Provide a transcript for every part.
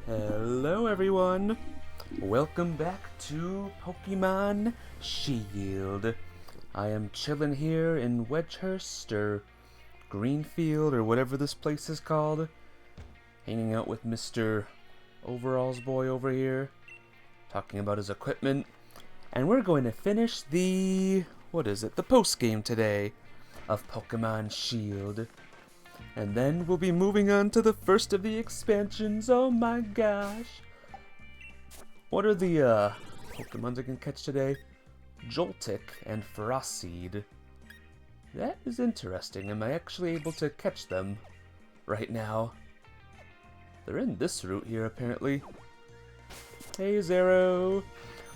Hello everyone! Welcome back to Pokemon Shield. I am chilling here in Wedgehurst or Greenfield or whatever this place is called. Hanging out with Mr. Overalls Boy over here. Talking about his equipment. And we're going to finish the post game today of Pokemon Shield. And then we'll be moving on to the first of the expansions. Oh my gosh. What are the Pokemons I can catch today? Joltik and Ferocid. That is interesting. Am I actually able to catch them right now? They're in this route here apparently. Hey Zero.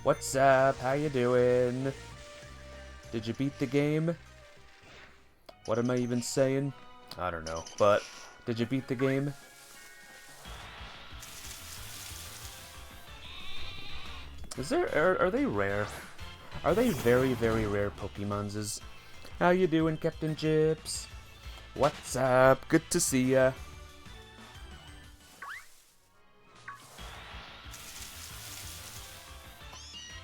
What's up? How you doing? Did you beat the game? What am I even saying? I don't know, but did you beat the game? Are they rare? Are they very, very rare Pokemons? How you doing, Captain Chips? What's up? Good to see ya.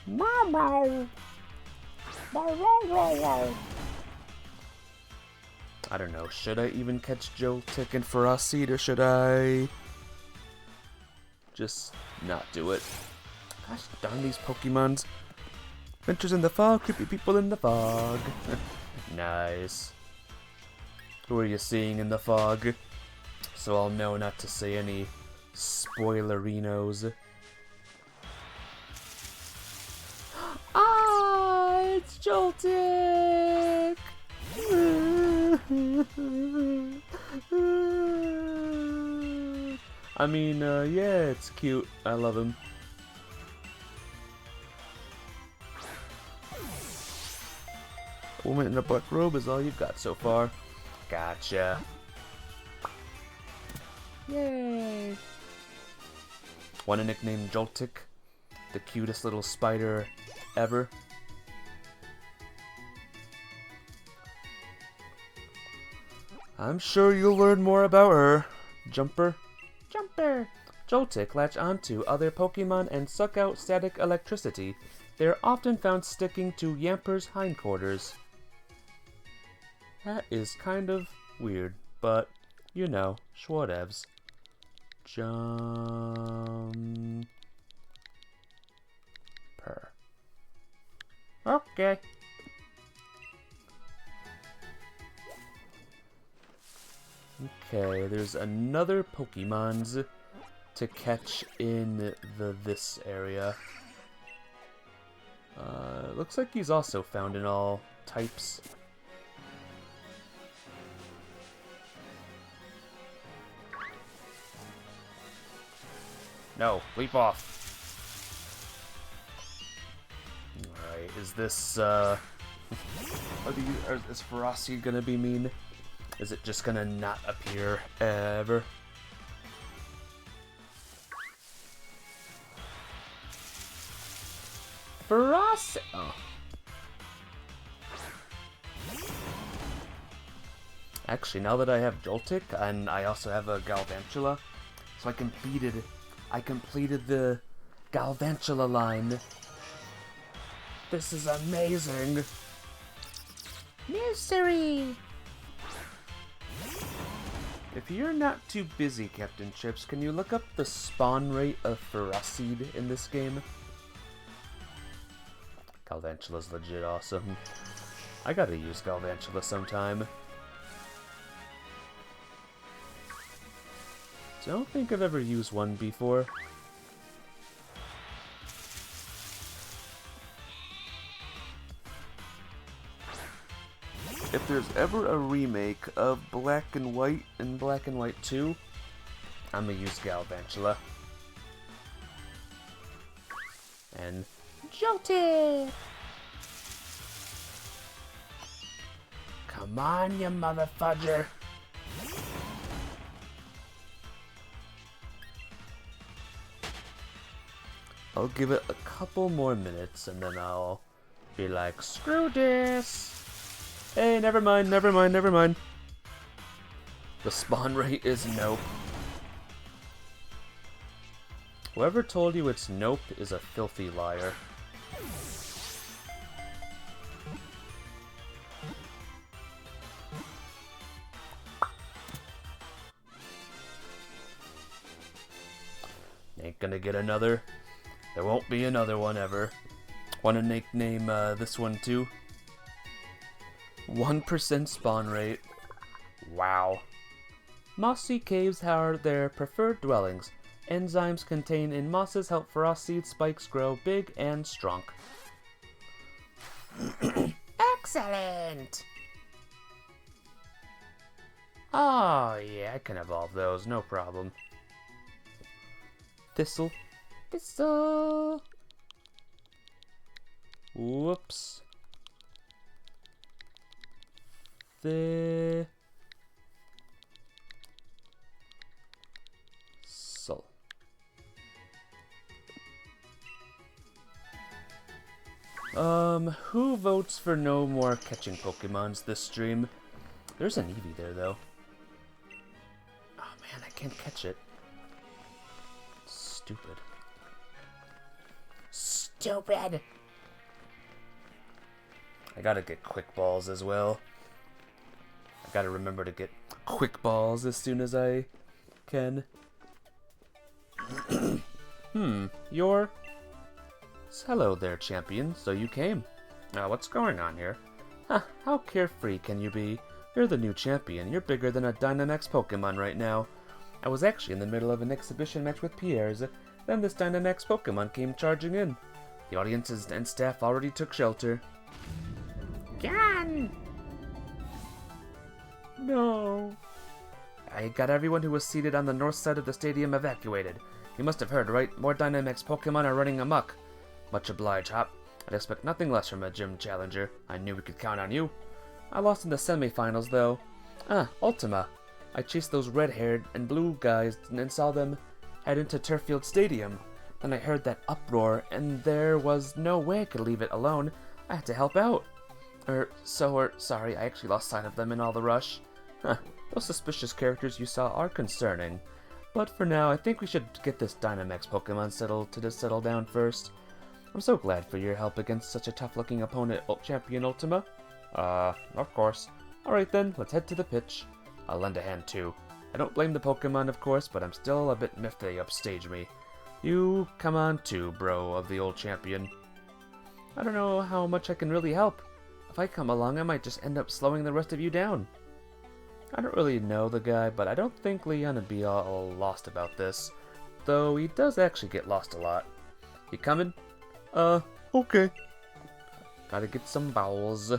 Mama. I don't know, should I even catch Joltik and Ferocid, or should I just not do it? Gosh darn these Pokemons. Adventures in the fog, creepy people in the fog. Nice. Who are you seeing in the fog? So I'll know not to say any spoilerinos. Ah, it's Joltik! I mean, yeah, it's cute. I love him. A woman in a black robe is all you've got so far. Gotcha. Yay! Want to nickname Joltik? The cutest little spider ever. I'm sure you'll learn more about her. Jumper. Joltik latch onto other Pokemon and suck out static electricity. They are often found sticking to Yamper's hindquarters. That is kind of weird, but you know, schwatevs. Jumper. Okay. Okay, there's another Pokemons to catch in this area. Looks like he's also found in all types. No, leap off. Alright, is this, is Ferocid gonna be mean? Is it just gonna not appear ever? Ferocid! Oh. Actually, now that I have Joltik, and I also have a Galvantula, so I completed the Galvantula line. This is amazing! Mystery! If you're not too busy, Captain Chips, can you look up the spawn rate of Ferocid in this game? Galvantula's legit awesome. I gotta use Galvantula sometime. Don't think I've ever used one before. If there's ever a remake of Black and White and Black and White 2, I'm gonna use Galvantula. And Joltik! Come on, you motherfudger! I'll give it a couple more minutes and then I'll be like, screw this! Hey, never mind. The spawn rate is nope. Whoever told you it's nope is a filthy liar. Ain't gonna get another. There won't be another one ever. Wanna nickname this one too? 1% spawn rate. Wow. Mossy caves are their preferred dwellings. Enzymes contained in mosses help frost seed spikes grow big and strong. Excellent! Oh, yeah, I can evolve those, no problem. Thistle. Thistle! Whoops. Thistle. Who votes for no more catching Pokemons this stream? There's an Eevee there, though. Oh man, I can't catch it. Stupid. Stupid! I gotta get Quick Balls as well. I gotta remember to get Quick Balls as soon as I can. You're... Hello there, champion. So you came. What's going on here? Huh, how carefree can you be? You're the new champion. You're bigger than a Dynamax Pokemon right now. I was actually in the middle of an exhibition match with Pierre's. Then this Dynamax Pokemon came charging in. The audiences and staff already took shelter. Jan! No. I got everyone who was seated on the north side of the stadium evacuated. You must have heard, right? More Dynamax Pokemon are running amok. Much obliged, Hop. I'd expect nothing less from a gym challenger. I knew we could count on you. I lost in the semifinals, though. Ultima. I chased those red-haired and blue guys and saw them head into Turffield Stadium. Then I heard that uproar, and there was no way I could leave it alone. I had to help out. Sorry, I actually lost sight of them in all the rush. Those suspicious characters you saw are concerning. But for now, I think we should get this Dynamax Pokemon settle down first. I'm so glad for your help against such a tough-looking opponent, Champion Ultima. Of course. Alright then, let's head to the pitch. I'll lend a hand too. I don't blame the Pokemon, of course, but I'm still a bit miffed they upstage me. You come on too, bro of the old champion. I don't know how much I can really help. If I come along, I might just end up slowing the rest of you down. I don't really know the guy, but I don't think Leon would be all lost about this. Though he does actually get lost a lot. You coming? Okay. Gotta get some bowels.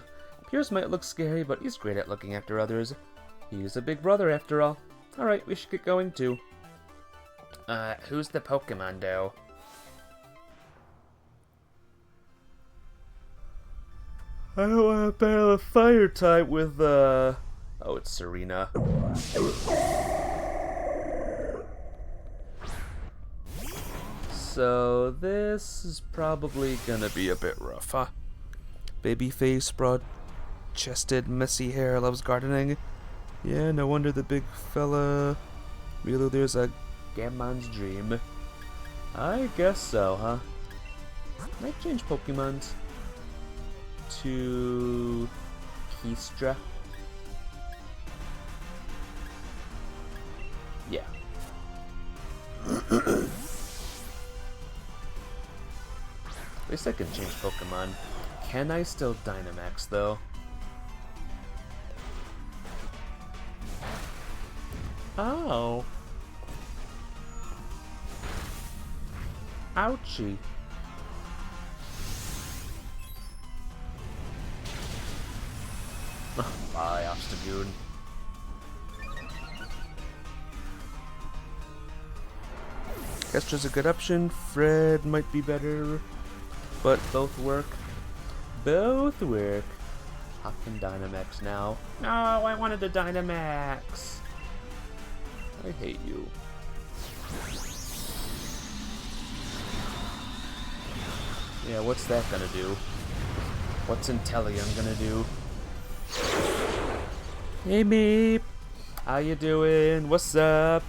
Pierce might look scary, but he's great at looking after others. He's a big brother after all. Alright, we should get going too. Who's the Pokemon though? I don't want to battle a fire type with, Oh, it's Serena. So, this is probably gonna be a bit rough, huh? Baby face, broad-chested, messy hair, loves gardening. Yeah, no wonder the big fella... Really, there's a Gammon's dream. I guess so, huh? Might change Pokemons to Keystra. Yeah. At least I can change Pokemon. Can I still Dynamax, though? Oh. Ouchie. Bye, Obstagoon. Kestra's a good option. Fred might be better. But both work. Both work. Hop and Dynamax now. No, I wanted the Dynamax. I hate you. Yeah, what's that gonna do? What's Inteleon gonna do? Hey, Meep. How you doing? What's up?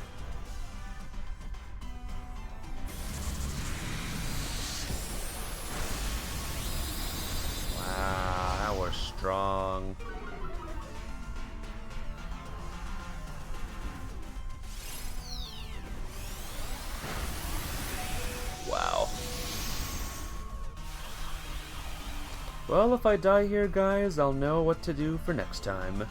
Well, if I die here, guys, I'll know what to do for next time.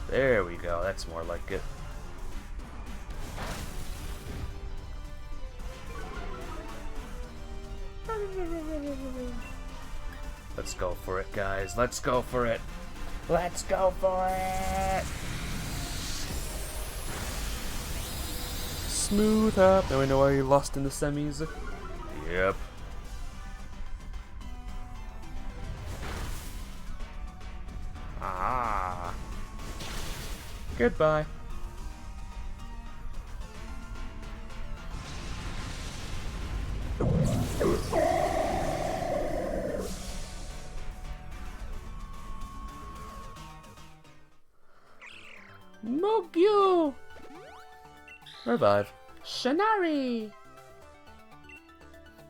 There we go, that's more like it. Let's go for it, guys. Let's go for it. Let's go for it! Smooth up. Now I know why you lost in the semis. Yep. Ah. Goodbye. Mogyu! Revive. Shinari!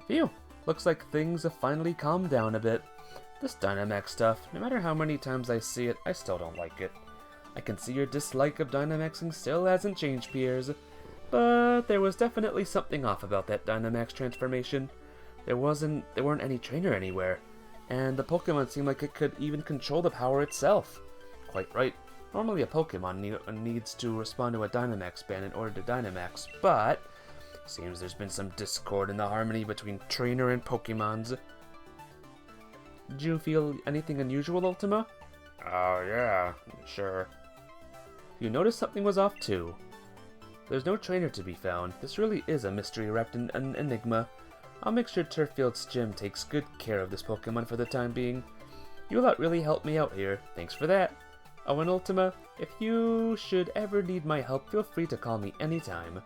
Phew. Looks like things have finally calmed down a bit. This Dynamax stuff, no matter how many times I see it, I still don't like it. I can see your dislike of Dynamaxing still hasn't changed, Piers. But there was definitely something off about that Dynamax transformation. There weren't any trainer anywhere. And the Pokemon seemed like it could even control the power itself. Quite right. Normally a Pokemon needs to respond to a Dynamax ban in order to Dynamax, but seems there's been some discord in the harmony between trainer and Pokemons. Did you feel anything unusual, Ultima? Oh yeah, sure. You noticed something was off too. There's no trainer to be found. This really is a mystery wrapped in an enigma. I'll make sure Turffield's gym takes good care of this Pokemon for the time being. You lot really helped me out here. Thanks for that. Oh, and Ultima, if you should ever need my help, feel free to call me anytime.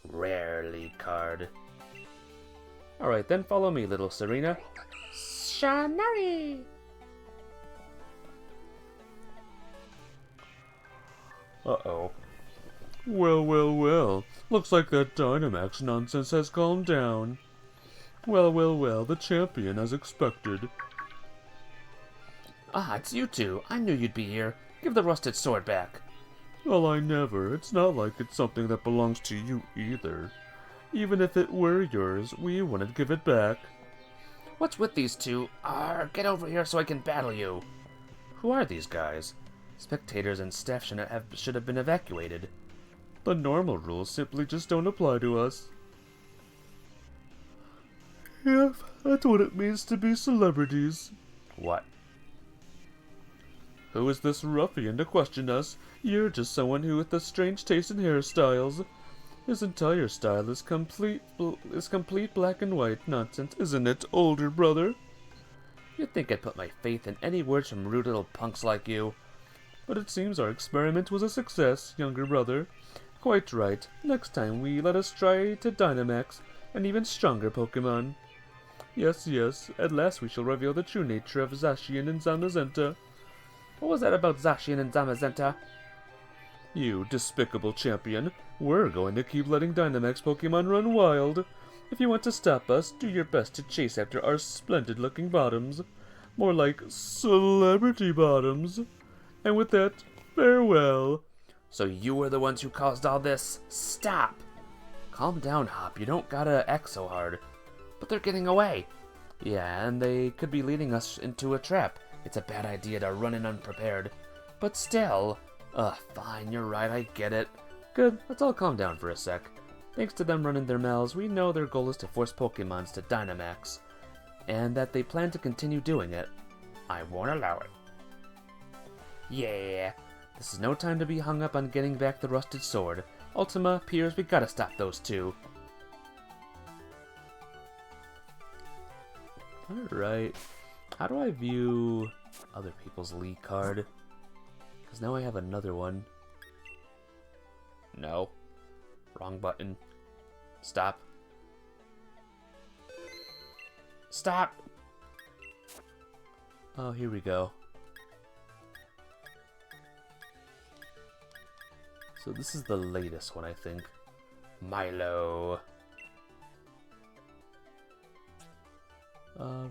Rarely, card. Alright then, follow me, little Serena. Shanari! Uh-oh. Well. Looks like that Dynamax nonsense has calmed down. Well, the champion as expected. Ah, it's you two. I knew you'd be here. Give the rusted sword back. Well, I never. It's not like it's something that belongs to you either. Even if it were yours, we wouldn't give it back. What's with these two? Get over here so I can battle you. Who are these guys? Spectators and staff should have been evacuated. The normal rules simply just don't apply to us. Yep, that's what it means to be celebrities. What? Who is this ruffian to question us? You're just someone who with a strange taste in hairstyles. His entire style is complete black and white nonsense, isn't it, older brother? You'd think I'd put my faith in any words from rude little punks like you. But it seems our experiment was a success, younger brother. Quite right. Next time let us try to Dynamax an even stronger Pokemon. Yes, at last we shall reveal the true nature of Zacian and Zamazenta. What was that about Zacian and Zamazenta? You despicable champion. We're going to keep letting Dynamax Pokemon run wild. If you want to stop us, do your best to chase after our splendid-looking bottoms. More like celebrity bottoms. And with that, farewell. So you were the ones who caused all this? Stop! Calm down, Hop. You don't gotta act so hard. But they're getting away. Yeah, and they could be leading us into a trap. It's a bad idea to run in unprepared. But still... fine, you're right, I get it. Good, let's all calm down for a sec. Thanks to them running their mouths, we know their goal is to force Pokemons to Dynamax. And that they plan to continue doing it. I won't allow it. Yeah, this is no time to be hung up on getting back the rusted sword. Ultima, Piers, we gotta stop those two. Alright. How do I view other people's League card? Because now I have another one. No. Wrong button. Stop. Stop! Oh, here we go. So this is the latest one, I think. Milo.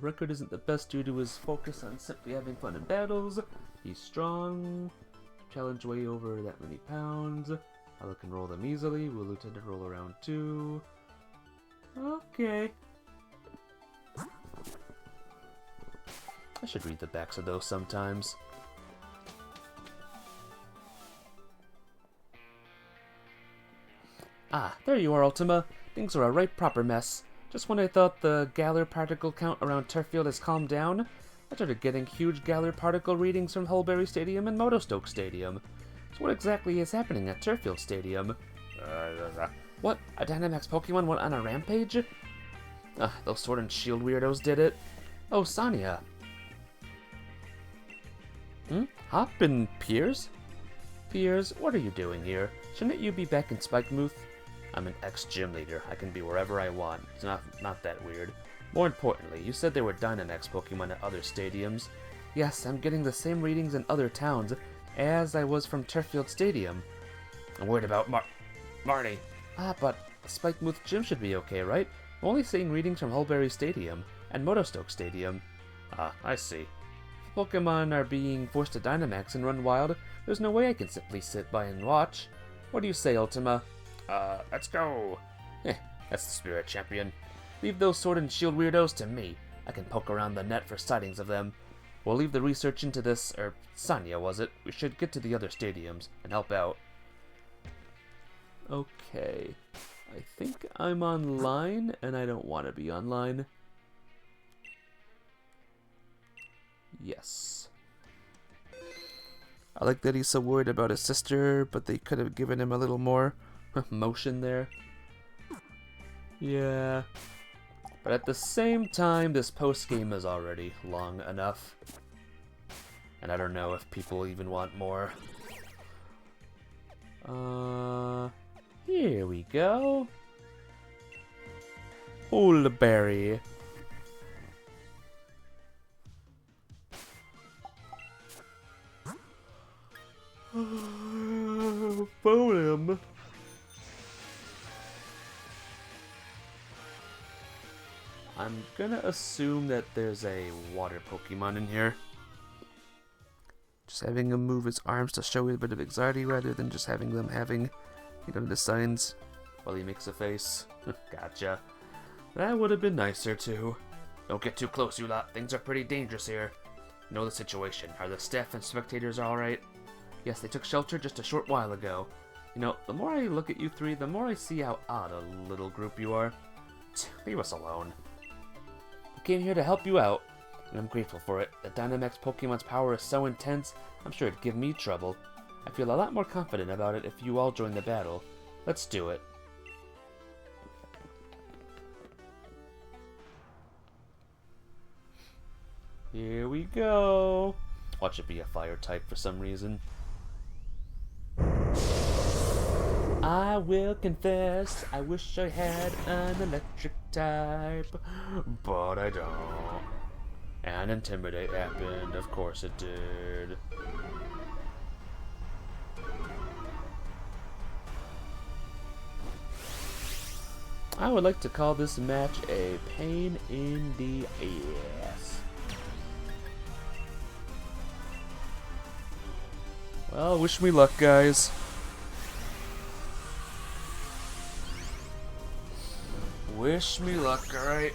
Record isn't the best due to his focus on simply having fun in battles. He's strong. Challenge way over that many pounds. Milo can roll them easily. Wooloo tend to roll around too. Okay. I should read the backs of those sometimes. Ah, there you are, Ultima. Things are a right proper mess. Just when I thought the Galar particle count around Turffield has calmed down, I started getting huge Galar particle readings from Hullberry Stadium and Motostoke Stadium. So what exactly is happening at Turffield Stadium? What? A Dynamax Pokemon went on a rampage? Those Sword and Shield weirdos did it. Oh, Sonia. Hop and Piers? Piers, what are you doing here? Shouldn't you be back in Spikemuth? I'm an ex-gym leader. I can be wherever I want. It's not that weird. More importantly, you said there were Dynamax Pokemon at other stadiums. Yes, I'm getting the same readings in other towns as I was from Turffield Stadium. I'm worried about Marty. But Spikemuth Gym should be okay, right? I'm only seeing readings from Hullberry Stadium and Motostoke Stadium. I see. If Pokemon are being forced to Dynamax and run wild, there's no way I can simply sit by and watch. What do you say, Ultima? Let's go. That's the spirit, champion. Leave those Sword and Shield weirdos to me. I can poke around the net for sightings of them. We'll leave the research into this, Sonia, was it? We should get to the other stadiums and help out. Okay. I think I'm online, and I don't want to be online. Yes. I like that he's so worried about his sister, but they could have given him a little more motion there. Yeah. But at the same time, this post-game is already long enough. And I don't know if people even want more. Here we go. Hullberry. Phone him. I'm gonna assume that there's a water Pokemon in here. Just having him move his arms to show a bit of anxiety rather than just having them the signs while he makes a face. Gotcha. That would have been nicer too. Don't get too close, you lot. Things are pretty dangerous here. Know the situation. Are the staff and spectators alright? Yes, they took shelter just a short while ago. You know, the more I look at you three, the more I see how odd a little group you are. Leave us alone. I came here to help you out, and I'm grateful for it. The Dynamax Pokemon's power is so intense, I'm sure it'd give me trouble. I feel a lot more confident about it if you all join the battle. Let's do it. Here we go. Watch it be a fire type for some reason. I will confess, I wish I had an electric type, but I don't. And Intimidate happened, of course it did. I would like to call this match a pain in the ass. Well, wish me luck, guys. Wish me luck, alright?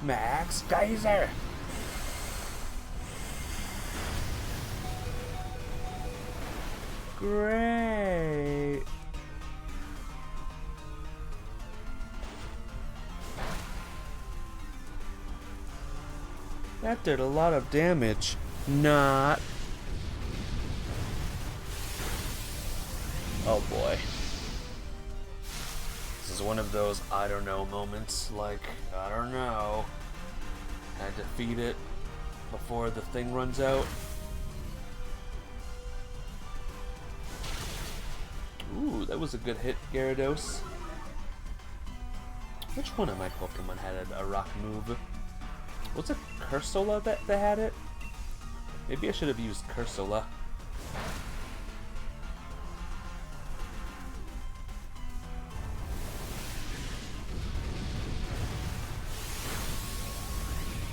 Max Geyser! Great! That did a lot of damage. Not. Oh boy. This is one of those I don't know moments. Like, I don't know. I defeat it before the thing runs out. Ooh, that was a good hit, Gyarados. Which one of my Pokemon had a rock move? Was it Cursola that had it? Maybe I should have used Cursola.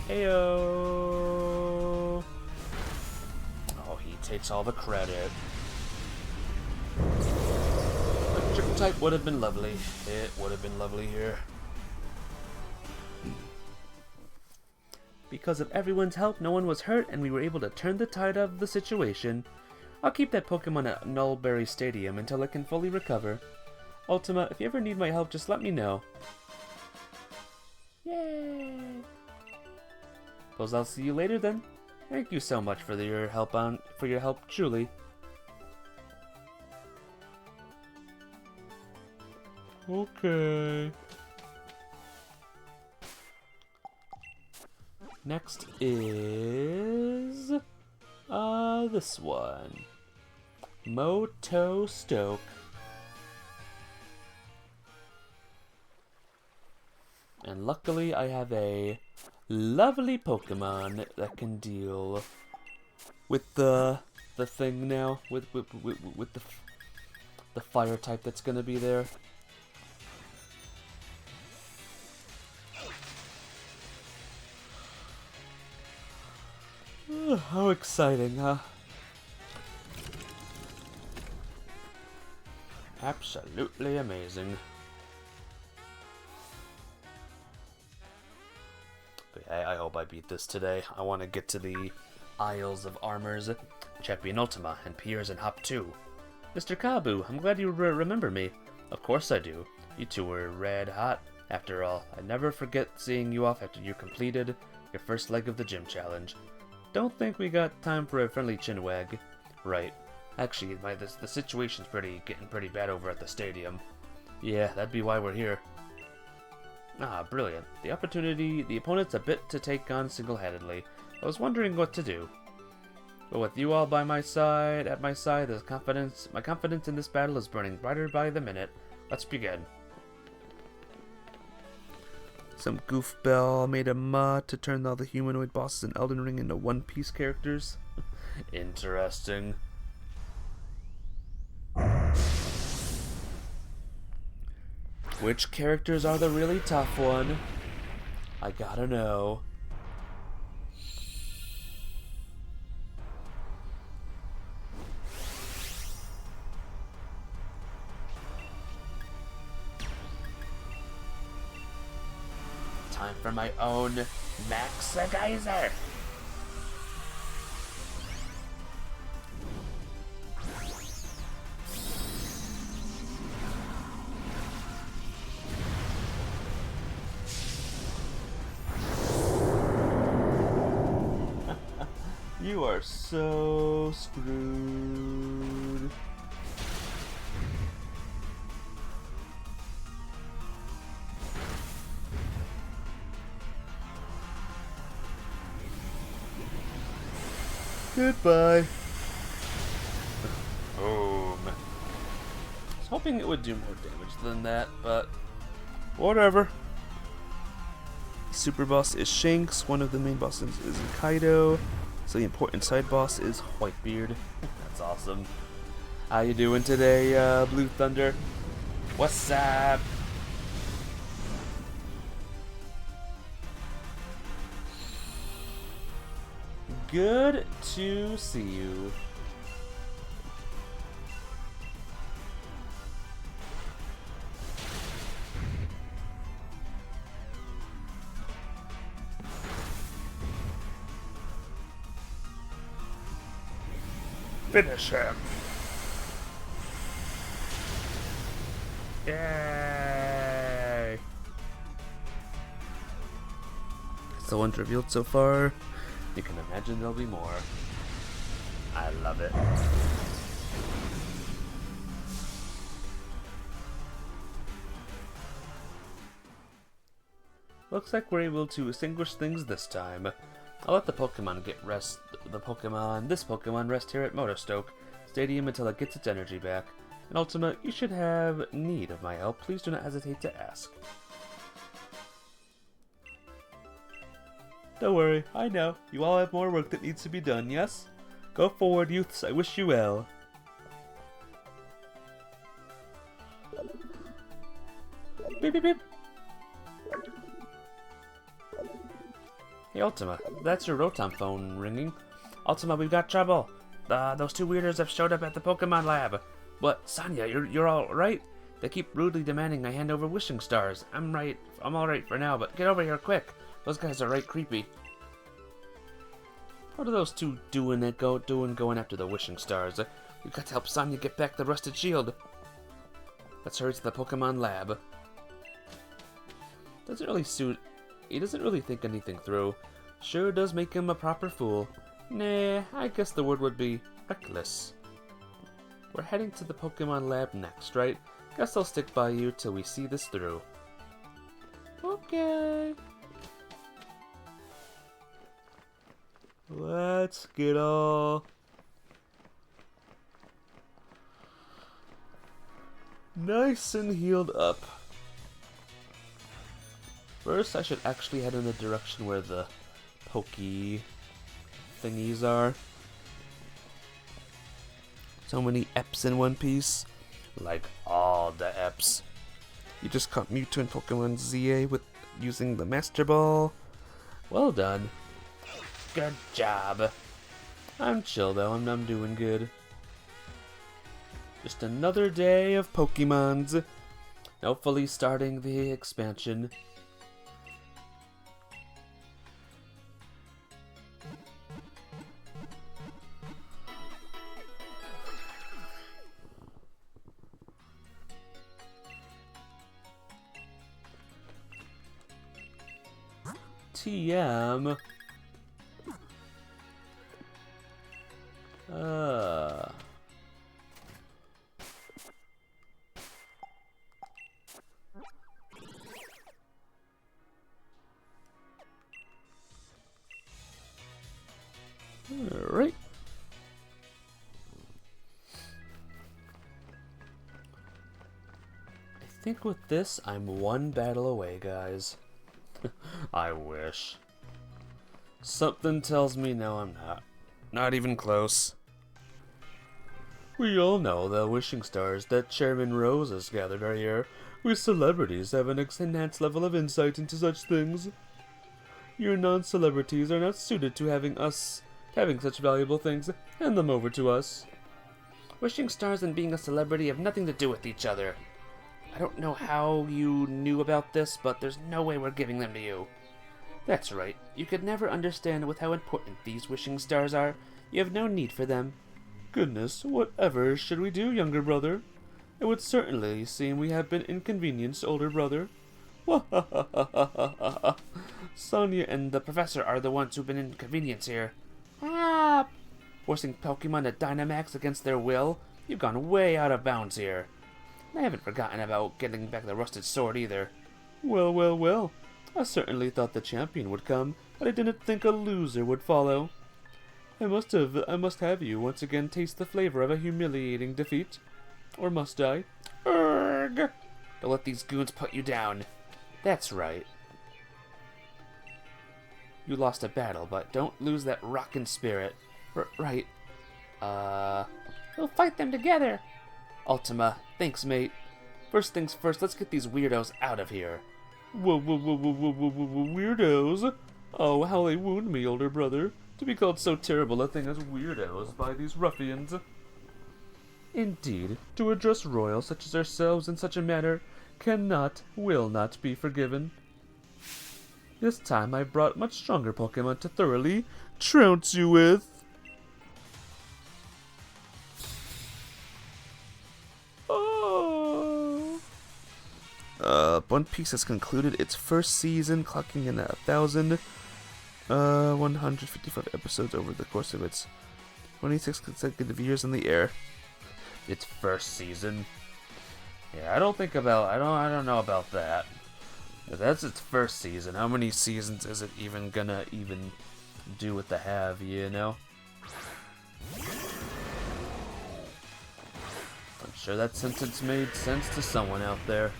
Heyo! takes all the credit. Electric type would have been lovely. It would have been lovely here. Because of everyone's help, no one was hurt, and we were able to turn the tide of the situation. I'll keep that Pokemon at Nullberry Stadium until it can fully recover. Ultima, if you ever need my help, just let me know. Yay! Suppose I'll see you later then. Thank you so much for your help, truly. Okay. Next is this one. Moto Stoke. And luckily I have a lovely Pokemon that can deal with the thing now, with the fire type that's gonna be there. How exciting, huh? Absolutely amazing. But I hope I beat this today. I want to get to the Isles of Armors, Champion Ultima, and Piers and Hop 2. Mr. Kabu, I'm glad you remember me. Of course I do. You two were red hot, after all. I never forget seeing you off after you completed your first leg of the gym challenge. Don't think we got time for a friendly chinwag. Right. Actually, the situation's getting pretty bad over at the stadium. Yeah, that'd be why we're here. Ah, brilliant. The opponent's a bit to take on single-handedly. I was wondering what to do. But with you all at my side, my confidence in this battle is burning brighter by the minute. Let's begin. Some goofball made a mod to turn all the humanoid bosses in Elden Ring into One Piece characters. Interesting. Which characters are the really tough one? I gotta know. Time for my own Maxagizer. You are so screwed. Goodbye. Boom. I was hoping it would do more damage than that, but whatever. Super boss is Shanks. One of the main bosses is Kaido. So the important side boss is Whitebeard. That's awesome. How you doing today, Blue Thunder? What's up? Good to see you. Finish him. Yay! It's the ones revealed so far. You can imagine there'll be more. I love it. Looks like we're able to extinguish things this time. I'll let this Pokemon rest here at Motostoke Stadium until it gets its energy back. And Ultima, you should have need of my help. Please do not hesitate to ask. Don't worry, I know. You all have more work that needs to be done, yes? Go forward, youths. I wish you well. Beep, beep, beep. Hey, Ultima, that's your Rotom phone ringing. Ultima, we've got trouble. those two weirdos have showed up at the Pokemon lab. What, Sonia, you're all right? They keep rudely demanding I hand over wishing stars. I'm all right for now, but get over here quick. Those guys are right creepy. What are those two doing going after the wishing stars? We've got to help Sonia get back the rusted shield. Let's hurry to the Pokemon lab. He doesn't really think anything through. Sure does make him a proper fool. Nah, I guess the word would be reckless. We're heading to the Pokemon lab next, right? Guess I'll stick by you till we see this through. Okay. Let's get all nice and healed up. First, I should actually head in the direction where the pokey thingies are. So many Eps in One Piece. Like all the Eps. You just caught Mewtwo and Pokemon ZA with using the Master Ball. Well done. Good job. I'm chill though, I'm doing good. Just another day of Pokemons. Hopefully starting the expansion. TM. Alright. I think with this, I'm one battle away, guys. I wish. Something tells me no, I'm not. Not even close. We all know the wishing stars that Chairman Rose has gathered are here. We celebrities have an enhanced level of insight into such things. Your non-celebrities are not suited to having such valuable things. Hand them over to us. Wishing stars and being a celebrity have nothing to do with each other. I don't know how you knew about this, but there's no way we're giving them to you. That's right. You could never understand with how important these wishing stars are. You have no need for them. Goodness, whatever should we do, younger brother? It would certainly seem we have been inconvenienced, older brother. Sonia and the professor are the ones who've been inconvenienced here. Ah! Forcing Pokemon to Dynamax against their will? You've gone way out of bounds here. I haven't forgotten about getting back the rusted sword either. Well, well, well. I certainly thought the champion would come, but I didn't think a loser would follow. I must have you once again taste the flavor of a humiliating defeat. Or must I? Urgh! Don't let these goons put you down. That's right. You lost a battle, but don't lose that rockin' spirit. Right. We'll fight them together. Ultima, thanks, mate. First things first, let's get these weirdos out of here. Whoa, weirdos? Oh, how they wound me, older brother. To be called so terrible a thing as weirdos by these ruffians. Indeed, to address royals such as ourselves in such a manner will not be forgiven. This time I brought much stronger Pokemon to thoroughly trounce you with. One Piece has concluded its first season, clocking in 1,155 episodes over the course of its 26 consecutive years in the air. Its first season? Yeah, I don't know about that. If that's its first season, how many seasons is it even gonna do with the have, you know? I'm sure that sentence made sense to someone out there.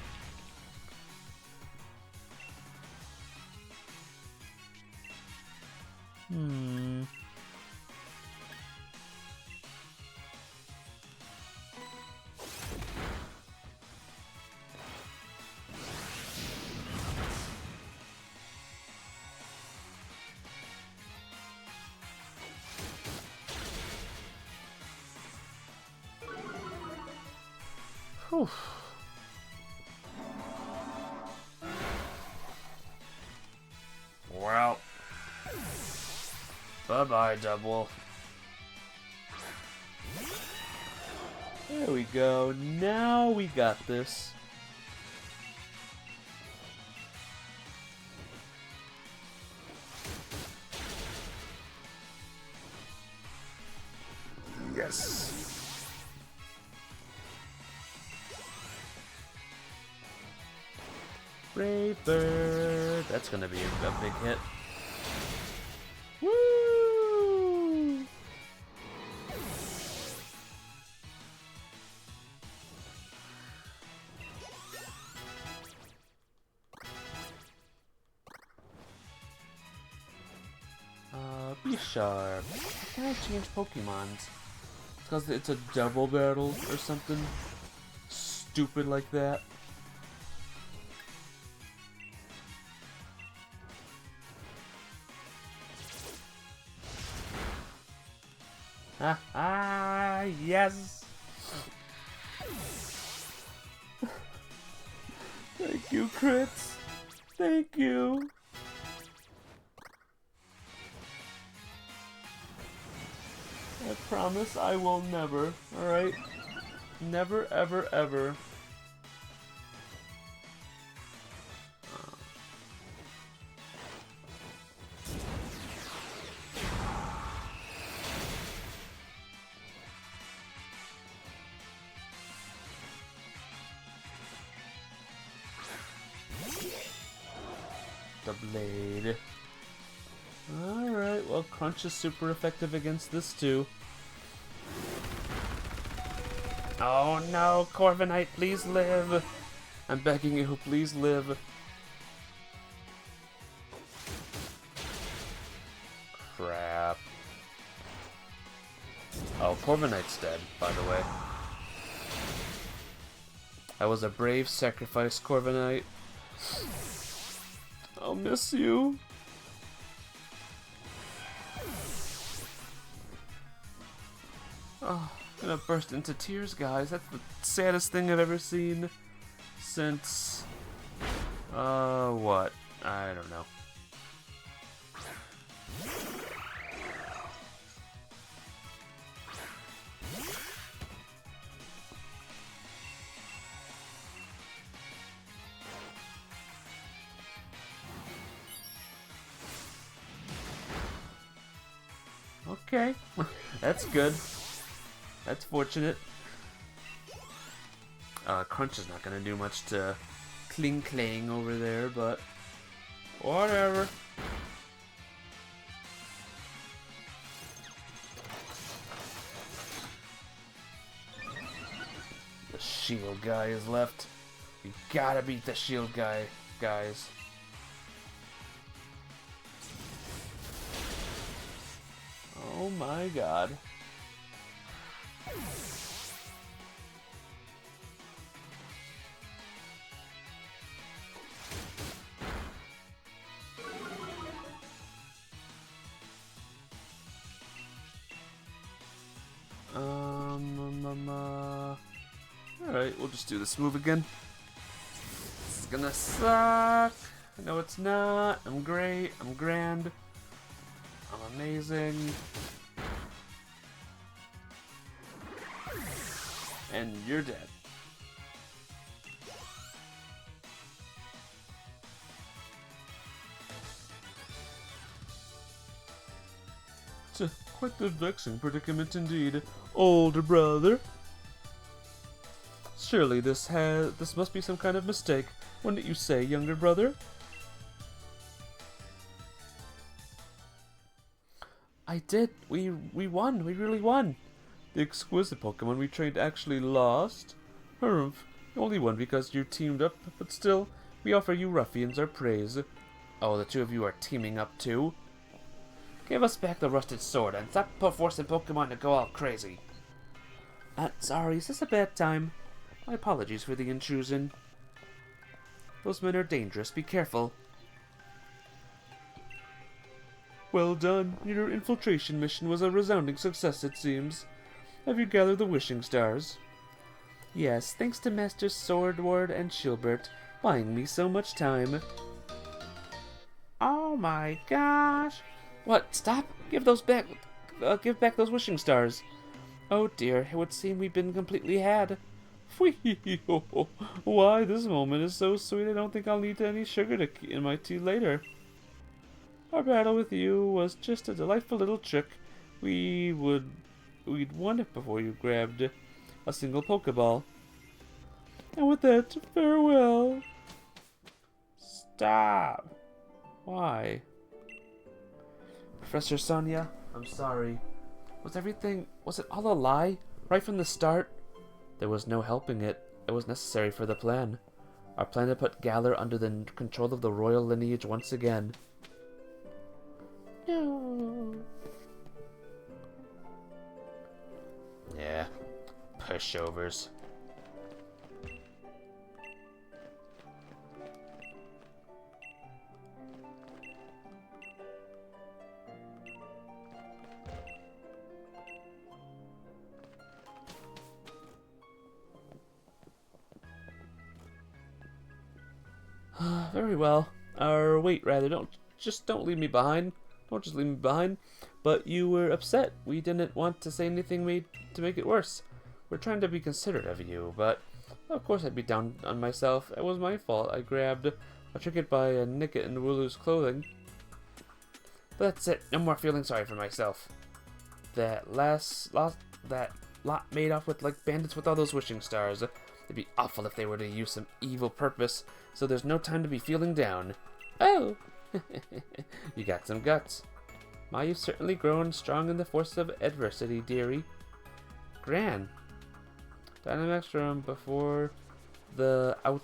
Whew. Well, bye-bye, Double. There we go. Now we got this. Yes. Brave Bird. That's gonna be a big hit. Woo! Be sharp. Can I change Pokemons? Because it's a double battle or something stupid like that. Yes! Thank you, crits! Thank you! I promise I will never, alright? Never, ever, ever. The blade. Alright, well, Crunch is super effective against this too. Oh no, Corviknight, please live! I'm begging you, please live. Crap. Oh, Corviknight's dead, by the way. That was a brave sacrifice, Corviknight. I'll miss you. Oh, I'm gonna burst into tears, guys. That's the saddest thing I've ever seen since... what? I don't know. Okay, that's good. That's fortunate. Crunch is not gonna do much to clang over there, but whatever. The shield guy is left. We gotta beat the shield guy, guys. Oh my god. Alright, we'll just do this move again. This is gonna suck. No, it's not. I'm great. I'm grand. I'm amazing. And you're dead. Quite the vexing predicament indeed, older brother. Surely this must be some kind of mistake, wouldn't you say, younger brother? I did. We won. We really won. The exquisite Pokemon we trained actually lost? Humph. You only won because you teamed up, but still, we offer you ruffians our praise. Oh, the two of you are teaming up too? Give us back the rusted sword and stop forcing Pokemon to go all crazy. Sorry, is this a bad time? My apologies for the intrusion. Those men are dangerous, be careful. Well done. Your infiltration mission was a resounding success, it seems. Have you gathered the wishing stars? Yes, thanks to Master Swordward and Shilbert buying me so much time. Oh my gosh! What? Stop! Give those back! Give back those wishing stars! Oh dear, it would seem we've been completely had. Whee! Why, this moment is so sweet I don't think I'll need any sugar in my tea later. Our battle with you was just a delightful little trick. We'd won it before you grabbed a single Pokeball. And with that, farewell. Stop. Why? Professor Sonia, I'm sorry. Was it all a lie? Right from the start? There was no helping it. It was necessary for the plan. Our plan to put Galar under the control of the royal lineage once again. No. Yeah, pushovers. Very well. Or wait, rather, don't leave me behind. Don't just leave me behind. But you were upset. We didn't want to say anything to make it worse. We're trying to be considerate of you, but of course I'd be down on myself. It was my fault. I grabbed a trinket by a nicket in Wooloo's clothing. But that's it. No more feeling sorry for myself. That lot made off with like bandits with all those wishing stars. It'd be awful if they were to use some evil purpose, so there's no time to be feeling down. Oh! You got some guts. Ma, you've certainly grown strong in the force of adversity, dearie. Gran. Dynamax from before the out.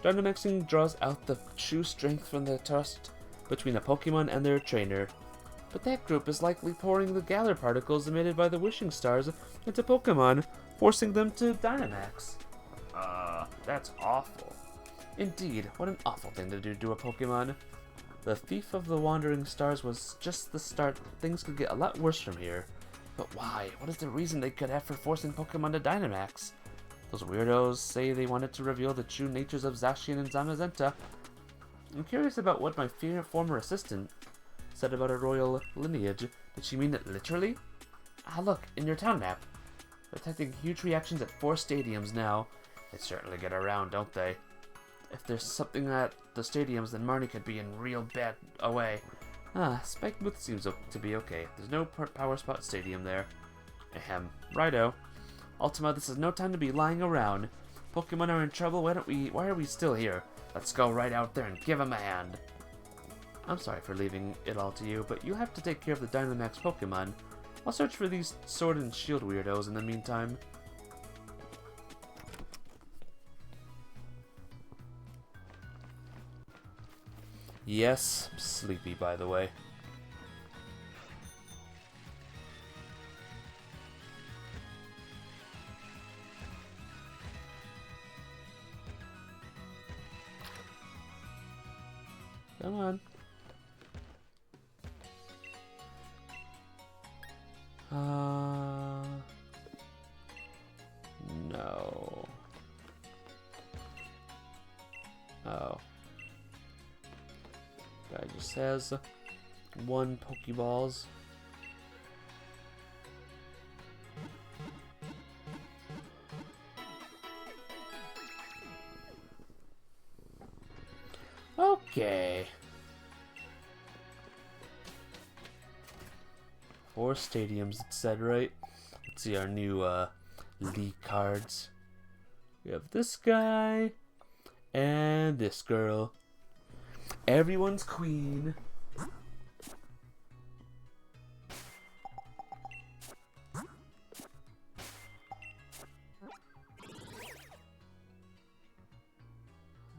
Dynamaxing draws out the true strength from the trust between a Pokemon and their trainer. But that group is likely pouring the Galar particles emitted by the wishing stars into Pokemon, forcing them to Dynamax. That's awful. Indeed, what an awful thing to do to a Pokemon. The Thief of the Wandering Stars was just the start. Things could get a lot worse from here. But why? What is the reason they could have for forcing Pokemon to Dynamax? Those weirdos say they wanted to reveal the true natures of Zacian and Zamazenta. I'm curious about what my former assistant said about a royal lineage. Did she mean it literally? Ah, look, in your town map. Detecting huge reactions at 4 stadiums now. They certainly get around, don't they? If there's something at the stadiums, then Marnie could be in real bad away. Spike Booth seems to be okay. There's no Power Spot Stadium there. Ahem. Righto. Ultima, this is no time to be lying around. Pokemon are in trouble. Why are we still here? Let's go right out there and give them a hand. I'm sorry for leaving it all to you, but you'll have to take care of the Dynamax Pokemon. I'll search for these Sword and Shield weirdos in the meantime. Yes, I'm sleepy, by the way. Come on. No. Oh. Guy just has 1 Pokeballs. Okay. 4 stadiums, it said, right? Let's see our new league cards. We have this guy and this girl. Everyone's queen.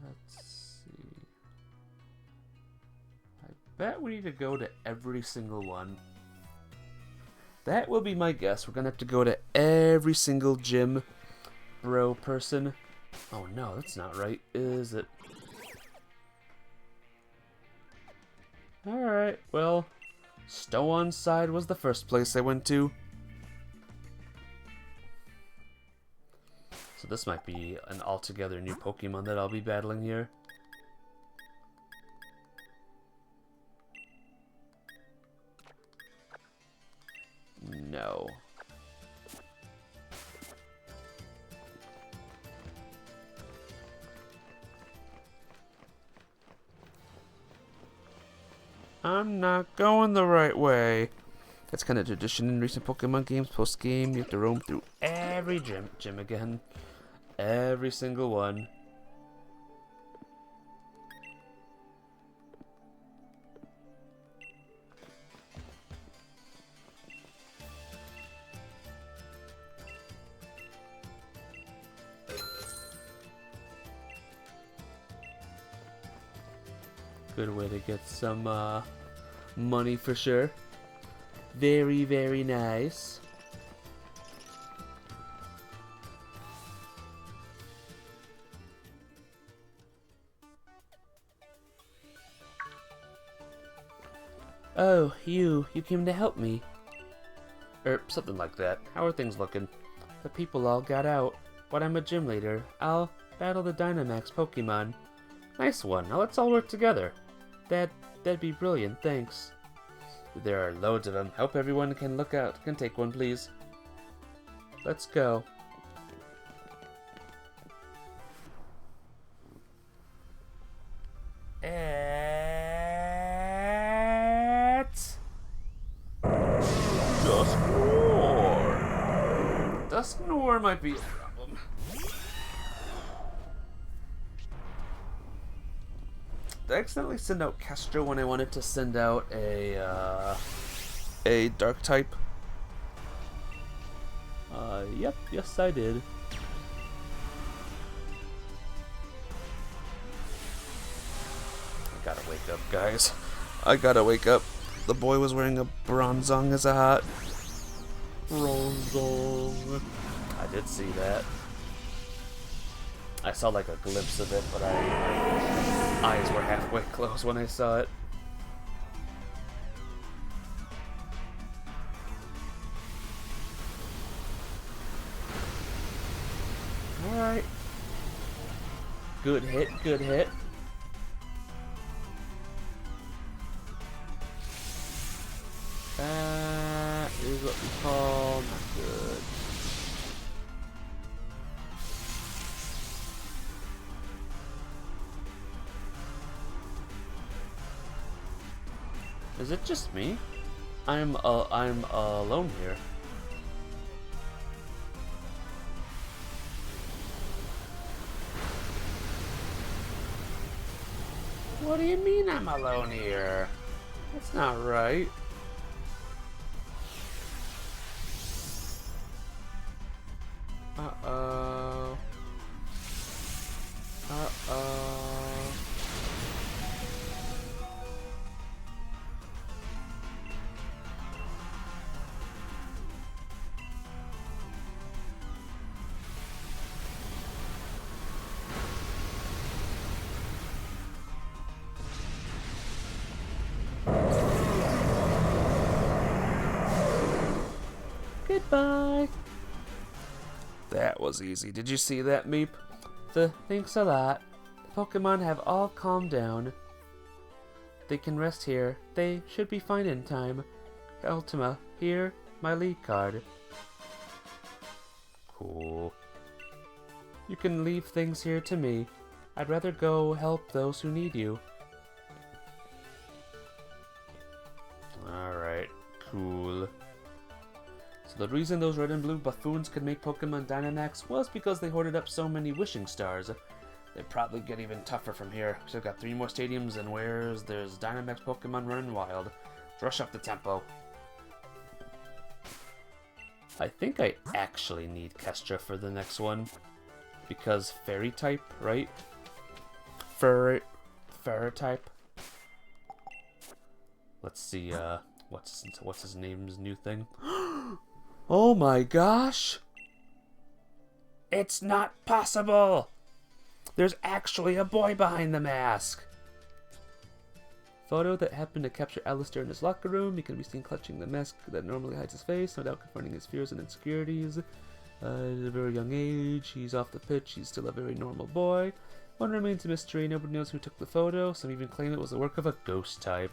Let's see. I bet we need to go to every single one. That will be my guess. We're gonna have to go to every single gym bro person. Oh no, that's not right, is it? Alright, well, Stow-on Side was the first place I went to. So So this might be an altogether new Pokemon that I'll be battling here. No. I'm not going the right way. That's kind of tradition in recent Pokemon games. Post-game, you have to roam through every gym again. Every single one. Good way to get some money for sure. Very, very nice. Oh, you came to help me. Or something like that. How are things looking? The people all got out, but I'm a gym leader. I'll battle the Dynamax Pokemon. Nice one. Now let's all work together. That'd be brilliant, thanks. There are loads of them. Hope everyone can take one, please. Let's go. Dusknoir might be a problem. Did I accidentally send out Kestra when I wanted to send out a dark type? Yep, yes I did. I gotta wake up, guys. I gotta wake up. The boy was wearing a Bronzong as a hat. Bronzong. I did see that. I saw like a glimpse of it, but my eyes were halfway closed when I saw it. Alright. Good hit, good hit. That is what we call not good. Is it just me? I'm alone here. What do you mean I'm alone here? That's not right. Uh-oh. Uh-oh. Goodbye. That was easy. Did you see that, Meep? Thanks a lot. The Pokemon have all calmed down. They can rest here. They should be fine in time. Ultima, here, my lead card. Cool. You can leave things here to me. I'd rather go help those who need you. Alright, cool. So the reason those red and blue buffoons could make Pokemon Dynamax was because they hoarded up so many wishing stars. They'd probably get even tougher from here. So I've got 3 more stadiums, and there's Dynamax Pokemon running wild. Rush up the tempo. I think I actually need Kestra for the next one. Because fairy type, right? Fairy type. Let's see, what's his name's new thing? Oh my gosh! It's not possible! There's actually a boy behind the mask! Photo that happened to capture Alistair in his locker room. He can be seen clutching the mask that normally hides his face, no doubt confronting his fears and insecurities. At a very young age, he's off the pitch, he's still a very normal boy. One remains a mystery, nobody knows who took the photo, some even claim it was the work of a ghost type.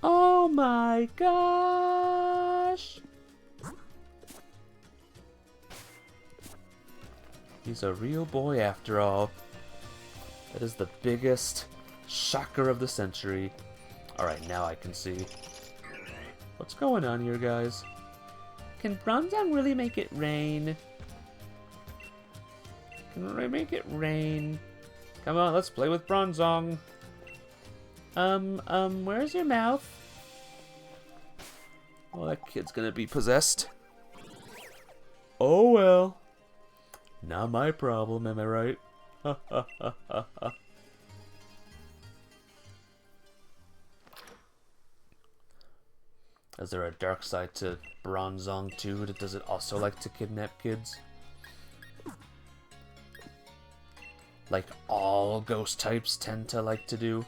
Oh my gosh! He's a real boy after all. That is the biggest shocker of the century. Alright, now I can see. What's going on here, guys? Can Bronzong really make it rain? Can we make it rain? Come on, let's play with Bronzong. Where's your mouth? Oh, that kid's gonna be possessed. Oh well. Not my problem, am I right? Ha ha ha ha ha. Is there a dark side to Bronzong too? Does it also like to kidnap kids? Like all ghost types tend to like to do?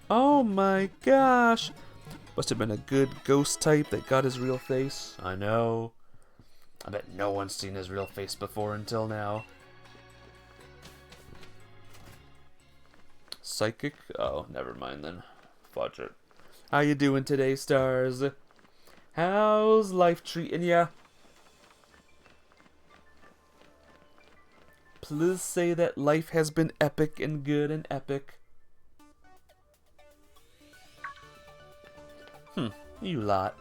Oh my gosh! Must have been a good ghost type that got his real face. I know. I bet no one's seen his real face before until now. Psychic? Oh, never mind then. Fudge it. How you doing today, stars? How's life treating ya? Please say that life has been epic and good and epic. You lot.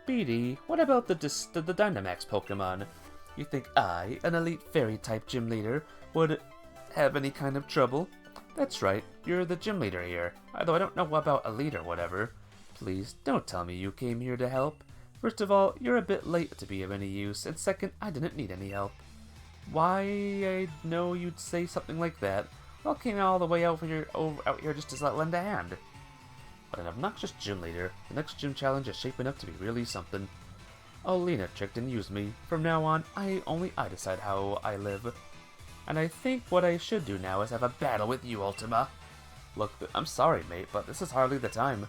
BD, what about the Dynamax Pokemon? You think I, an elite fairy-type gym leader, would have any kind of trouble? That's right, you're the gym leader here, although I don't know about elite or whatever. Please, don't tell me you came here to help. First of all, you're a bit late to be of any use, and second, I didn't need any help. Why, I know you'd say something like that. Well, came all the way out here just to lend a hand. But an obnoxious gym leader. The next gym challenge is shaping up to be really something. Oh, Lena tricked and used me. From now on, only I decide how I live. And I think what I should do now is have a battle with you, Ultima. Look, I'm sorry, mate, but this is hardly the time.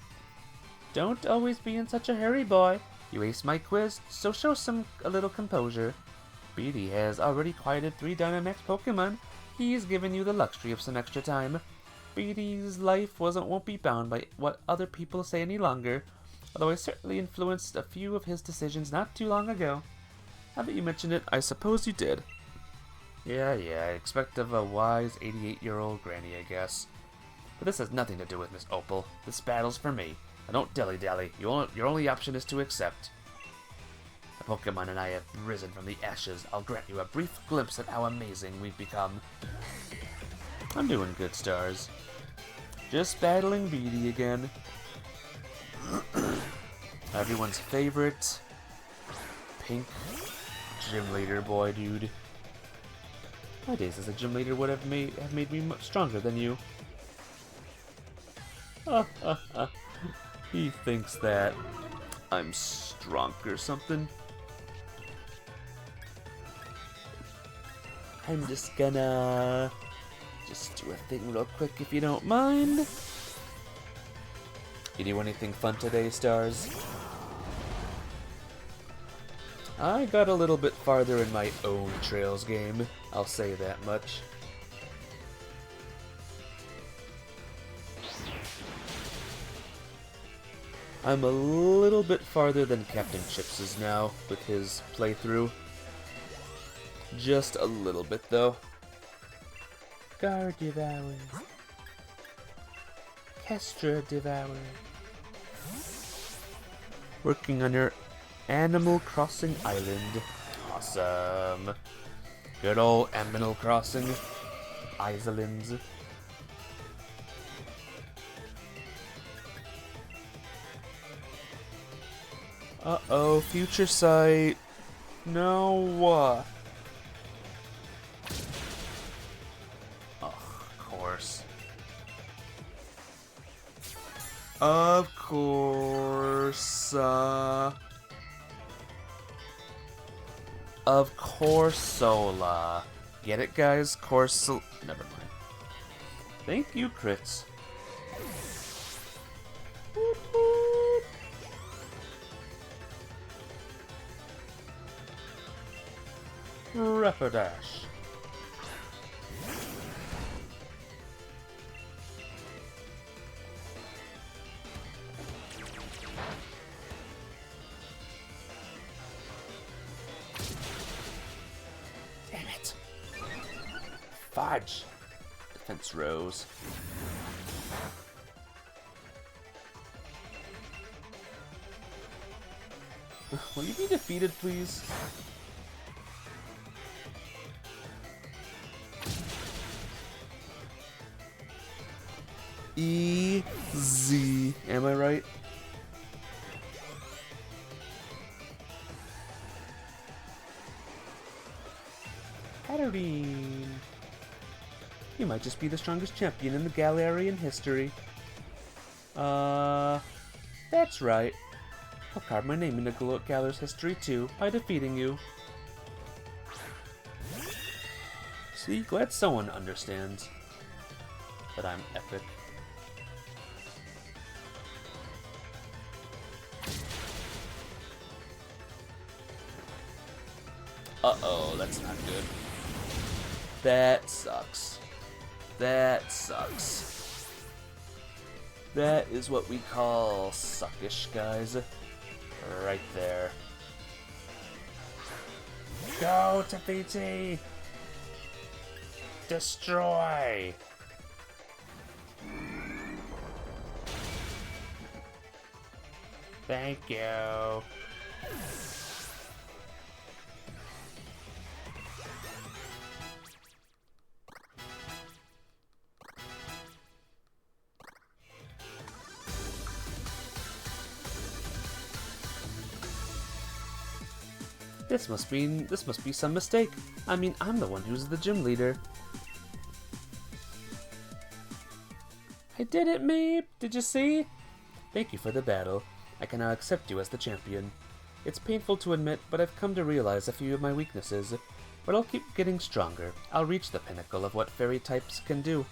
Don't always be in such a hurry, boy. You aced my quiz, so show a little composure. BD has already quieted 3 Dynamax Pokemon. He's given you the luxury of some extra time. BD's life won't be bound by what other people say any longer, although I certainly influenced a few of his decisions not too long ago. Now that you mention it, I suppose you did. Yeah, I expect of a wise 88-year-old granny, I guess. But this has nothing to do with Miss Opal. This battle's for me. Now don't dilly-dally. Your only option is to accept. The Pokemon and I have risen from the ashes. I'll grant you a brief glimpse at how amazing we've become. I'm doing good, stars. Just battling BD again. Everyone's favorite pink gym leader boy, dude. My days as a gym leader would have made me much stronger than you. He thinks that I'm strong or something. I'm just gonna do a thing real quick if you don't mind. You do anything fun today, stars? I got a little bit farther in my own Trails game, I'll say that much. I'm a little bit farther than Captain Chips is now with his playthrough. Just a little bit, though. Gardevour. Kestra Devour. Working on your Animal Crossing Island. Awesome. Good old Animal Crossing Islands. Uh-oh, future sight. No. Of course. Of course. Of Corsola. Get it, guys? Never mind. Thank you, crits. Rapidash. Damn it. Fudge. Defense rose. Will you be defeated, please? Easy. Am I right? Katarine. You might just be the strongest champion in the Galarian history. That's right. I'll carve my name into Galar's history too, by defeating you. See, glad someone understands that I'm epic. Uh-oh, that's not good. That sucks. That sucks. That is what we call suckish, guys. Right there. Go, Tafiti! Destroy! Thank you. This must be some mistake. I mean, I'm the one who's the gym leader. I did it, Meep! Did you see? Thank you for the battle. I can now accept you as the champion. It's painful to admit, but I've come to realize a few of my weaknesses. But I'll keep getting stronger. I'll reach the pinnacle of what fairy types can do.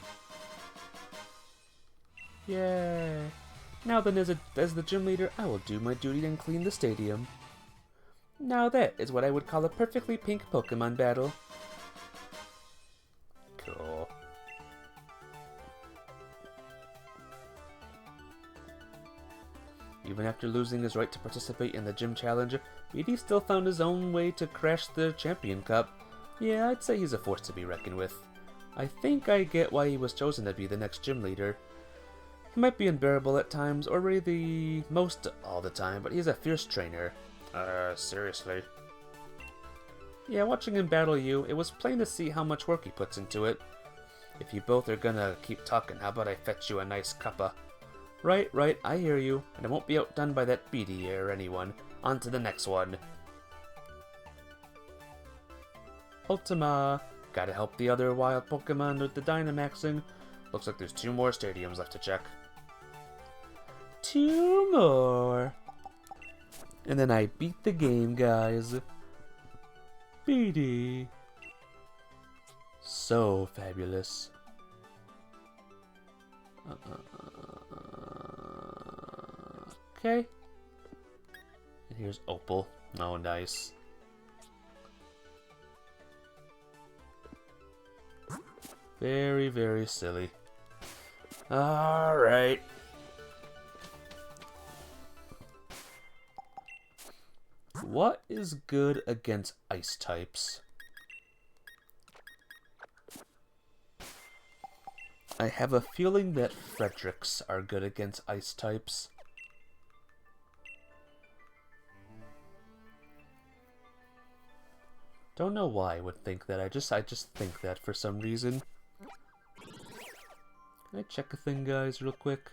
Yay! Now then, as the gym leader, I will do my duty and clean the stadium. Now that is what I would call a perfectly pink Pokemon battle. Cool. Even after losing his right to participate in the gym challenge, BD still found his own way to crash the Champion Cup. Yeah, I'd say he's a force to be reckoned with. I think I get why he was chosen to be the next gym leader. He might be unbearable at times, or really most all the time, but he's a fierce trainer. Seriously. Yeah, watching him battle you, it was plain to see how much work he puts into it. If you both are gonna keep talking, how about I fetch you a nice cuppa? Right, I hear you, and I won't be outdone by that BD or anyone. On to the next one. Ultima. Gotta help the other wild Pokemon with the Dynamaxing. Looks like there's 2 more stadiums left to check. 2 more. And then I beat the game, guys. BD. So fabulous. Okay. And here's Opal. Oh, nice. Very, very silly. Alright. What is good against ice types? I have a feeling that Fredericks are good against ice types. Don't know why I would think that. I just think that for some reason. Can I check a thing, guys, real quick?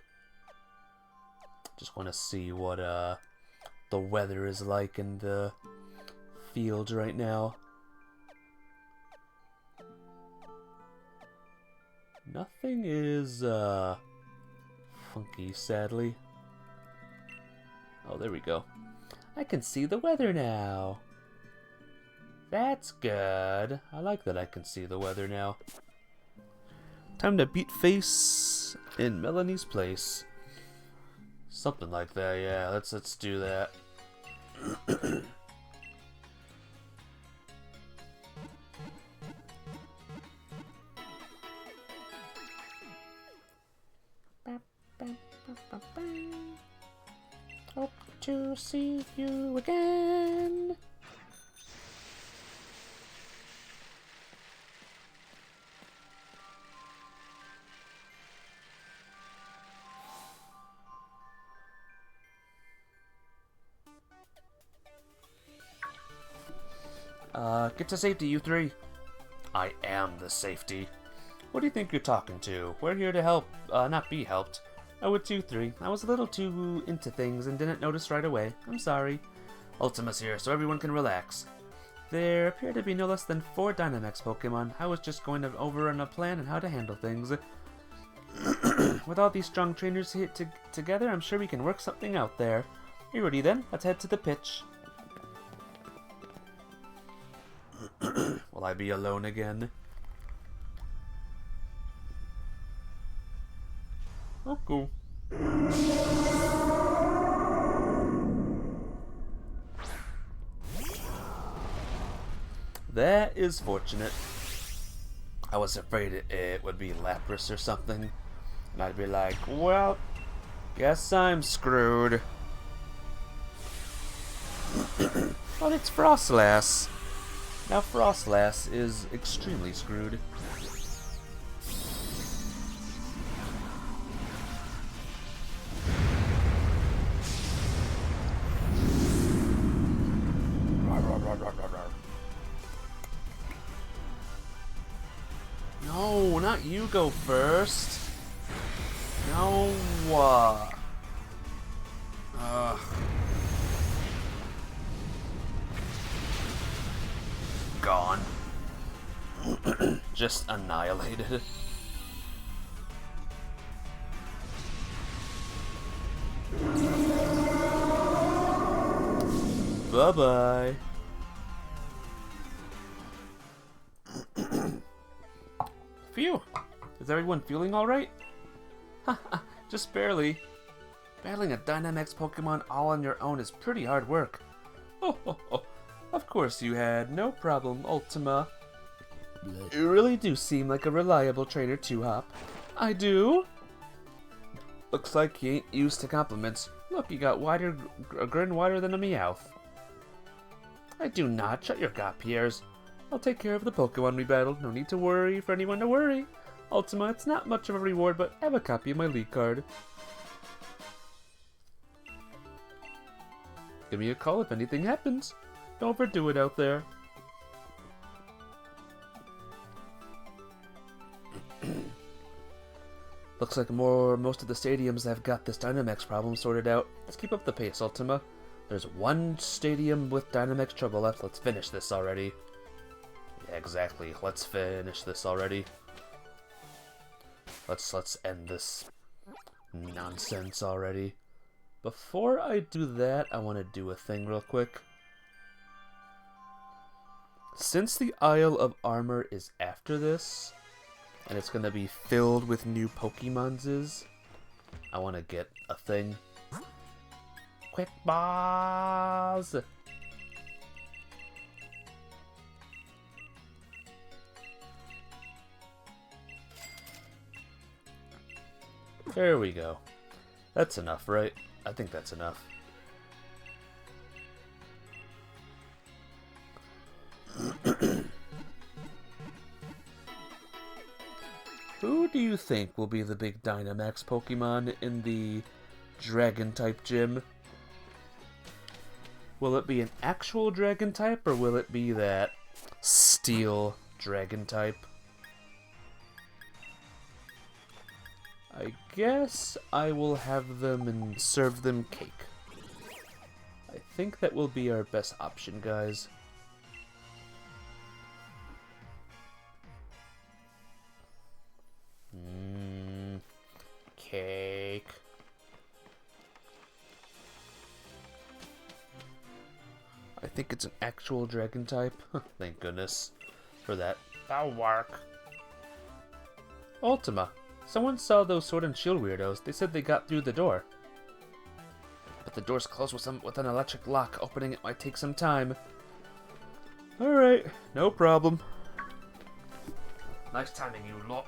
Just want to see what the weather is like in the fields right now. Nothing is funky, sadly. Oh, there we go. I can see the weather now. That's good. I like that I can see the weather now. Time to beat face in Melanie's place. Something like that, yeah. Let's do that. Hope to see you again. Get to safety, you three. I am the safety. What do you think you're talking to? We're here to help, not be helped. Oh, it's you three. I was a little too into things and didn't notice right away. I'm sorry. Ultima's here, so everyone can relax. There appear to be no less than 4 Dynamax Pokemon. I was just going over on a plan on how to handle things. With all these strong trainers here together, I'm sure we can work something out there. You ready then? Let's head to the pitch. Will I be alone again? Oh, cool. That is fortunate. I was afraid it would be Lapras or something. And I'd be like, well, guess I'm screwed. But it's Frostlass. Now Frostlass is extremely screwed. No, not you go first. No. Gone. Just annihilated. Bye-bye. Phew. Is everyone feeling alright? Haha, just barely. Battling a Dynamax Pokemon all on your own is pretty hard work. Oh, of course you had. No problem, Ultima. You really do seem like a reliable trainer, Hop. I do? Looks like you ain't used to compliments. Look, you got a grin wider than a Meowth. I do not. Shut your gap, Pierres. I'll take care of the Pokemon we battled. No need to worry for anyone to worry. Ultima, it's not much of a reward, but I have a copy of my league card. Give me a call if anything happens. Don't overdo it out there. Looks like most of the stadiums have got this Dynamax problem sorted out. Let's keep up the pace, Ultima. There's one stadium with Dynamax trouble left. Let's finish this already. Yeah, exactly. Let's finish this already. Let's end this nonsense already. Before I do that, I want to do a thing real quick. Since the Isle of Armor is after this, and it's going to be filled with new Pokemons, I want to get a thing. Quick Balls! There we go. That's enough, right? I think that's enough. Who do you think will be the big Dynamax Pokemon in the Dragon-type gym? Will it be an actual Dragon-type, or will it be that Steel Dragon-type? I guess I will have them and serve them cake. I think that will be our best option, guys. Cake. I think it's an actual dragon type. Thank goodness for that. That'll work. Ultima. Someone saw those Sword and Shield weirdos. They said they got through the door. But the door's closed with an electric lock. Opening it might take some time. Alright, no problem. Nice timing, you lot.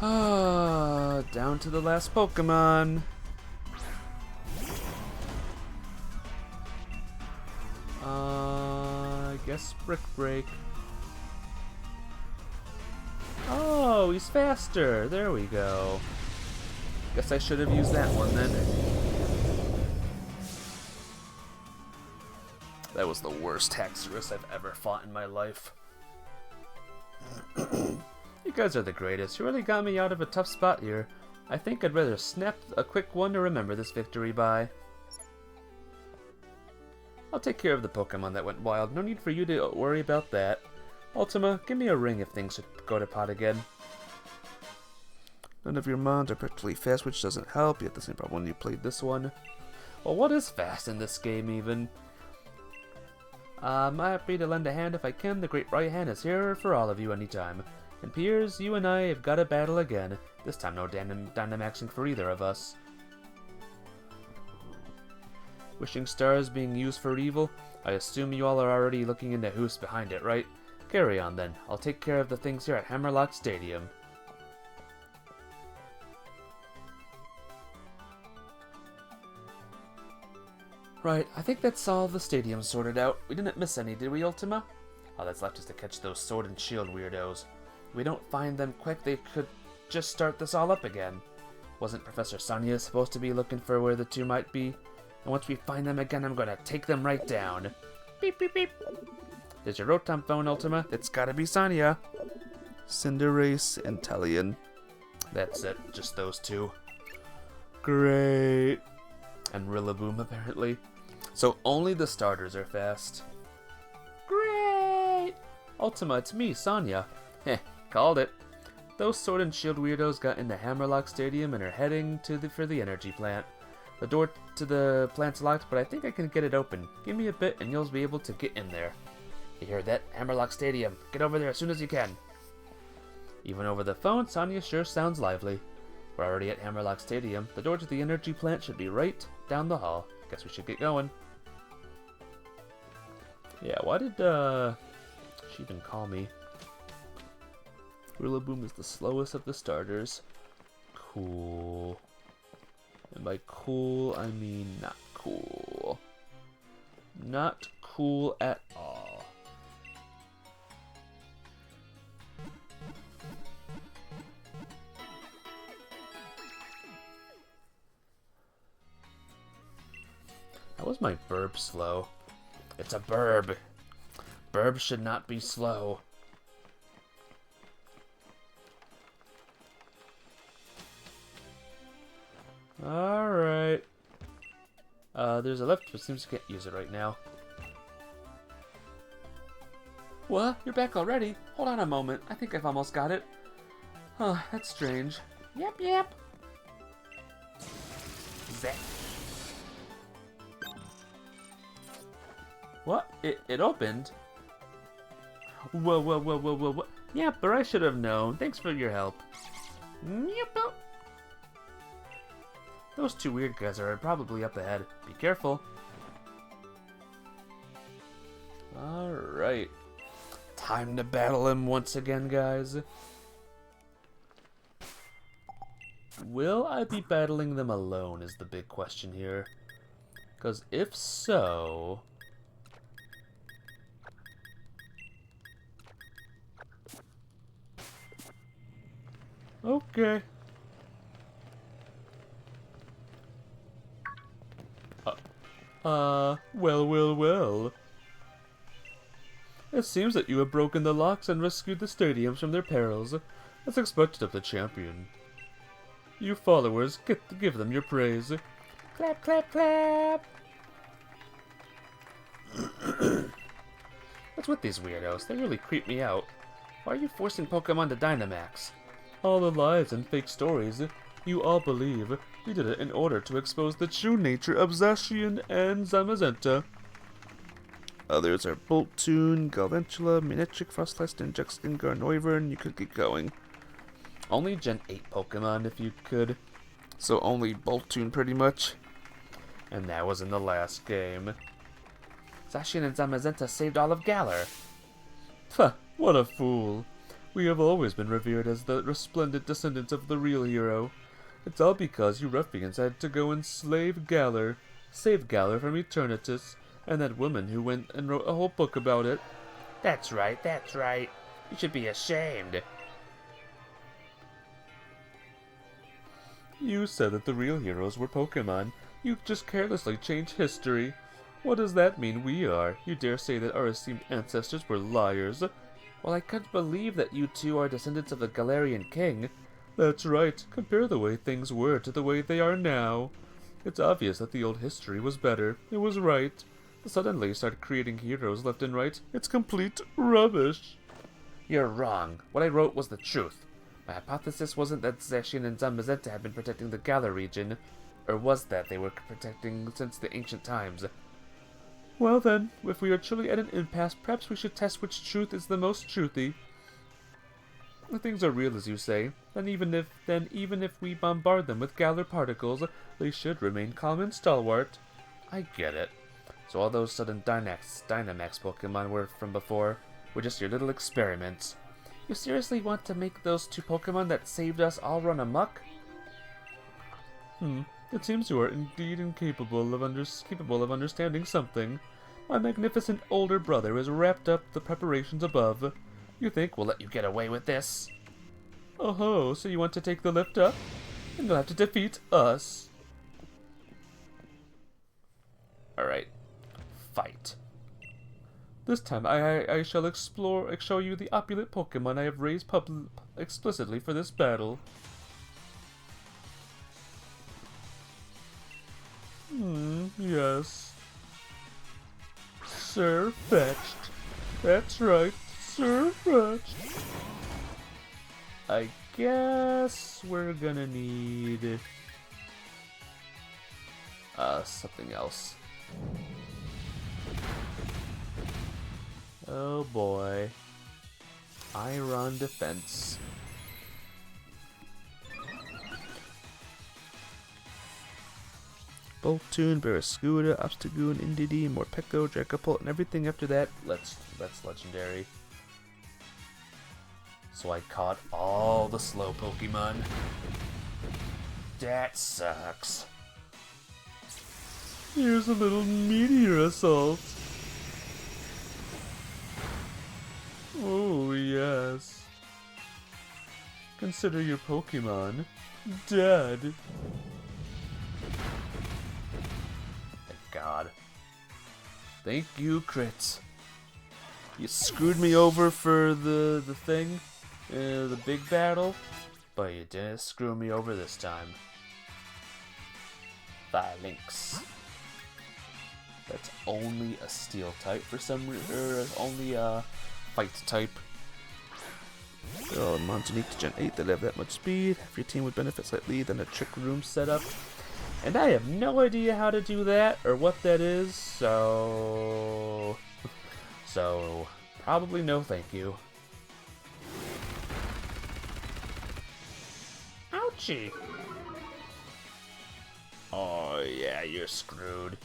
Down to the last Pokemon. I guess Brick Break. Oh, he's faster. There we go. Guess I should have used that one then. That was the worst Haxorus I've ever fought in my life. You guys are the greatest. You really got me out of a tough spot here. I think I'd rather snap a quick one to remember this victory by. I'll take care of the Pokemon that went wild. No need for you to worry about that. Ultima, give me a ring if things should go to pot again. None of your mons are particularly fast, which doesn't help. You had the same problem when you played this one. Well, what is fast in this game, even? I'm happy to lend a hand if I can. The Great Right Hand is here for all of you anytime. And Piers, you and I have got to battle again. This time no Dynamaxing for either of us. Wishing stars being used for evil? I assume you all are already looking into who's behind it, right? Carry on then. I'll take care of the things here at Hammerlock Stadium. Right, I think that's all the stadium sorted out. We didn't miss any, did we, Ultima? All that's left is to catch those sword and shield weirdos. If we don't find them quick, they could just start this all up again. Wasn't Professor Sonia supposed to be looking for where the two might be? And once we find them again, I'm gonna take them right down. Beep, beep, beep. There's your Rotom phone, Ultima. It's gotta be Sonia. Cinderace and Tellian. That's it, just those two. Great. And Rillaboom, apparently. So only the starters are fast. Great! Ultima, it's me, Sonia. Heh, called it. Those Sword and Shield weirdos got into Hammerlock Stadium and are heading for the energy plant. The door to the plant's locked, but I think I can get it open. Give me a bit and you'll be able to get in there. You hear that? Hammerlock Stadium. Get over there as soon as you can. Even over the phone, Sonia sure sounds lively. We're already at Hammerlock Stadium. The door to the energy plant should be right down the hall. Guess we should get going. Yeah, why did she even call me? Rillaboom is the slowest of the starters. Cool. And by cool, I mean not cool. Not cool at all. How was my burb slow? It's a burb. Burb should not be slow. Alright. There's a left, but seems you can't use it right now. What? You're back already? Hold on a moment. I think I've almost got it. Huh, that's strange. Yep. Zap. What? It opened? Whoa. Yeah, but I should have known. Thanks for your help. Yep. Those two weird guys are probably up ahead. Be careful. Alright. Time to battle him once again, guys. Will I be battling them alone is the big question here. Because if so... Okay. Well. It seems that you have broken the locks and rescued the stadiums from their perils, as expected of the champion. You followers, give them your praise. Clap, clap, clap! What's with these weirdos? They really creep me out. Why are you forcing Pokemon to Dynamax? All the lies and fake stories you all believe. We did it in order to expose the true nature of Zacian and Zamazenta. Others are Bolttoon, Galvantula, Manectric, Frostlass, and Juxkin, Garnoivern. You could keep going. Only Gen 8 Pokemon if you could. So only Bolttoon pretty much. And that was in the last game. Zacian and Zamazenta saved all of Galar. Pah, what a fool. We have always been revered as the resplendent descendants of the real hero. It's all because you ruffians had to go and save Galar, save Galar from Eternatus, and that woman who went and wrote a whole book about it. That's right, that's right. You should be ashamed. You said that the real heroes were Pokemon. You just carelessly changed history. What does that mean we are? You dare say that our esteemed ancestors were liars? Well, I couldn't believe that you two are descendants of the Galarian king. That's right. Compare the way things were to the way they are now. It's obvious that the old history was better. It was right. To suddenly start creating heroes left and right, it's complete rubbish. You're wrong. What I wrote was the truth. My hypothesis wasn't that Zacian and Zamazenta had been protecting the Galar region, or was that they were protecting since the ancient times. Well then, if we are truly at an impasse, perhaps we should test which truth is the most truthy. If things are real as you say, then even if we bombard them with Galar particles, they should remain calm and stalwart. I get it. So all those sudden Dynamax Pokemon were from before were just your little experiments. You seriously want to make those two Pokemon that saved us all run amok? It seems you are indeed incapable of understanding something. My magnificent older brother has wrapped up the preparations above. You think we'll let you get away with this? Oh-ho, so you want to take the lift up? And you'll have to defeat us. Alright. Fight. This time I shall show you the opulent Pokemon I have raised explicitly for this battle. Yes. Sir Fetched. That's right, Sir Fetched. I guess we're gonna need something else. Oh boy. Iron Defense. Boltoon, Barraskewda, Obstagoon, Indeedee, Morpeko, Dragapult, and everything after that, that's legendary. So I caught all the slow Pokemon. That sucks. Here's a little meteor assault. Oh yes. Consider your Pokemon dead. Thank God. Thank you, Crits. You screwed me over for the thing, the big battle, But you didn't screw me over this time. Lynx. That's only a steel type for some reason, only a fight type. Oh, Mons unique to Gen 8, they have that much speed. If your team would benefit slightly, then a trick room setup. And I have no idea how to do that or what that is, so probably no thank you. Ouchie! Oh yeah, you're screwed.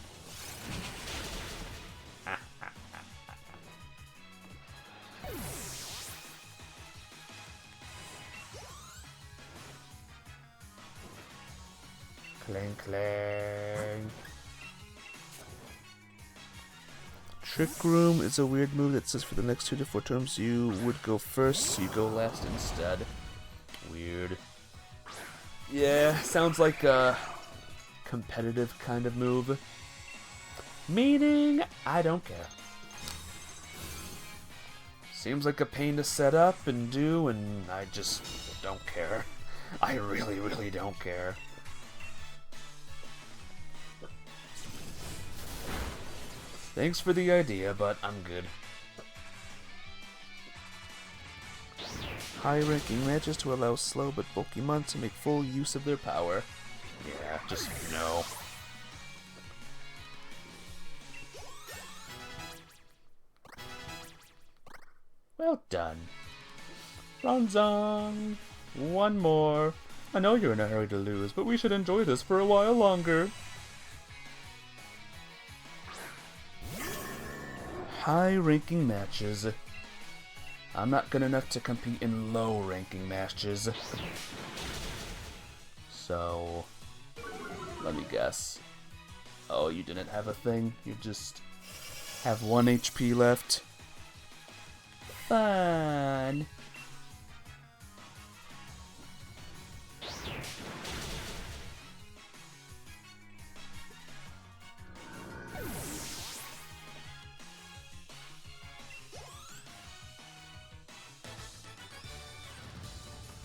Clang clang. Trick Room is a weird move that says for the next 2 to 4 turns you would go first, so you go last instead. Weird. Yeah, sounds like a competitive kind of move. Meaning, I don't care. Seems like a pain to set up and do, and I just don't care. I really, really don't care. Thanks for the idea, but I'm good. High-ranking matches to allow slow but bulky Pokemon to make full use of their power. Yeah, just no. Well done. Bronzong! One more. I know you're in a hurry to lose, but we should enjoy this for a while longer. High-ranking matches. I'm not good enough to compete in low-ranking matches. So, let me guess. Oh, you didn't have a thing? You just have 1 HP left? Fun.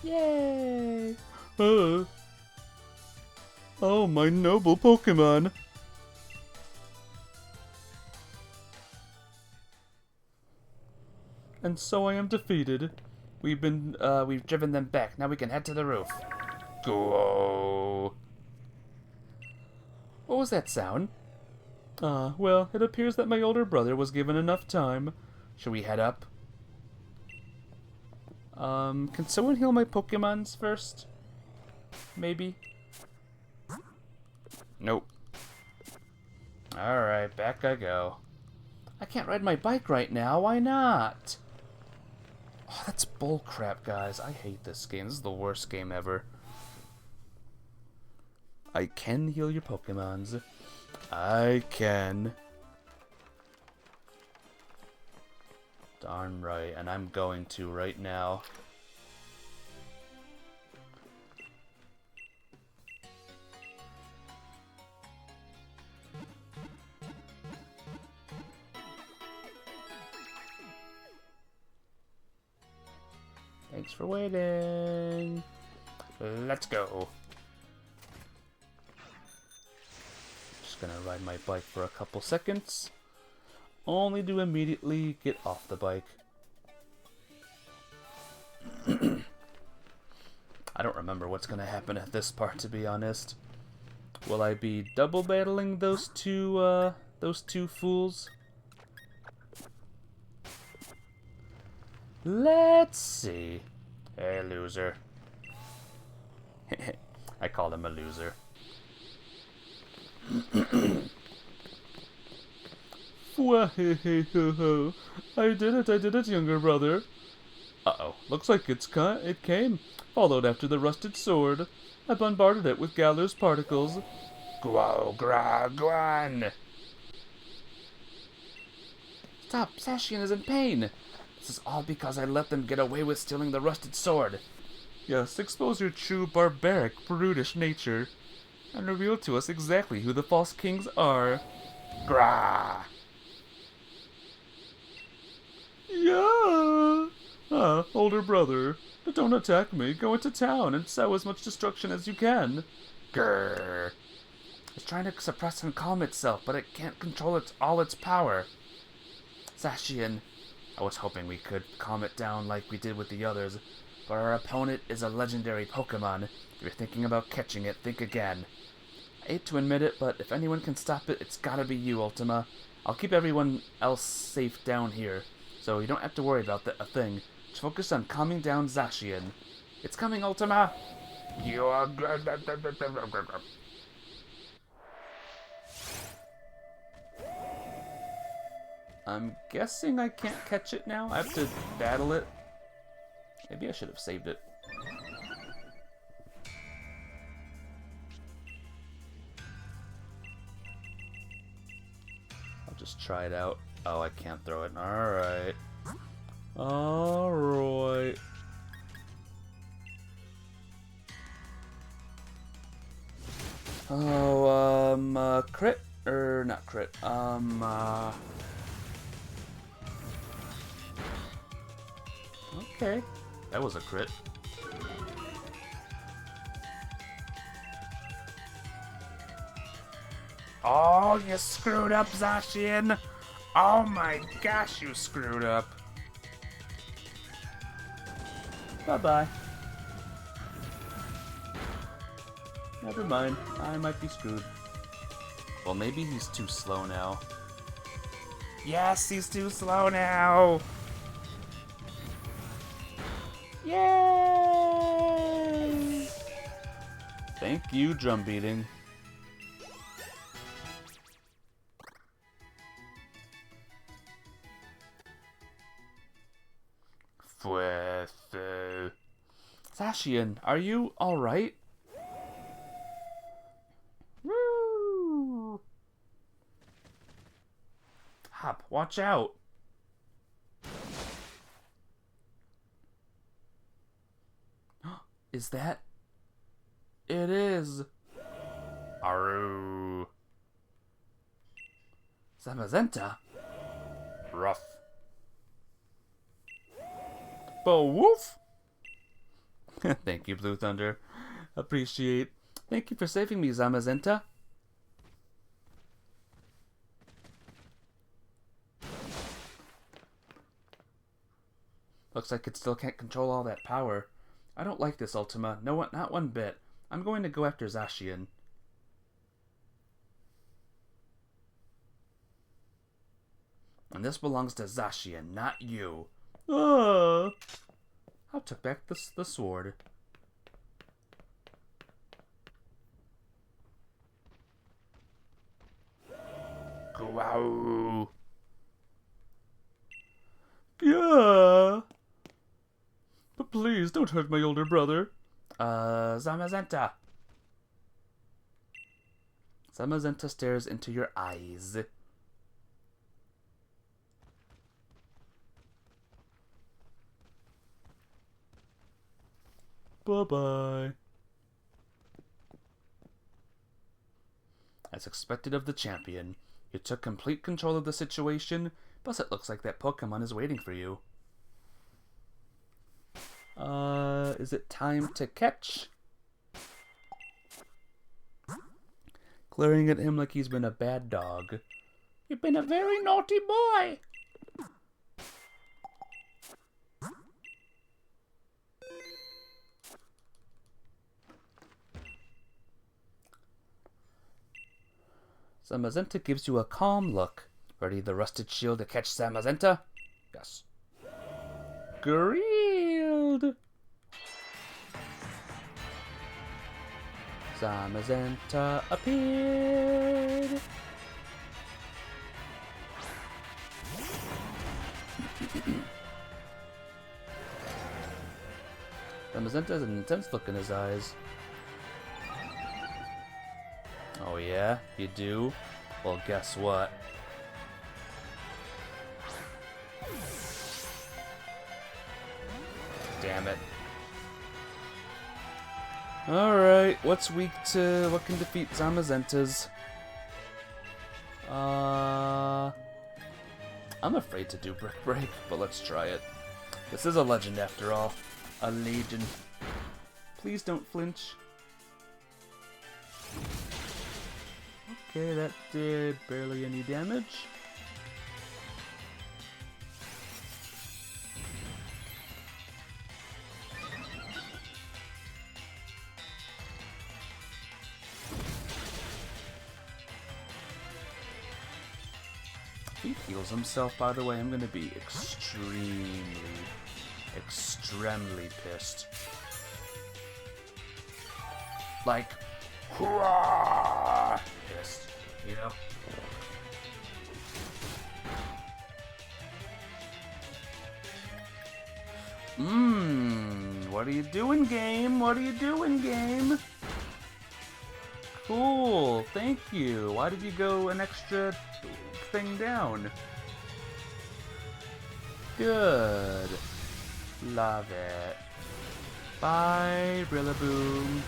Yay! Oh, my noble Pokemon! And so I am defeated. We've driven them back. Now we can head to the roof. Go! What was that sound? Well, it appears that my older brother was given enough time. Should we head up? Can someone heal my Pokemons first? Maybe? Nope. Alright, back I go. I can't ride my bike right now, why not? Oh, that's bullcrap, guys. I hate this game. This is the worst game ever. I can heal your Pokemons. I can. Darn right, and I'm going to right now. Thanks for waiting. Let's go. Just gonna ride my bike for a couple seconds. Only to immediately get off the bike. I don't remember what's gonna happen at this part, to be honest. Will I be double battling those two fools? Let's see. Hey, loser. I called him a loser. I did it, younger brother. Uh-oh, looks like it came. Followed after the rusted sword. I bombarded it with Galar's particles. Guo gra guan. Stop, Zacian is in pain. This is all because I let them get away with stealing the rusted sword. Yes, expose your true barbaric, brutish nature, and reveal to us exactly who the false kings are. Grah! Yeah! Older brother, but don't attack me. Go into town and sow as much destruction as you can. Grrr! It's trying to suppress and calm itself, but it can't control all its power. Zacian, I was hoping we could calm it down like we did with the others, but our opponent is a legendary Pokemon. If you're thinking about catching it, think again. I hate to admit it, but if anyone can stop it, it's gotta be you, Ultima. I'll keep everyone else safe down here, so you don't have to worry about a thing. Just focus on calming down Zacian. It's coming, Ultima! You're... I'm guessing I can't catch it now. I have to battle it. Maybe I should have saved it. I'll just try it out. Oh, I can't throw it. Alright. Alright. Oh, crit? Or not crit. Okay. That was a crit. Oh, you screwed up, Zacian! Oh my gosh, you screwed up! Bye-bye. Never mind, I might be screwed. Well, maybe he's too slow now. Yes, he's too slow now! Yay! Thank you, drum beating. Zacian, are you alright? Woo! Hop, watch out. Is that? It is. Aru. Zamazenta. Rough. Bo-woof. Thank you, Blue Thunder. Appreciate. Thank you for saving me, Zamazenta. Looks like it still can't control all that power. I don't like this, Ultima. No, not one bit. I'm going to go after Zacian. And this belongs to Zacian, not you. I took back the sword. Wow. Yeah. But please, don't hurt my older brother. Zamazenta. Zamazenta stares into your eyes. Bye-bye. As expected of the champion, you took complete control of the situation, plus it looks like that Pokemon is waiting for you. Is it time to catch? Glaring at him like he's been a bad dog. You've been a very naughty boy. Zamazenta gives you a calm look. Ready the rusted shield to catch Zamazenta? Yes. Grilled! Zamazenta appeared! Zamazenta has an intense look in his eyes. Oh yeah? You do? Well, guess what? Damn it. Alright, what's weak to... what can defeat Zamazenta's? I'm afraid to do Brick Break, but let's try it. This is a legend after all. A legend. Please don't flinch. Okay, that did barely any damage. If he heals himself, by the way, I'm going to be extremely pissed. Like, hurrah! Pissed, you know? What are you doing, game? What are you doing, game? Cool, thank you. Why did you go an extra thing down? Good. Love it. Bye, Rillaboom.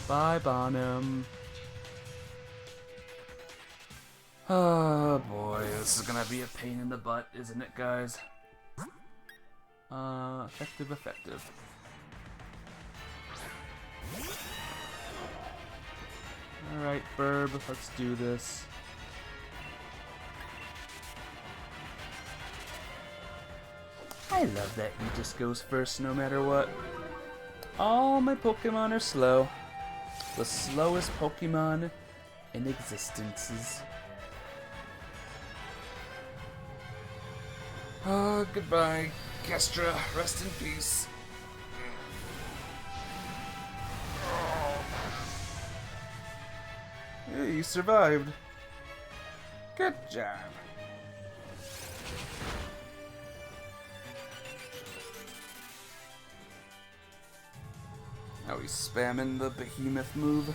Bye, Bonham. Oh boy, this is gonna be a pain in the butt, isn't it, guys? Effective. Alright, Burb, let's do this. I love that he just goes first no matter what. All my Pokemon are slow. The slowest Pokemon in existence. Oh, goodbye, Kestra. Rest in peace. Yeah, you survived. Good job. how he's spamming the behemoth move.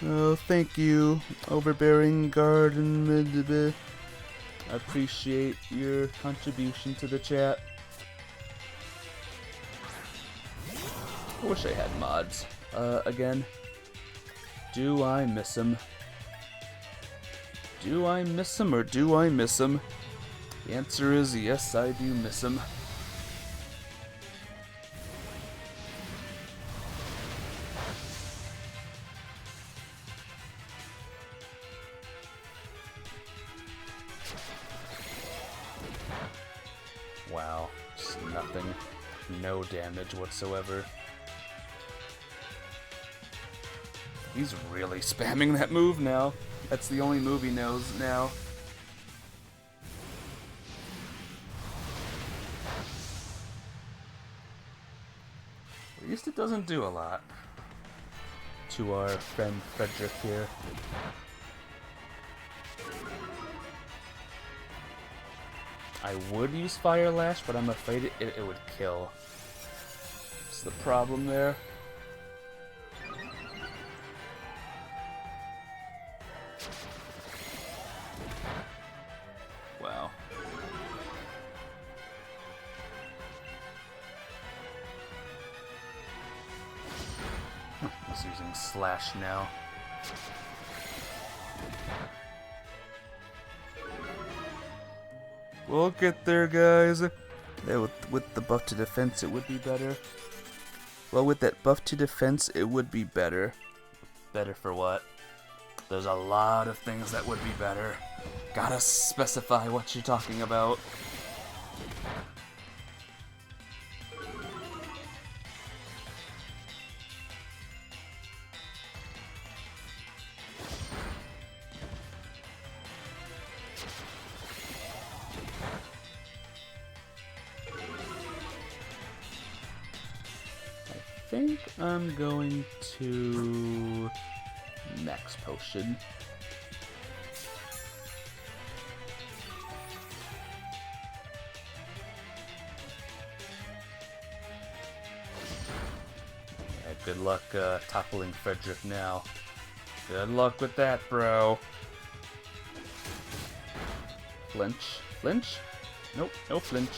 Oh, thank you, overbearing garden. I appreciate your contribution to the chat. I wish I had mods. Again, do I miss them? Do I miss them or do I miss them? The answer is yes, I do miss them. Wow, just nothing. No damage whatsoever. He's really spamming that move now. That's the only move he knows now. At least it doesn't do a lot. To our friend Frederick here. I would use Fire Lash, but I'm afraid it would kill. That's the problem there. Wow. He's using Slash now. We'll get there, guys. Yeah, with the buff to defense, it would be better. Well, with that buff to defense, it would be better. Better for what? There's a lot of things that would be better. Gotta specify what you're talking about. I think I'm going to Max Potion. Yeah, good luck toppling Frederick now. Good luck with that, bro. Flinch. Flinch? Nope, no flinch.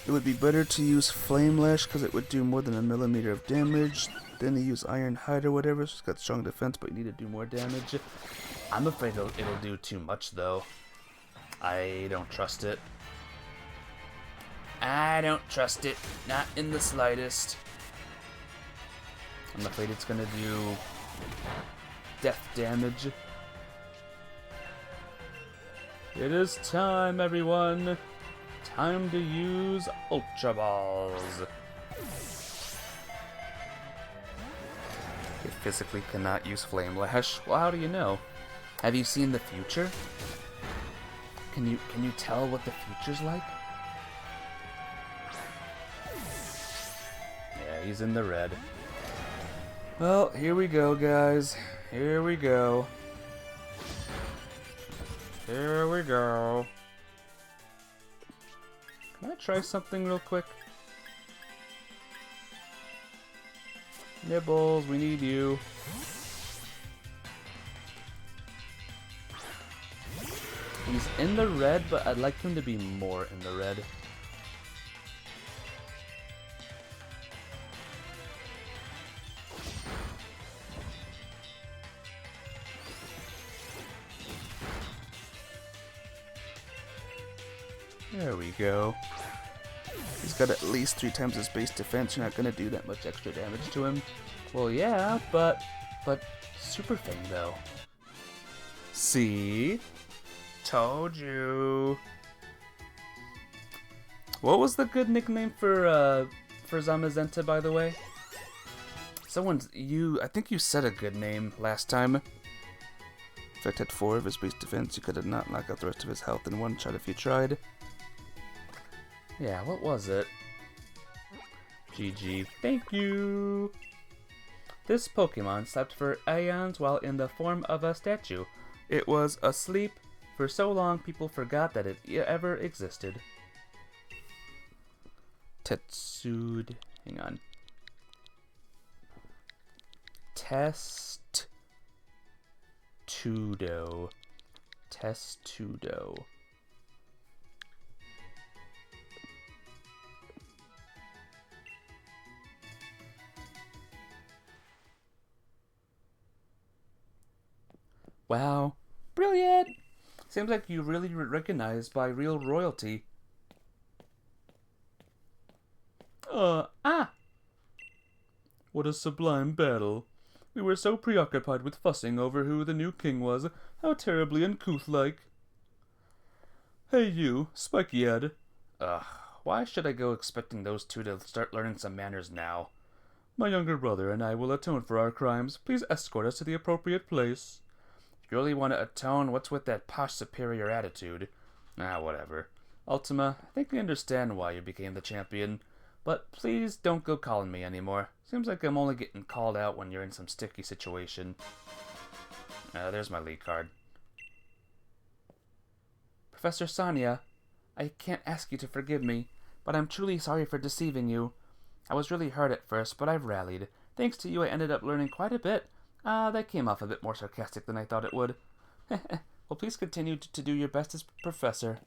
It would be better to use Flame Lash because it would do more than 1 millimeter of damage. Then you use Iron Hide or whatever, so it's got strong defense, but you need to do more damage. I'm afraid it'll do too much, though. I don't trust it. I don't trust it. Not in the slightest. I'm afraid it's gonna do death damage. It is time, everyone. Time to use Ultra Balls. You physically cannot use Flame Lash. Well, how do you know? Have you seen the future? Can you tell what the future's like? Yeah, he's in the red. Well, here we go, guys. Here we go. Here we go. Can I try something real quick? Nibbles, we need you. He's in the red, but I'd like him to be more in the red. There we go. He's got at least 3 times his base defense. You're not gonna do that much extra damage to him. Well, yeah, but Super Fang though. See? Told you. What was the good nickname for Zamazenta, by the way? I think you said a good name last time. In fact, at 4 of his base defense, you could have not knocked out the rest of his health in one shot if you tried. Yeah, what was it? GG. Thank you! This Pokemon slept for aeons while in the form of a statue. It was asleep for so long people forgot that it ever existed. Tetsude. Hang on. Testudo. Testudo. Wow. Brilliant! Seems like you really were recognized by real royalty. What a sublime battle. We were so preoccupied with fussing over who the new king was. How terribly uncouth-like. Hey you, Spiky-Ed. Ugh, why should I go expecting those two to start learning some manners now? My younger brother and I will atone for our crimes. Please escort us to the appropriate place. If you really want to atone, what's with that posh superior attitude? Ah, whatever. Ultima, I think I understand why you became the champion. But please don't go calling me anymore. Seems like I'm only getting called out when you're in some sticky situation. There's my lead card. Professor Sonia, I can't ask you to forgive me, but I'm truly sorry for deceiving you. I was really hurt at first, but I've rallied. Thanks to you, I ended up learning quite a bit. That came off a bit more sarcastic than I thought it would. Well, please continue to do your best as professor.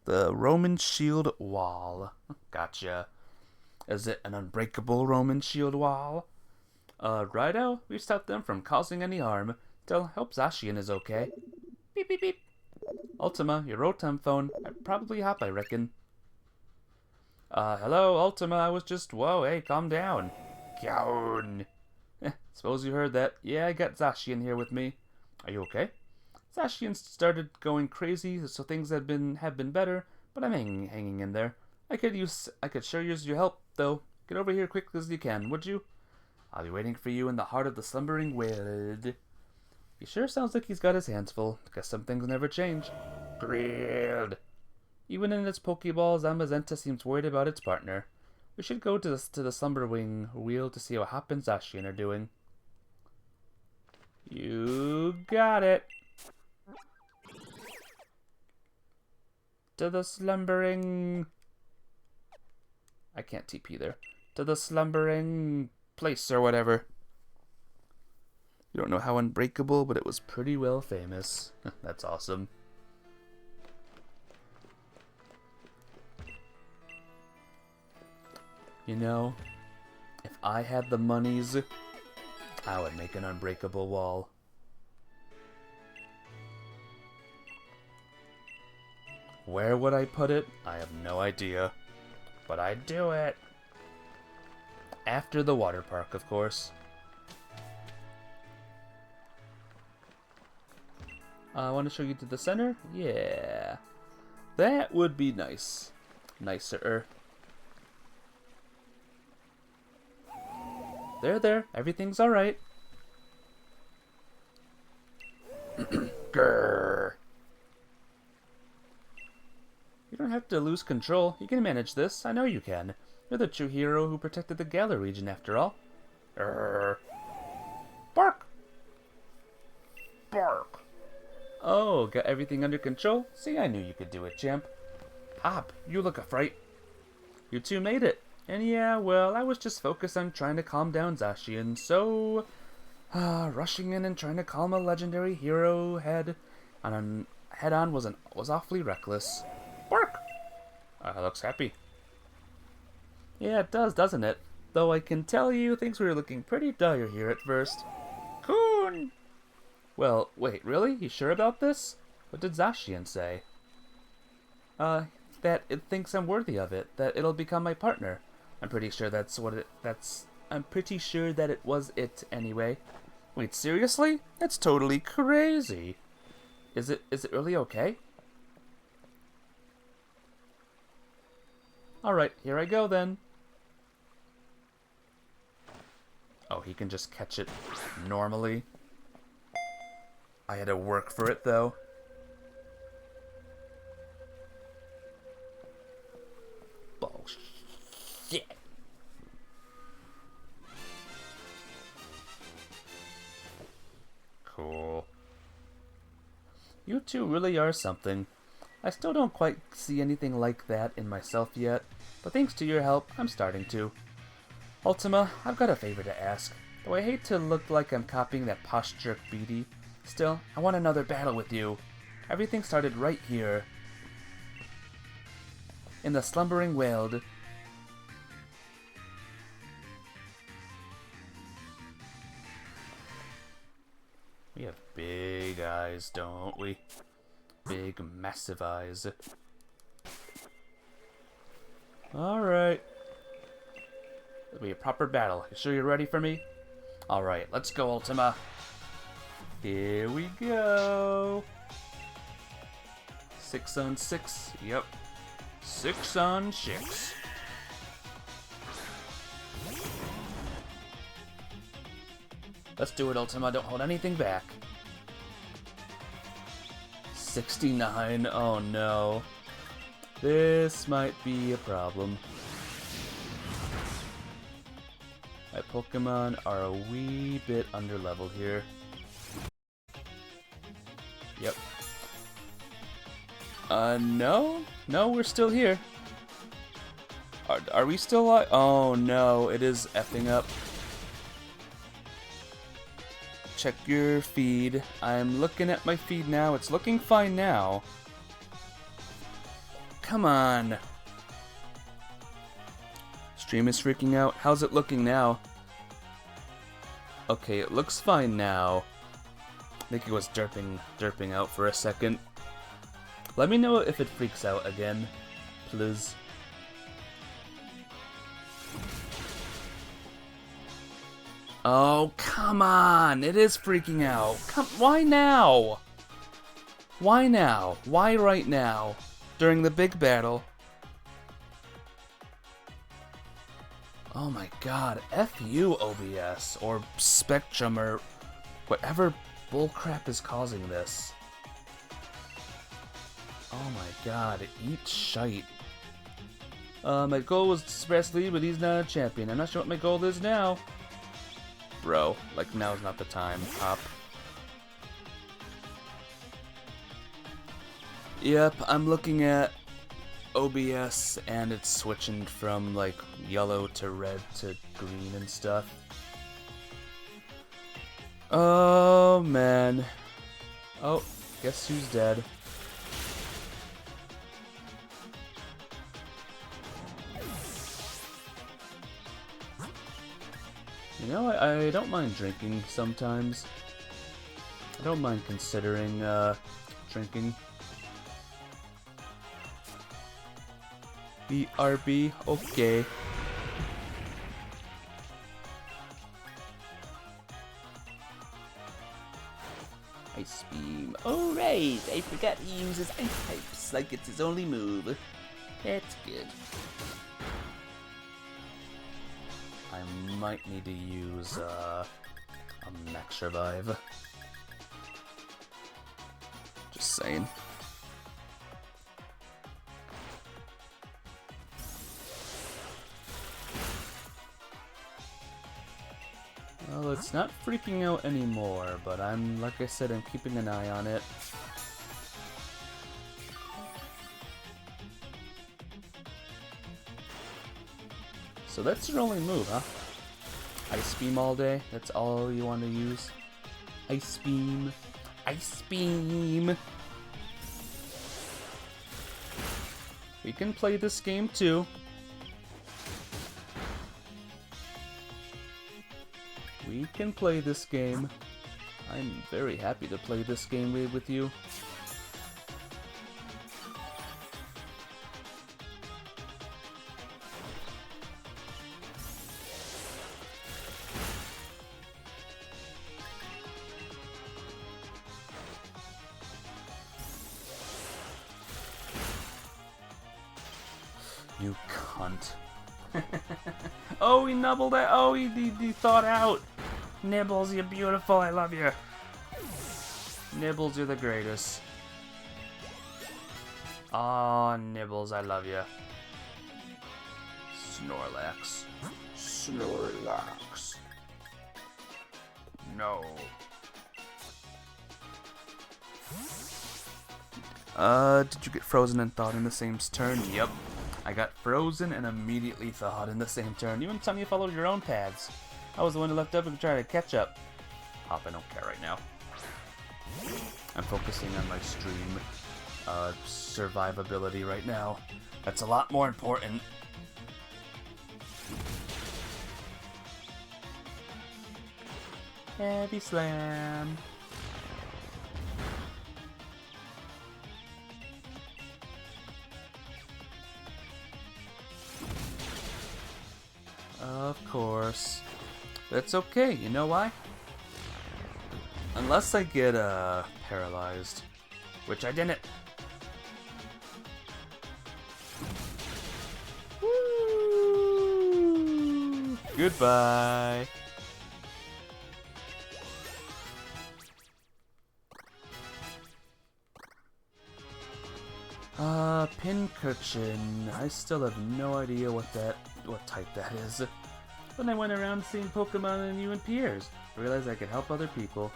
The Roman shield wall. Gotcha. Is it an unbreakable Roman shield wall? Righto, we stopped them from causing any harm. Still, hope Zacian is okay. Beep, beep, beep. Ultima, your Rotom phone. I'd probably hop, I reckon. Hello, Ultima, I was just... Whoa, hey, calm down. Down. Suppose you heard that. Yeah, I got Zacian here with me. Are you okay? Zacian started going crazy, so things have been better, but I'm hanging in there. I could sure use your help, though. Get over here quick as you can, would you? I'll be waiting for you in the heart of the slumbering wood. He sure sounds like he's got his hands full. Guess some things never change. Grilled. Even in its Pokeball, Zamazenta seems worried about its partner. We should go to the Slumberwing wheel to see how Hop and Zacian are doing. You got it. To the slumbering... I can't TP there. To the slumbering place or whatever. You don't know how unbreakable, but it was pretty well famous. That's awesome. You know, if I had the monies, I would make an unbreakable wall. Where would I put it? I have no idea. But I'd do it. After the water park, of course. I want to show you to the center? Yeah. That would be nice. Nicer. There. Everything's alright. Grrr. You don't have to lose control. You can manage this. I know you can. You're the true hero who protected the Galar region, after all. Bark! Bark! Oh, got everything under control? See, I knew you could do it, champ. Hop, you look a fright. You two made it. And yeah, well, I was just focused on trying to calm down Zacian, so... rushing in and trying to calm a legendary hero head-on was awfully reckless. Bark! Looks happy. Yeah, it does, doesn't it? Though I can tell you, things were looking pretty dire here at first. Coon! Well, wait, really? You sure about this? What did Zacian say? That it thinks I'm worthy of it. That it'll become my partner. I'm pretty sure I'm pretty sure that it was it anyway. Wait, seriously? That's totally crazy. Is it really okay? Alright, here I go then. Oh, he can just catch it normally. I had to work for it, though. two really are something. I still don't quite see anything like that in myself yet, but thanks to your help, I'm starting to. Ultima, I've got a favor to ask. Though I hate to look like I'm copying that posh jerk BD, still, I want another battle with you. Everything started right here. In the slumbering world. We have big eyes, don't we? Big, massive eyes. Alright. It'll be a proper battle. You sure you're ready for me? Alright, let's go, Ultima. Here we go. 6 on 6. Yep. 6 on 6. Let's do it, Ultima. Don't hold anything back. 69. Oh no. This might be a problem. My Pokemon are a wee bit underleveled here. Yep. No? No, we're still here. Are we still alive? Oh no, it is effing up. Check your feed. I'm looking at my feed now. It's looking fine now. Come on. Stream is freaking out. How's it looking now? Okay, it looks fine now. I think it was derping out for a second. Let me know if it freaks out again, please. Oh, come on! It is freaking out. Why now? Why now? Why right now? During the big battle? Oh my god, F you, OBS, or Spectrum, or whatever bullcrap is causing this. Oh my god, eat shite. My goal was to suppress lead, but he's not a champion. I'm not sure what my goal is now. Bro, like now's not the time. Hop. Yep, I'm looking at OBS and it's switching from like yellow to red to green and stuff. Oh man. Oh, guess who's dead? You know, I don't mind drinking sometimes. I don't mind considering drinking. BRB, okay. Ice Beam. Oh right, I forgot he uses ice types like it's his only move. That's good. I might need to use a Max Revive. Just saying. Well, it's not freaking out anymore, but like I said, I'm keeping an eye on it. So that's your only move, huh? Ice Beam all day? That's all you want to use? Ice Beam. Ice Beam! We can play this game too. We can play this game. I'm very happy to play this game with you. You cunt. Oh, he nibbled it. Oh, he thought out. Nibbles, you're beautiful. I love you. Nibbles, you're the greatest. Aw, Nibbles, I love you. Snorlax. Snorlax. No. Did you get frozen and thawed in the same turn? Yep. I got frozen and immediately thawed in the same turn. You and Tommy followed your own paths. I was the one who left up and tried to catch up. Hop, I don't care right now. I'm focusing on my stream survivability right now. That's a lot more important. Heavy slam. Of course. That's okay, you know why? Unless I get paralyzed, which I didn't. Woo! Goodbye. Pincurchin. I still have no idea what type that is. When I went around seeing Pokemon and you and Pierre's, I realized I could help other people.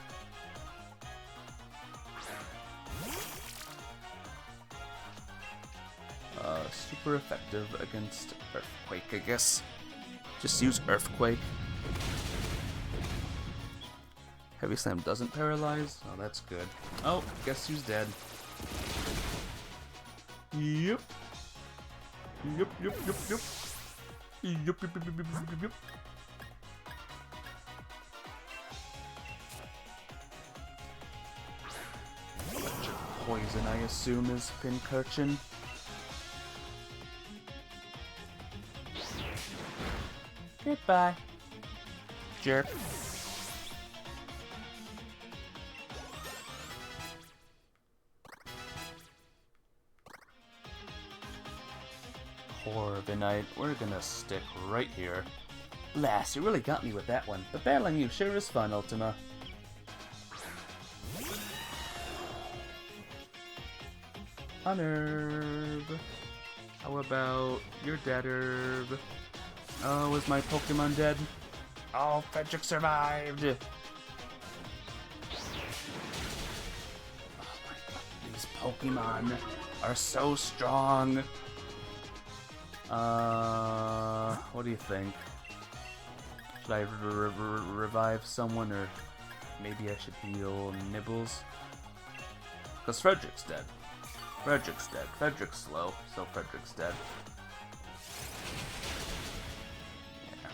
Super effective against Earthquake, I guess. Just use Earthquake. Heavy Slam doesn't paralyze? Oh, that's good. Oh, guess who's dead? Yep. Yep, yep, yep, yep. Yep, yep, yep, yep, yep, yep. Electric poison, I assume, is Pincurchin. Goodbye. Jerk. Corviknight, we're gonna stick right here. Lass, you really got me with that one, but battling you sure is fun, Ultima. Unnerve. How about your dead herb? Oh, is my Pokemon dead? Oh, Frederick survived! Oh my god, these Pokemon are so strong! What do you think? Should I revive someone, or maybe I should heal Nibbles? Because Frederick's dead. Frederick's dead. Frederick's slow, so Frederick's dead. Yeah.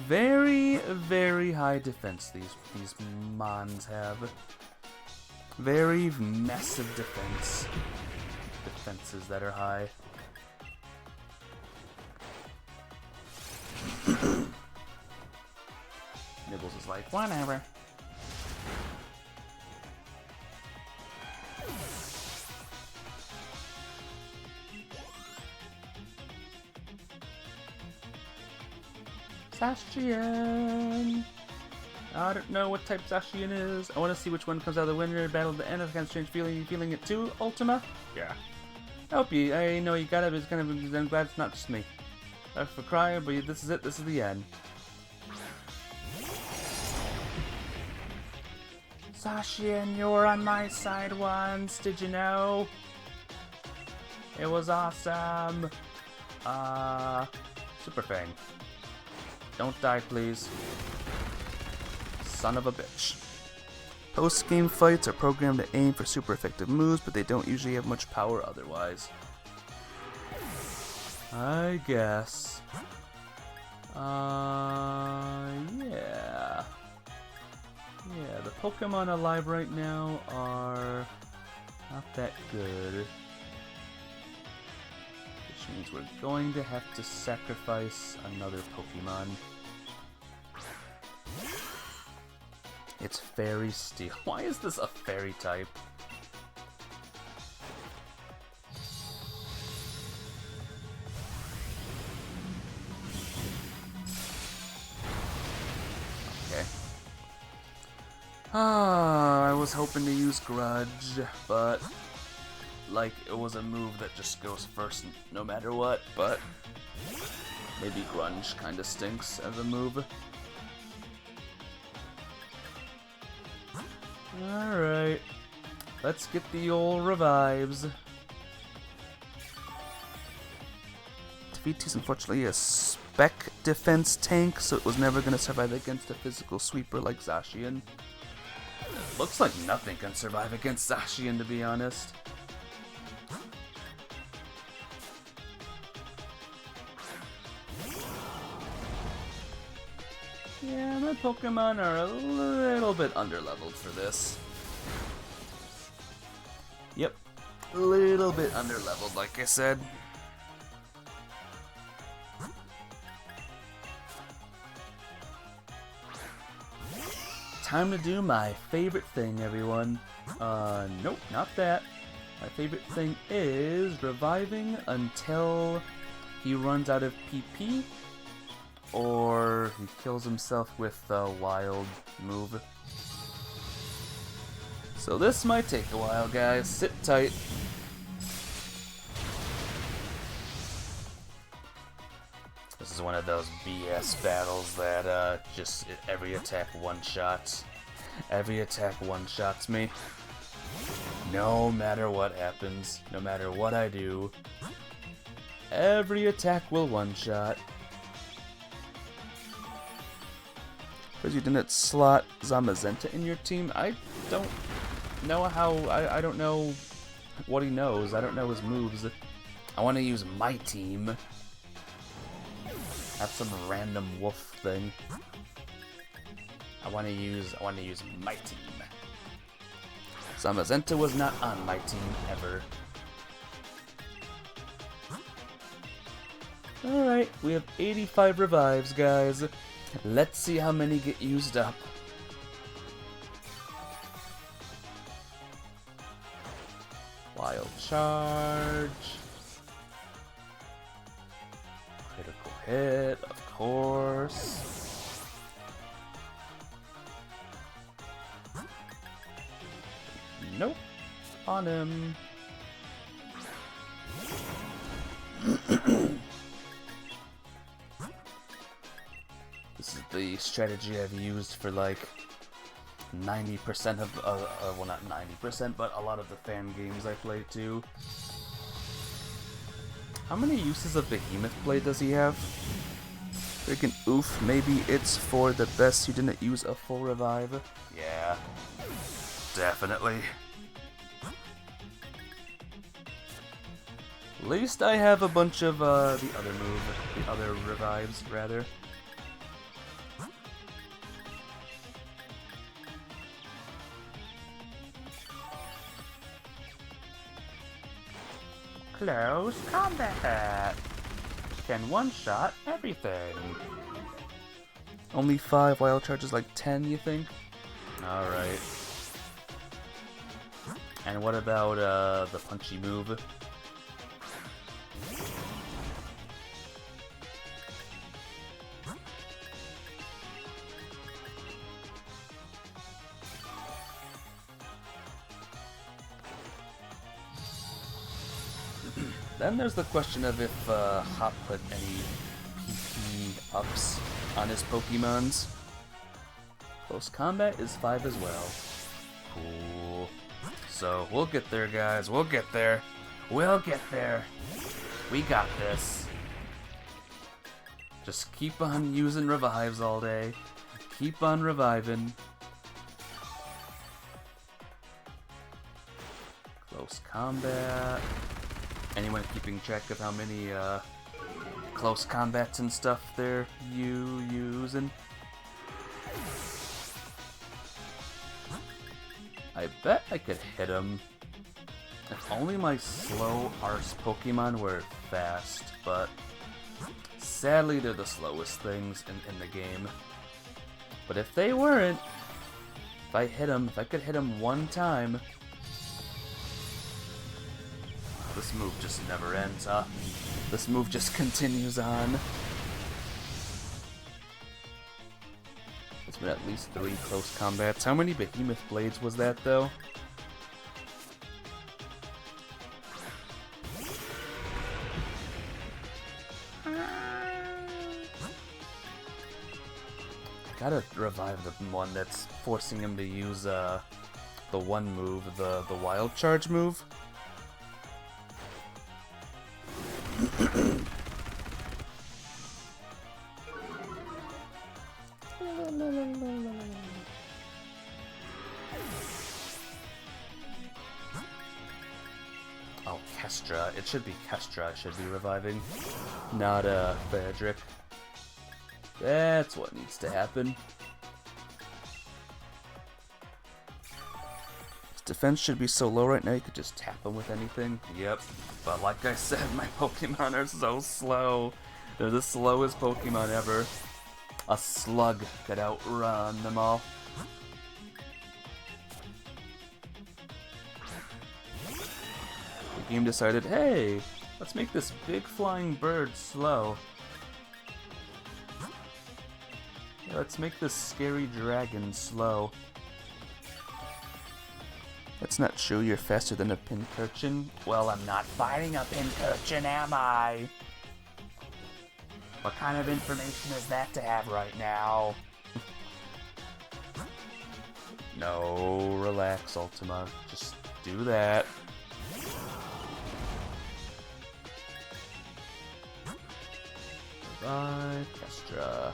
Very, very high defense these Mons have. Very massive defense. Defenses that are high. Nibbles is like, whatever. Zacian! I don't know what type Zacian is. I want to see which one comes out of the winner. Battle at the end. I've got a strange feeling. You feeling it too, Ultima? Yeah. I hope you. I know you got it, but it's kind of. I'm glad it's not just me. Sorry for crying, but this is it. This is the end. Zacian, you were on my side once. Did you know? It was awesome. Super Fang. Don't die, please. Son of a bitch. Post-game fights are programmed to aim for super effective moves, but they don't usually have much power otherwise. I guess. Yeah. Yeah, the Pokemon alive right now are not that good. Which means we're going to have to sacrifice another Pokemon. It's Fairy Steel. Why is this a fairy type? Okay. I was hoping to use Grudge, but like it was a move that just goes first no matter what, but maybe Grunge kinda stinks as a move. Alright. Let's get the old revives. Tefiti's unfortunately a spec defense tank, so it was never going to survive against a physical sweeper like Zacian. Looks like nothing can survive against Zacian, to be honest. Yeah, my Pokemon are a little bit underleveled for this. Yep, a little bit underleveled, like I said. Time to do my favorite thing, everyone. Nope, not that. My favorite thing is reviving until he runs out of PP or he kills himself with a wild move. So this might take a while, guys. Sit tight. This is one of those BS battles that just every attack one-shots. Every attack one-shots me. No matter what happens, no matter what I do, every attack will one-shot. Because you didn't slot Zamazenta in your team, I don't know how, I don't know what he knows. I don't know his moves. I want to use my team. That's some random wolf thing. I want to use my team. Zamazenta was not on my team ever. Alright, we have 85 revives, guys. Let's see how many get used up. Wild charge. Critical hit, of course. Nope. On him. This is the strategy I've used for like 90% of, well not 90%, but a lot of the fan games I play too. How many uses of Behemoth Blade does he have? Freaking oof, maybe it's for the best you didn't use a full revive. Yeah, definitely. At least I have a bunch of the other revives, rather. Close combat! Can one-shot everything. Only 5 wild charges, like 10, you think? Alright. And what about the punchy move? Then there's the question of if Hop put any PP ups on his Pokemons. Close combat is 5 as well. Cool. So we'll get there, guys. We'll get there. We'll get there. We got this. Just keep on using revives all day. Keep on reviving. Close combat. Anyone keeping track of how many close combats and stuff they're using? I bet I could hit him. If only my slow arse Pokemon were fast, but sadly they're the slowest things in the game. But if they weren't, if I could hit him one time. This move just never ends, huh? This move just continues on. It's been at least 3 close combats. How many Behemoth Blades was that, though? I gotta revive the one that's forcing him to use the one move, the wild charge move. Oh, Kestra. It should be Kestra I should be reviving, not Frederick. That's what needs to happen. His defense should be so low right now you could just tap him with anything. Yep. But like I said, my Pokemon are so slow. They're the slowest Pokemon ever. A slug could outrun them all. The game decided, hey, let's make this big flying bird slow. Yeah, let's make this scary dragon slow. That's not true, you're faster than a Pincurchin. Well, I'm not fighting a Pincurchin, am I? What kind of information is that to have right now? No, relax, Ultima. Just do that. Bye, Kestra.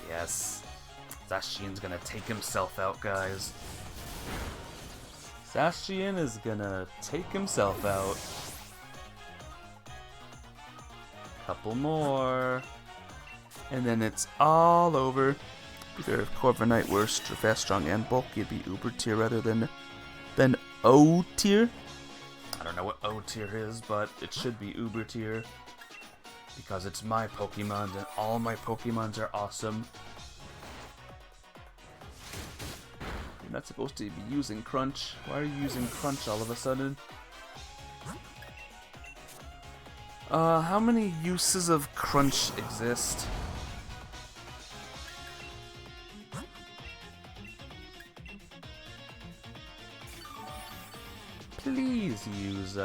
Yes. Zacian's gonna take himself out, guys. Zacian is gonna take himself out. Couple more. And then it's all over. Either if Corviknight were fast, strong, and bulky, it'd be Uber tier rather than O tier. I don't know what O tier is, but it should be Uber tier. Because it's my Pokemon and all my Pokemons are awesome. You're not supposed to be using Crunch. Why are you using Crunch all of a sudden? How many uses of Crunch exist? Please use,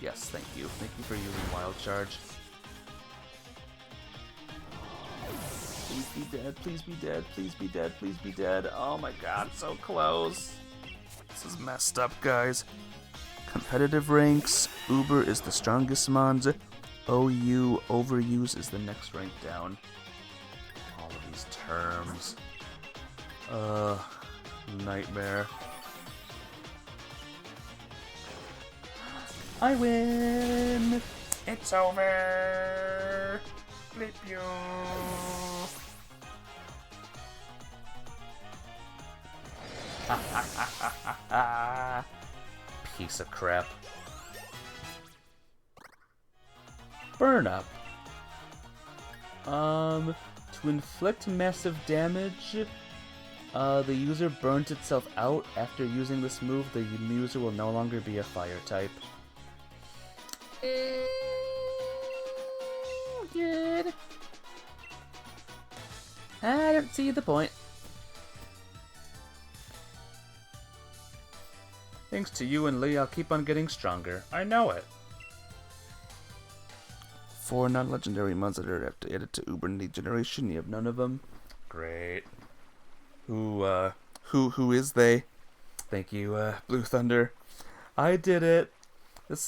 yes, thank you. Thank you for using Wild Charge. Please be dead, please be dead, please be dead, please be dead. Oh my god, so close. This is messed up, guys. Competitive ranks, Uber is the strongest mons. OU, Overuse is the next rank down. All of these terms. Nightmare. I win! It's over! Flip you! Piece of crap. Burn up. To inflict massive damage, the user burns itself out. After using this move, the user will no longer be a fire type. Good. I don't see the point. Thanks to you and Lee, I'll keep on getting stronger. I know it. 4 non-legendary mons that are added to Uber Lead Generation. You have none of them. Great. Who is they? Thank you, Blue Thunder. I did it.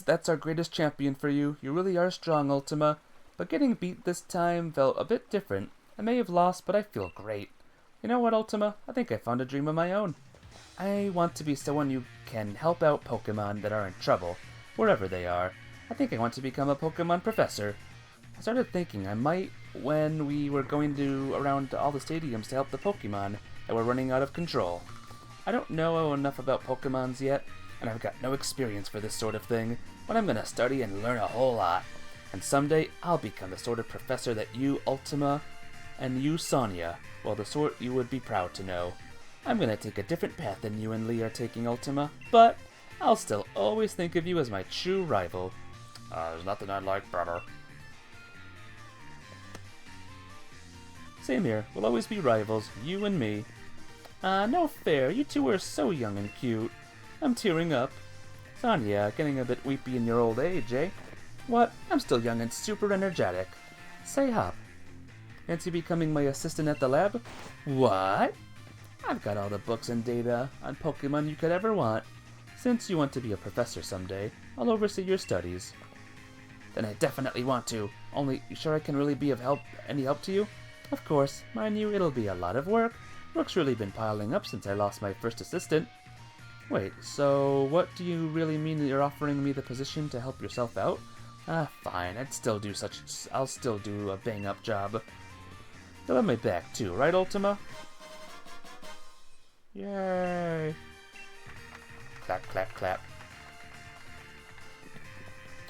That's our greatest champion for you. You really are strong, Ultima. But getting beat this time felt a bit different. I may have lost, but I feel great. You know what, Ultima? I think I found a dream of my own. I want to be someone who can help out Pokemon that are in trouble, wherever they are. I think I want to become a Pokemon professor. I started thinking I might when we were going around all the stadiums to help the Pokemon that were running out of control. I don't know enough about Pokemons yet, and I've got no experience for this sort of thing, but I'm gonna study and learn a whole lot. And someday, I'll become the sort of professor that you, Ultima, and you, Sonia, well, the sort you would be proud to know. I'm gonna take a different path than you and Lee are taking, Ultima, but I'll still always think of you as my true rival. There's nothing I'd like better. Same here. We'll always be rivals, you and me. No fair. You two are so young and cute. I'm tearing up. Sonia, getting a bit weepy in your old age, eh? What? I'm still young and super energetic. Say, Hop, fancy becoming my assistant at the lab? What? I've got all the books and data on Pokemon you could ever want. Since you want to be a professor someday, I'll oversee your studies. Then I definitely want to. Only, you sure I can really be of any help to you? Of course, mind you, it'll be a lot of work. Work's really been piling up since I lost my first assistant. Wait, so what do you really mean that you're offering me the position to help yourself out? Fine, I'll still do a bang-up job. You'll have my back too, right, Ultima? Yay! Clap, clap, clap.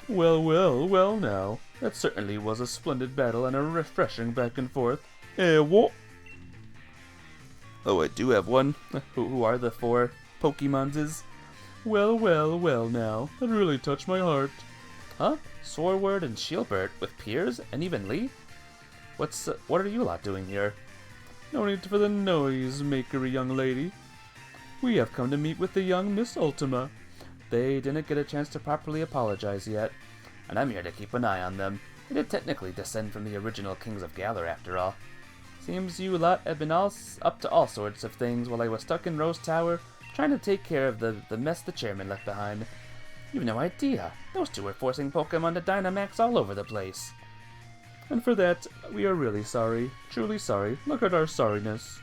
Well now. That certainly was a splendid battle and a refreshing back and forth. What? Oh, I do have one. Who are the 4 Pokemonses? Well now. That really touched my heart. Huh? Sword and Shieldbert with Piers and even Lee? What are you lot doing here? No need for the noise, makery young lady. We have come to meet with the young Miss Ultima. They didn't get a chance to properly apologize yet, and I'm here to keep an eye on them. They did technically descend from the original Kings of Galar after all. Seems you lot have been up to all sorts of things while I was stuck in Rose Tower, trying to take care of the mess the chairman left behind. You've no idea. Those 2 were forcing Pokemon to Dynamax all over the place. And for that, we are really sorry. Truly sorry. Look at our sorriness.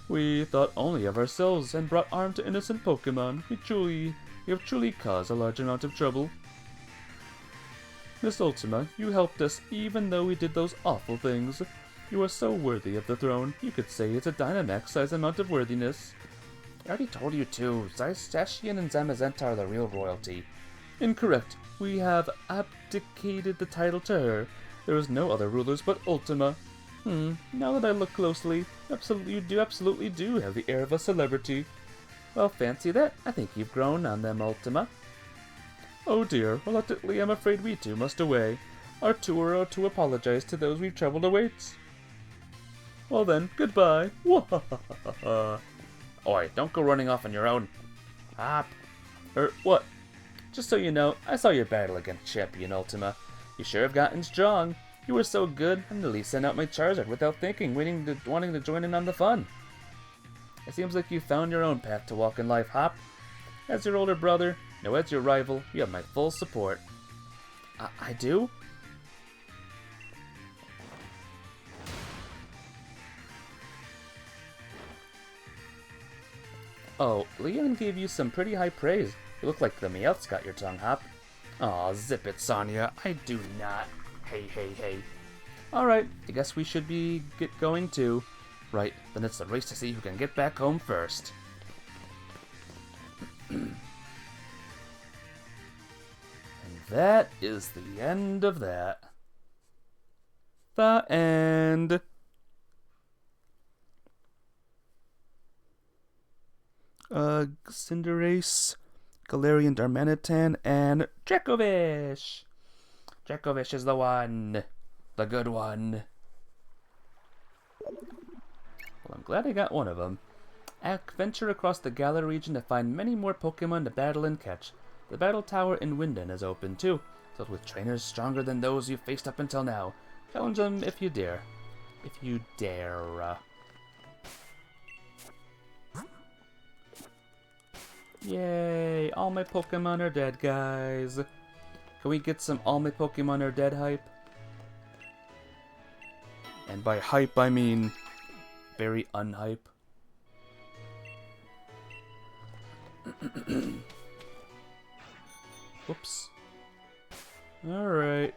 We thought only of ourselves and brought harm to innocent Pokemon. We have truly caused a large amount of trouble. Miss Ultima, you helped us even though we did those awful things. You are so worthy of the throne. You could say it's a Dynamax-sized amount of worthiness. I already told you too. Zacian and Zamazenta are the real royalty. Incorrect. We have abdicated the title to her. There is no other rulers but Ultima. Now that I look closely, you absolutely do have the air of a celebrity. Well, fancy that. I think you've grown on them, Ultima. Oh dear, reluctantly I'm afraid we too must away. Our tour to apologize to those we've traveled awaits. Well then, goodbye. Oi, don't go running off on your own. Hop. What? Just so you know, I saw your battle against Champion Ultima. You sure have gotten strong. You were so good, I nearly sent out my Charizard without thinking, wanting to join in on the fun. It seems like you found your own path to walk in life, Hop. As your older brother, no, as your rival, you have my full support. I do? Oh, Leon gave you some pretty high praise. You look like the Meowth's got your tongue, Hop. Aw, zip it, Sonya. I do not. Hey. Alright, I guess we should get going too. Right, then it's the race to see who can get back home first. And that is the end of that. The end. Cinderace, Galarian Darmanitan, and Dracovish! Dracovish is the one. The good one. Well, I'm glad I got one of them. Venture across the Galar region to find many more Pokemon to battle and catch. The battle tower in Winden is open too, filled with trainers stronger than those you've faced up until now. Challenge them if you dare. If you dare. Yay! All my Pokemon are dead, guys. Can we get some all my Pokemon are dead hype? And by hype, I mean very unhype. Whoops. Alright.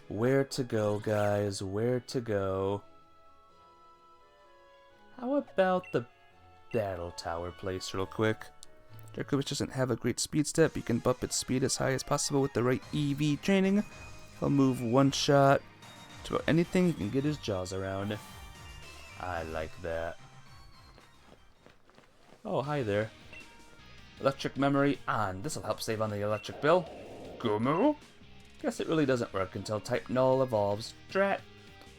Where to go, guys? Where to go? How about the battle tower place real quick? Dracovish doesn't have a great speed step. You can bump its speed as high as possible with the right EV training. He'll move one shot to about anything he can get his jaws around. I like that. Oh, hi there. Electric memory on. This'll help save on the electric bill. Gumu? Guess it really doesn't work until Type Null evolves. Drat.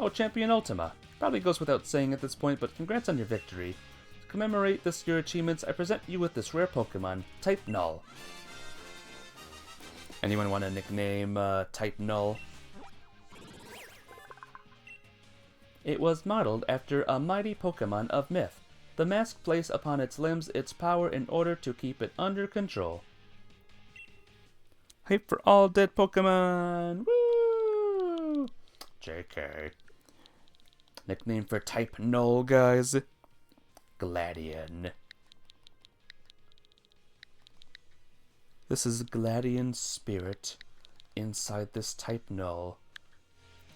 Oh, Champion Ultima. Probably goes without saying at this point, but congrats on your victory. To commemorate your achievements, I present you with this rare Pokemon, Type Null. Anyone want a nickname Type Null? It was modeled after a mighty Pokemon of myth. The mask places upon its limbs its power in order to keep it under control. Hype for all dead Pokemon! Woo! JK. Nickname for type null, guys. Gladian. This is Gladian's spirit inside this type null,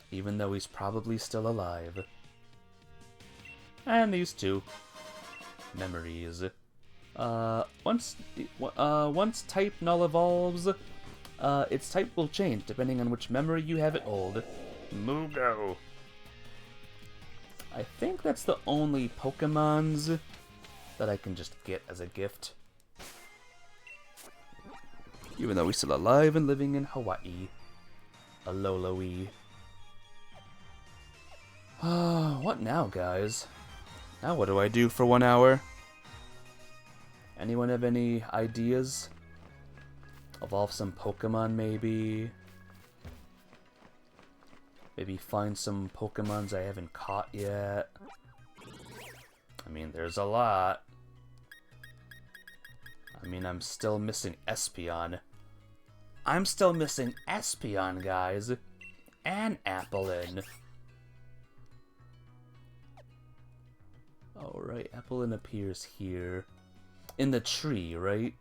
even though he's probably still alive. And these two memories. Once type null evolves, its type will change depending on which memory you have it hold. Mugo. I think that's the only Pokemons that I can just get as a gift. Even though he's still alive and living in Hawaii. Alola-wee. What now, guys? Now what do I do for 1 hour? Anyone have any ideas? Evolve some Pokemon, maybe? Maybe find some Pokemons I haven't caught yet? I mean, there's a lot. I mean, I'm still missing Espeon. I'm still missing Espeon, guys. And Applin. Alright, Applin appears here. In the tree, right?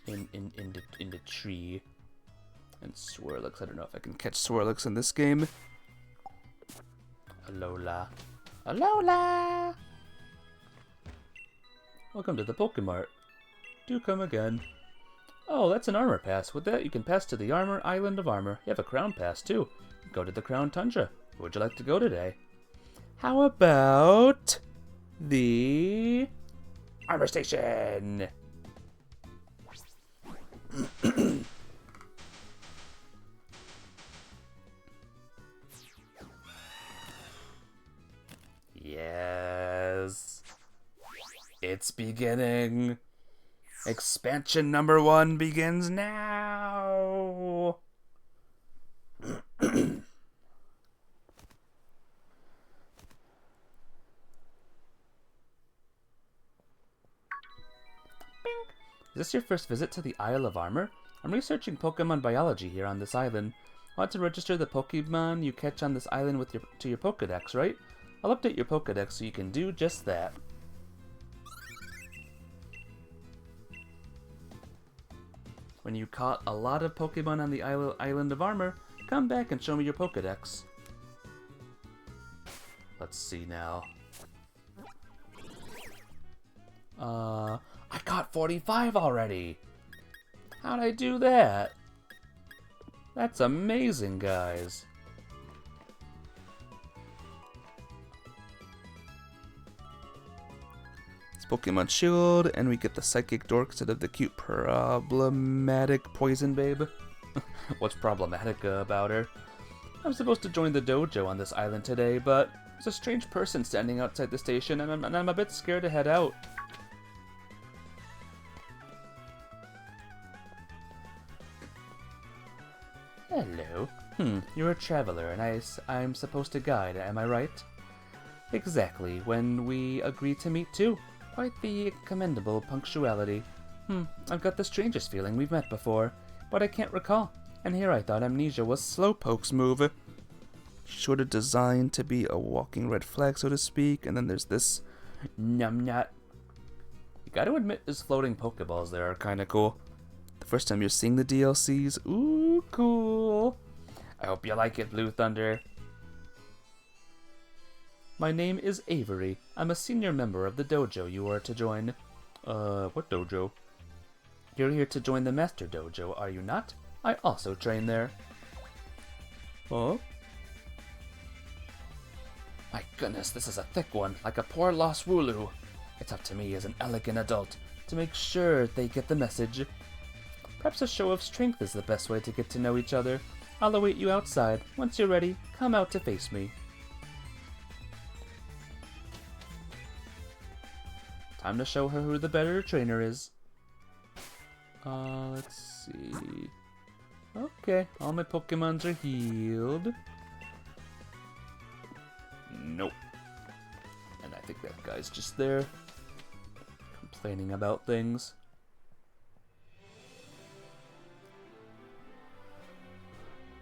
In the tree. And Swirlix. I don't know if I can catch Swirlix in this game. Alola. Alola! Welcome to the Pokemart. Do come again. Oh, that's an armor pass. With that, you can pass to the Island of Armor. You have a crown pass, too. Go to the Crown Tundra. Where would you like to go today? How about the Armor Station? Yes. It's beginning. Expansion number 1 begins now. Is this your first visit to the Isle of Armor? I'm researching Pokemon biology here on this island. Want to register the Pokemon you catch on this island with your Pokedex, right? I'll update your Pokedex so you can do just that. When you caught a lot of Pokemon on the Island of Armor, come back and show me your Pokedex. Let's see now. I caught 45 already! How'd I do that? That's amazing, guys. It's Pokemon Shield, and we get the Psychic Dork instead of the cute problematic Poison Babe. What's problematic about her? I'm supposed to join the dojo on this island today, but there's a strange person standing outside the station, and I'm a bit scared to head out. Hello. You're a traveler, and I'm supposed to guide, am I right? Exactly, when we agreed to meet too. Quite the commendable punctuality. I've got the strangest feeling we've met before, but I can't recall. And here I thought amnesia was Slowpoke's move. Sort of designed to be a walking red flag, so to speak, and then there's this numbnut. You gotta admit his floating Pokeballs there are kinda cool. The first time you're seeing the DLCs, ooh, cool. I hope you like it, Blue Thunder. My name is Avery. I'm a senior member of the dojo you are to join. What dojo? You're here to join the Master Dojo, are you not? I also train there. Huh? My goodness, this is a thick one, like a poor lost Wooloo. It's up to me as an elegant adult to make sure they get the message. Perhaps a show of strength is the best way to get to know each other. I'll await you outside. Once you're ready, come out to face me. Time to show her who the better trainer is. Let's see. Okay, all my Pokemons are healed. Nope. And I think that guy's just there, complaining about things.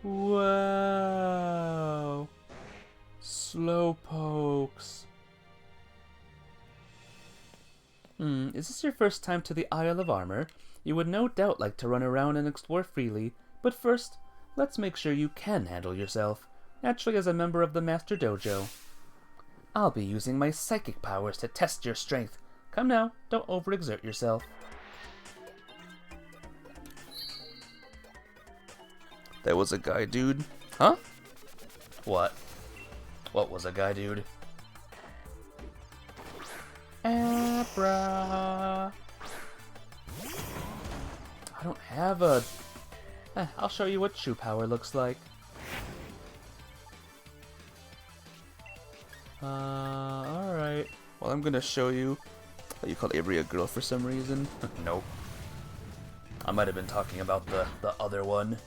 Wow. Slowpokes. Is this your first time to the Isle of Armor? You would no doubt like to run around and explore freely, but first, let's make sure you can handle yourself, naturally as a member of the Master Dojo. I'll be using my psychic powers to test your strength. Come now, don't overexert yourself. That was a guy, dude. Huh? What? What was a guy, dude? Abra. I don't have a... I'll show you what shoe power looks like. Alright. Well, I'm gonna show you... Oh, you called Avery a girl for some reason? Nope. I might have been talking about the other one.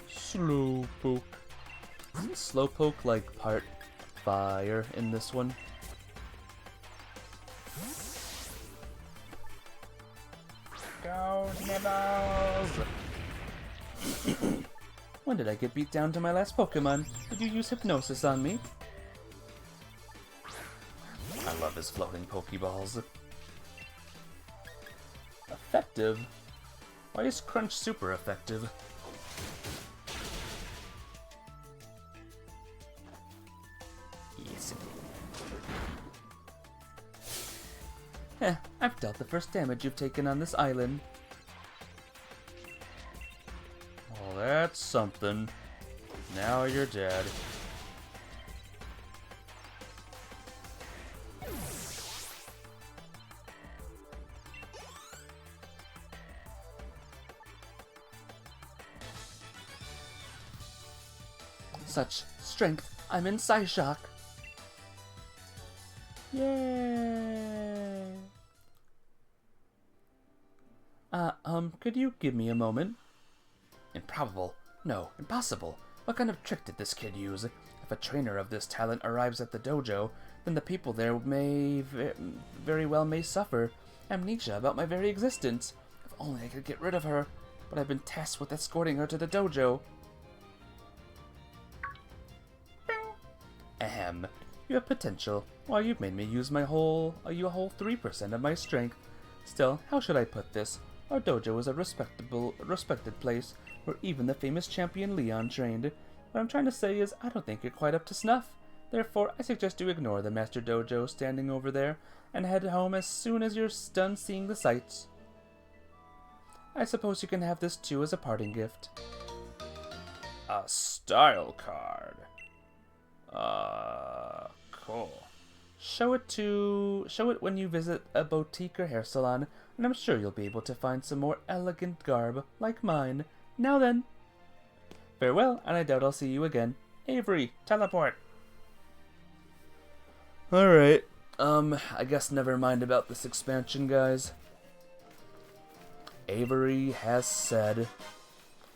Slowpoke. Isn't Slowpoke like part fire in this one? Go Nibbles! When did I get beat down to my last Pokemon? Did you use hypnosis on me? I love his floating Pokeballs. Effective? Why is Crunch super effective? Easy. I've dealt the first damage you've taken on this island. Well, that's something. Now you're dead. Such strength, I'm in Psyshock. Yay! Could you give me a moment? Improbable. No, impossible. What kind of trick did this kid use? If a trainer of this talent arrives at the dojo, then the people there may very well may suffer amnesia about my very existence. If only I could get rid of her. But I've been tasked with escorting her to the dojo. Ahem. You have potential. Why, you've made me use a whole 3% of my strength. Still, how should I put this? Our dojo is a respected place, where even the famous champion Leon trained. What I'm trying to say is, I don't think you're quite up to snuff. Therefore, I suggest you ignore the Master Dojo standing over there, and head home as soon as you're done seeing the sights. I suppose you can have this too as a parting gift. A style card. Cool. Show it when you visit a boutique or hair salon, and I'm sure you'll be able to find some more elegant garb like mine. Now then. Farewell, and I doubt I'll see you again. Avery, teleport. Alright. I guess never mind about this expansion, guys. Avery has said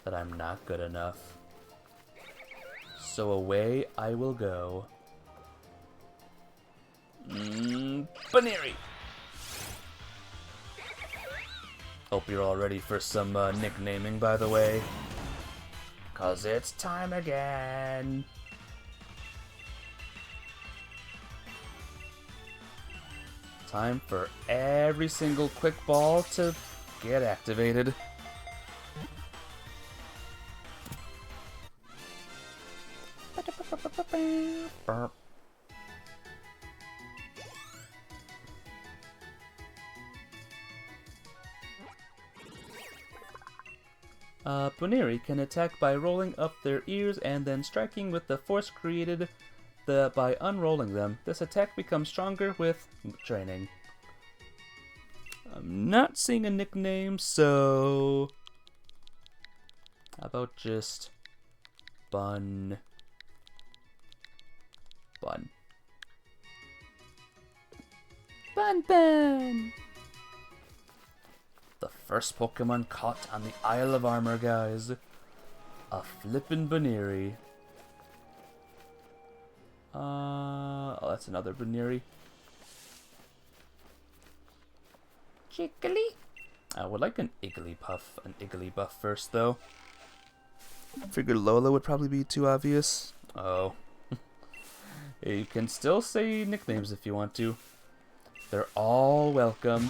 that I'm not good enough. So away I will go. Baneri! Hope you're all ready for some nicknaming, by the way. 'Cause it's time again. Time for every single quick ball to get activated. Burp. Baneri can attack by rolling up their ears and then striking with the force created by unrolling them. This attack becomes stronger with training. I'm not seeing a nickname, so... How about just... Bun... Bun. Bun Bun! The First Pokemon caught on the Isle of Armor, guys. A flippin' Baneri. Oh, that's another Baneri. Jiggly. I would like an Igglybuff first, though. Figured Lola would probably be too obvious. Oh. You can still say nicknames if you want to. They're all welcome.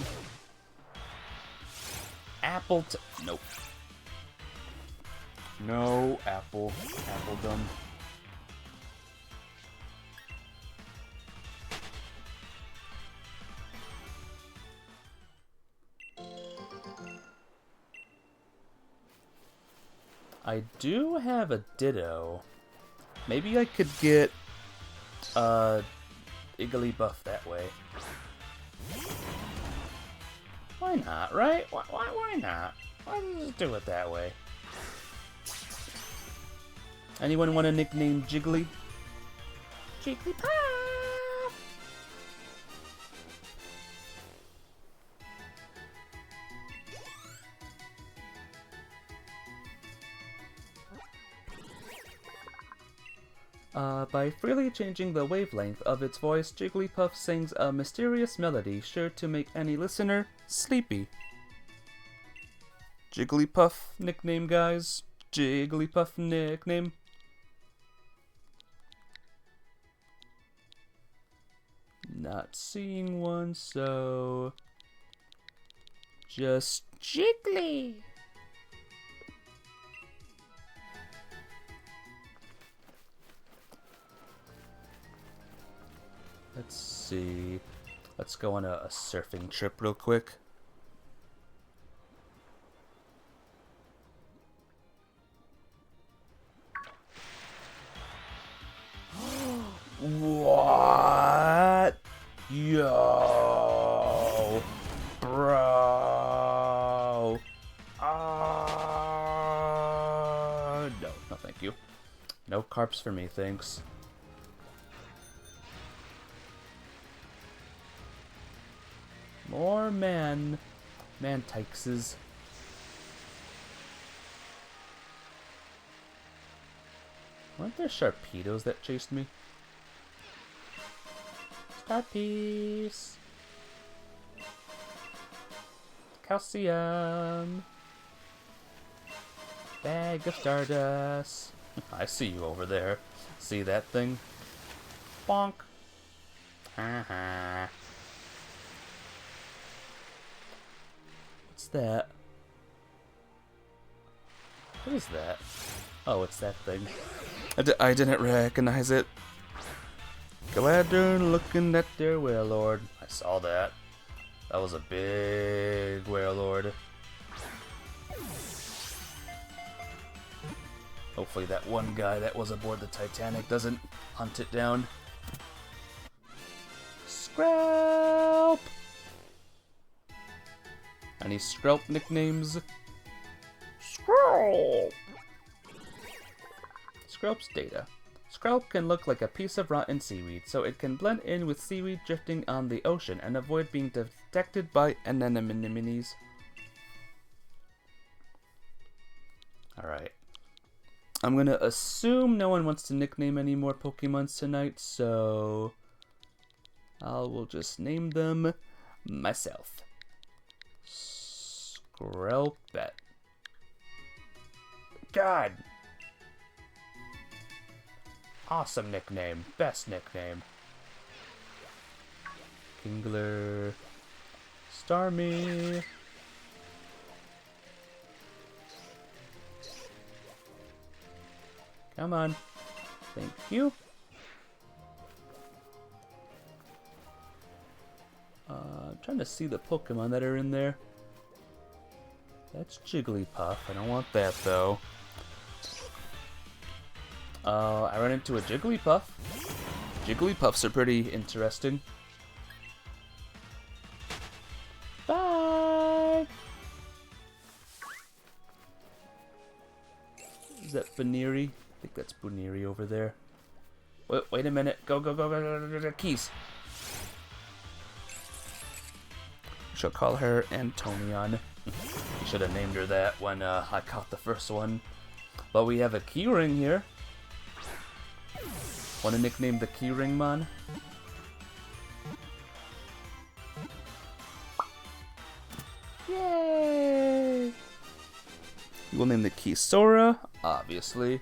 Nope. No, Appledom. I do have a Ditto. Maybe I could get Igglybuff that way. Why not, right? Why not? Why don't you just do it that way? Anyone want to nickname Jiggly? Jigglypuff! By freely changing the wavelength of its voice, Jigglypuff sings a mysterious melody sure to make any listener sleepy. Jigglypuff nickname, guys. Jigglypuff nickname. Not seeing one, so... just Jiggly! Let's see. Let's go on a surfing trip real quick. What? Yo! Bro! No thank you. No carps for me, thanks. More Mantixes. Weren't there Sharpedos that chased me? Star Piece. Calcium. Bag of Stardust. I see you over there. See that thing? Bonk. Haha. What's that? What is that? Oh, it's that thing. I didn't recognize it. Glad they're looking at their Wailord. I saw that. That was a big Wailord. Hopefully that one guy that was aboard the Titanic doesn't hunt it down. Scrap! Any Skrelp nicknames? Skrelp! Skrelp's data. Skrelp can look like a piece of rotten seaweed, so it can blend in with seaweed drifting on the ocean and avoid being detected by anemones. Alright. I'm gonna assume no one wants to nickname any more Pokemons tonight, so I will just name them myself. Skrelpet. God! Awesome nickname. Best nickname. Kingler. Starmie. Come on. Thank you. I'm trying to see the Pokemon that are in there. That's Jigglypuff. I don't want that, though. I ran into a Jigglypuff. Jigglypuffs are pretty interesting. Bye! Is that Baneri? I think that's Baneri over there. Wait a minute. Go. Keys. She'll call her Antonion. Should have named her that when I caught the first one. But we have a keyring here. Want to nickname the keyring, man? Yay! We'll name the key Sora, obviously.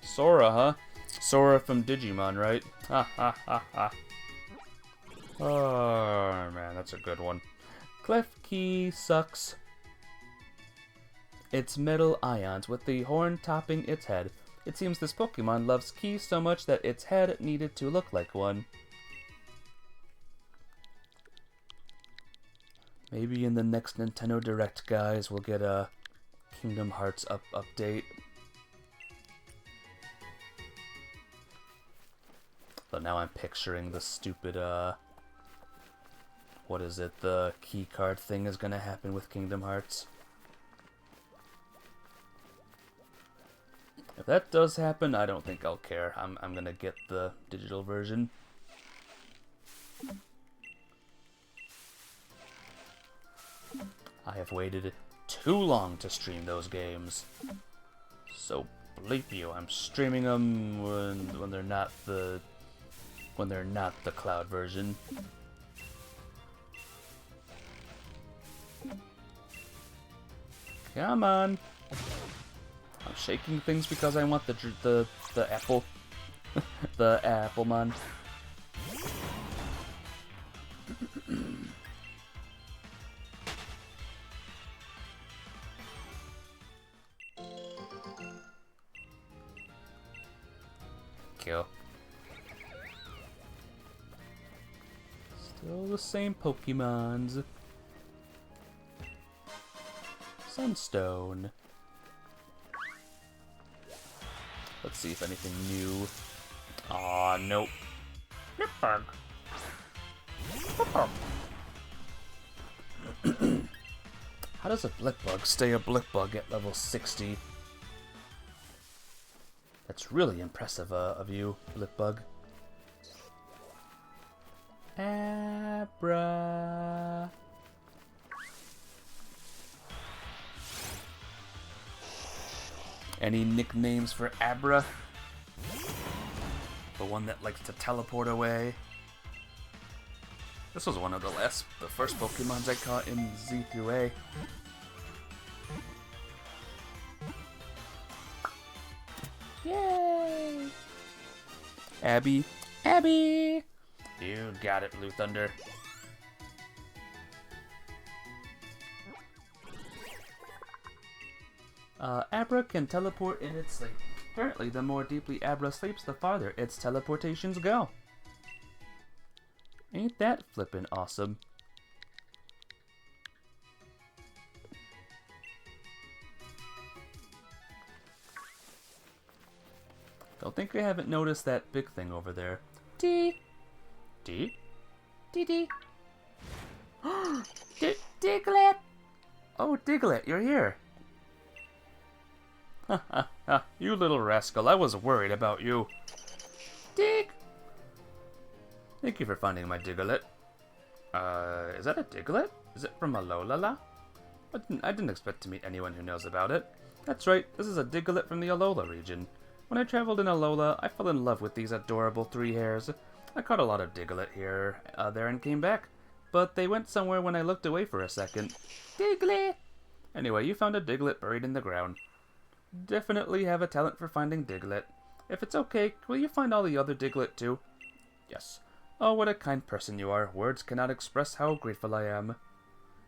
Sora, huh? Sora from Digimon, right? Ha ha ha ha. Oh, man, that's a good one. Clef key sucks. It's metal ions with the horn topping its head. It seems this Pokemon loves keys so much that its head needed to look like one. Maybe in the next Nintendo Direct, guys, we'll get a Kingdom Hearts update. But now I'm picturing the stupid, what is it, the key card thing is gonna happen with Kingdom Hearts. If that does happen, I don't think I'll care. I'm gonna get the digital version. I have waited too long to stream those games. So bleep you, I'm streaming them when they're not the cloud version. Come on. I'm shaking things because I want the apple. The apple, man. Kill. Still the same Pokemons. Sunstone. Let's see if anything new. Aw, nope. Blipbug. How does a Blipbug stay a Blipbug at level 60? That's really impressive of you, Blipbug. Abra. Any nicknames for Abra? The one that likes to teleport away. This was one of the first Pokemons I caught in Z through A. Yay! Abby. Abby! You got it, Blue Thunder. Abra can teleport in its sleep. Apparently, the more deeply Abra sleeps, the farther its teleportations go. Ain't that flippin' awesome? Don't think I haven't noticed that big thing over there. D. D? D. Diglett! Oh, Diglett, you're here. You little rascal, I was worried about you. Dig! Thank you for finding my Diglett. Is that a Diglett? Is it from Alola? I didn't expect to meet anyone who knows about it. That's right, this is a Diglett from the Alola region. When I traveled in Alola, I fell in love with these adorable 3 hairs. I caught a lot of Diglett here, there, and came back. But they went somewhere when I looked away for a second. Diglett! Anyway, you found a Diglett buried in the ground. Definitely have a talent for finding Diglett. If it's okay, will you find all the other Diglett too? Yes. Oh, what a kind person you are. Words cannot express how grateful I am.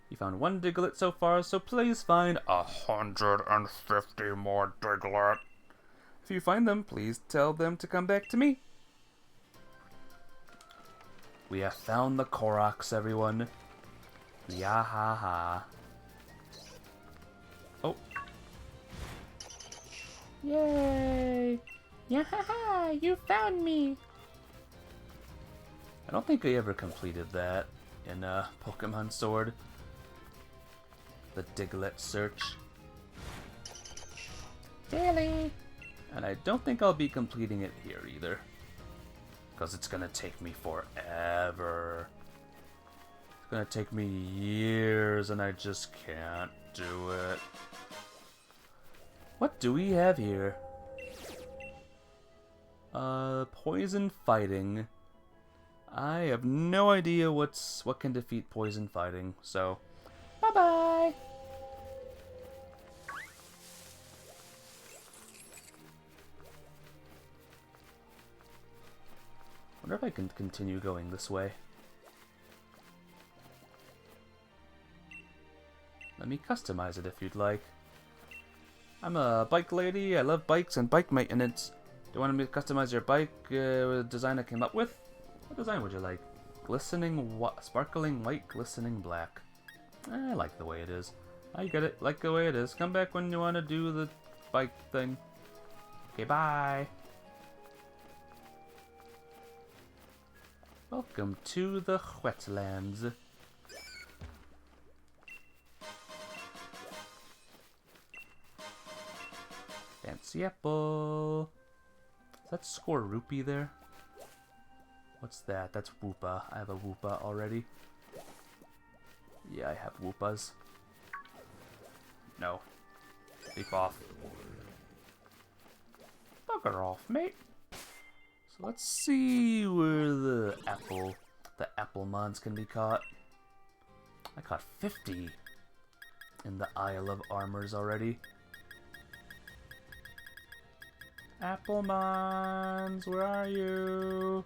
You found 1 Diglett so far, so please find 150 more Diglett. If you find them, please tell them to come back to me. We have found the Koroks, everyone. Yahaha. Oh. Yay! Yahaha! You found me! I don't think I ever completed that in Pokemon Sword. The Diglett search. Daily! And I don't think I'll be completing it here either. Because it's gonna take me forever. Gonna take me years, and I just can't do it. What do we have here? Poison fighting. I have no idea what can defeat poison fighting, so bye-bye! Wonder if I can continue going this way. Let me customize it if you'd like. I'm a bike lady, I love bikes and bike maintenance. Do you want me to customize your bike design I came up with? What design would you like? Glistening, sparkling white, glistening black. I like the way it is. I get it, like the way it is. Come back when you want to do the bike thing. Okay, bye! Welcome to the wetlands. Fancy apple. Is that score rupee there? What's that? That's Woopa. I have a Woopa already. Yeah, I have Woopas. No. Leap off. Bugger off, mate. So let's see where the Applemons can be caught. I caught 50 in the Isle of Armors already. Applemons, where are you?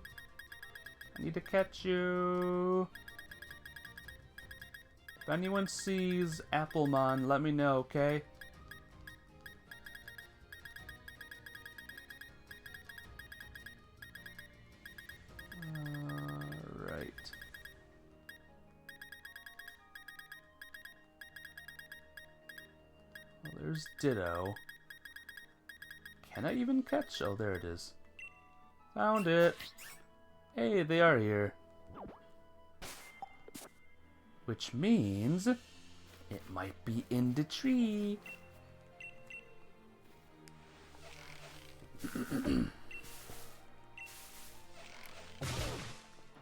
I need to catch you. If anyone sees Applemon, let me know, okay? Alright. Well, there's Ditto. Can I even catch? Oh, there it is. Found it. Hey, they are here. Which means it might be in the tree.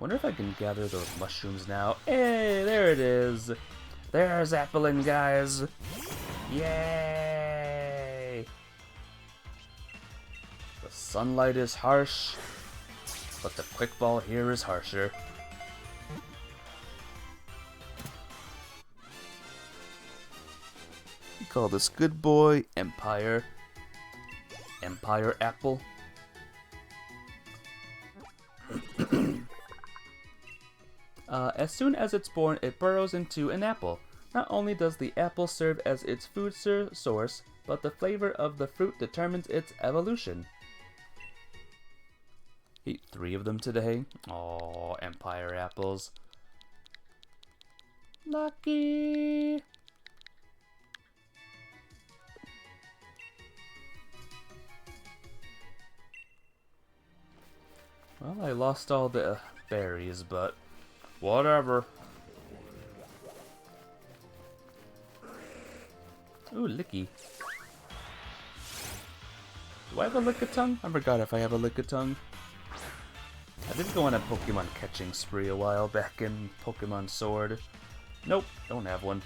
Wonder if I can gather those mushrooms now. Hey, there it is. There's Applin, guys. Yay! The sunlight is harsh, but the quick ball here is harsher. We call this good boy Empire. Empire Apple. As soon as it's born, it burrows into an apple. Not only does the apple serve as its food source, but the flavor of the fruit determines its evolution. Eat 3 of them today. Oh, Empire apples. Lucky! Well, I lost all the berries, but whatever. Ooh, Licky. Do I have a Lickitung? I forgot if I have a Lickitung. I did go on a Pokemon catching spree a while back in Pokemon Sword. Nope, don't have one.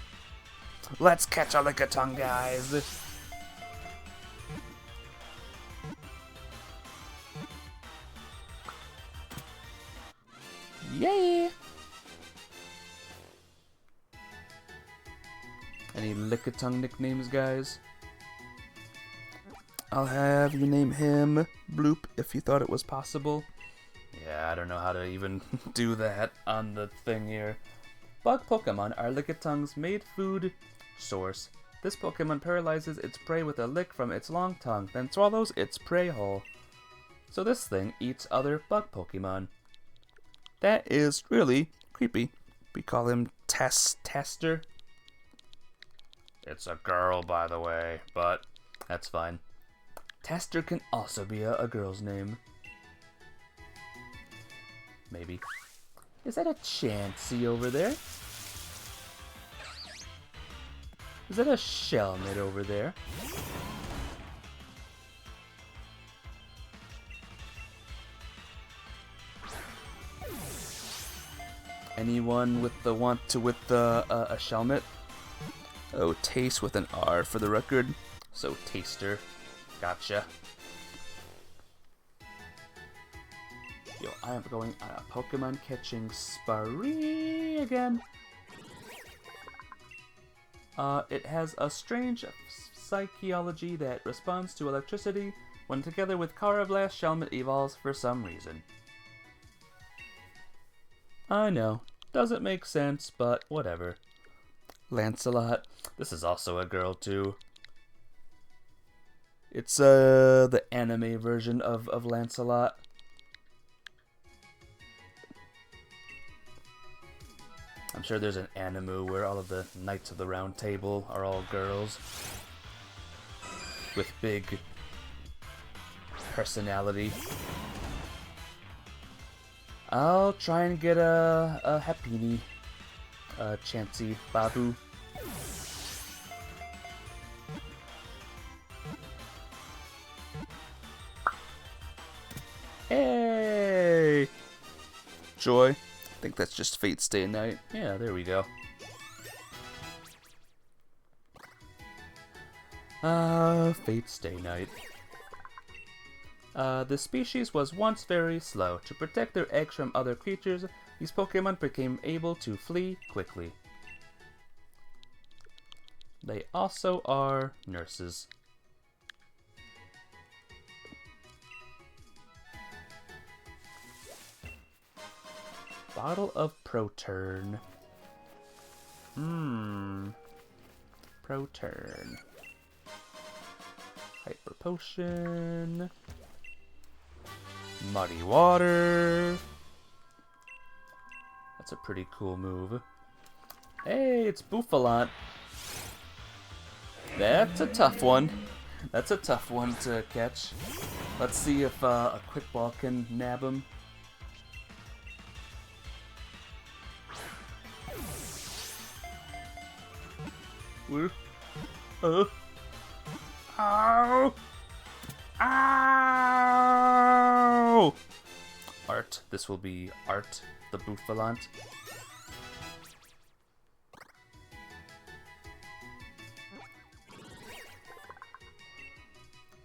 Let's catch a Lickitung, guys! Yay! Any Lickitung nicknames, guys? I'll have you name him Bloop if you thought it was possible. Yeah, I don't know how to even do that on the thing here. Bug Pokemon are Lickitung's main food source. This Pokemon paralyzes its prey with a lick from its long tongue, then swallows its prey whole. So this thing eats other bug Pokemon. That is really creepy. We call him Tester. It's a girl, by the way, but that's fine. Tester can also be a girl's name. Maybe. Is that a Chansey over there? Is that a Shelmet over there? Anyone with the a Shelmet? Oh, taste with an R for the record. So taster. Gotcha. Yo, I am going on a Pokemon catching spree again. It has a strange psychology that responds to electricity when together with Carablast, Shelmet evolves for some reason. I know, doesn't make sense, but whatever. Lancelot. This is also a girl too. It's the anime version of Lancelot. I'm sure there's an anime where all of the Knights of the Round Table are all girls with big personality. I'll try and get a Happiny, Chansey, Babu. Hey! Joy. I think that's just Fate Stay Night. Yeah, there we go. Fate Stay Night. The species was once very slow. To protect their eggs from other creatures, these Pokemon became able to flee quickly. They also are nurses. Bottle of Proturn. Proturn. Hyper Potion. Muddy Water. That's a pretty cool move. Hey, it's Bouffalant. That's a tough one. That's a tough one to catch. Let's see if a Quick Ball can nab him. Ow! Ow! Art. This will be Art, the Bouffalant.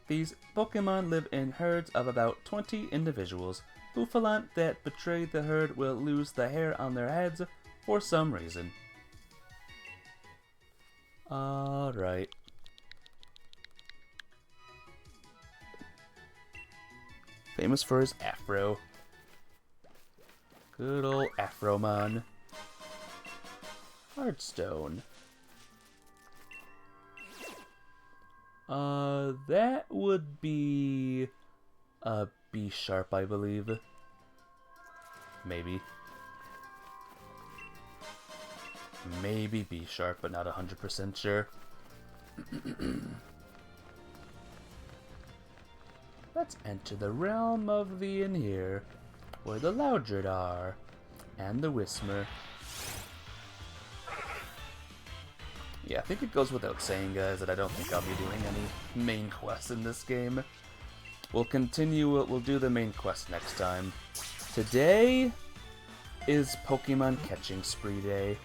These Pokemon live in herds of about 20 individuals. Bouffalant that betray the herd will lose the hair on their heads for some reason. Alright. Famous for his afro. Good old Afromon. Heartstone. That would be a B sharp, I believe. Maybe. Maybe B sharp, but not 100% sure. Let's enter the realm of the Inhere, where the Loudred are, and the Whismur. Yeah, I think it goes without saying, guys, that I don't think I'll be doing any main quests in this game. We'll do the main quest next time. Today is Pokemon Catching Spree Day.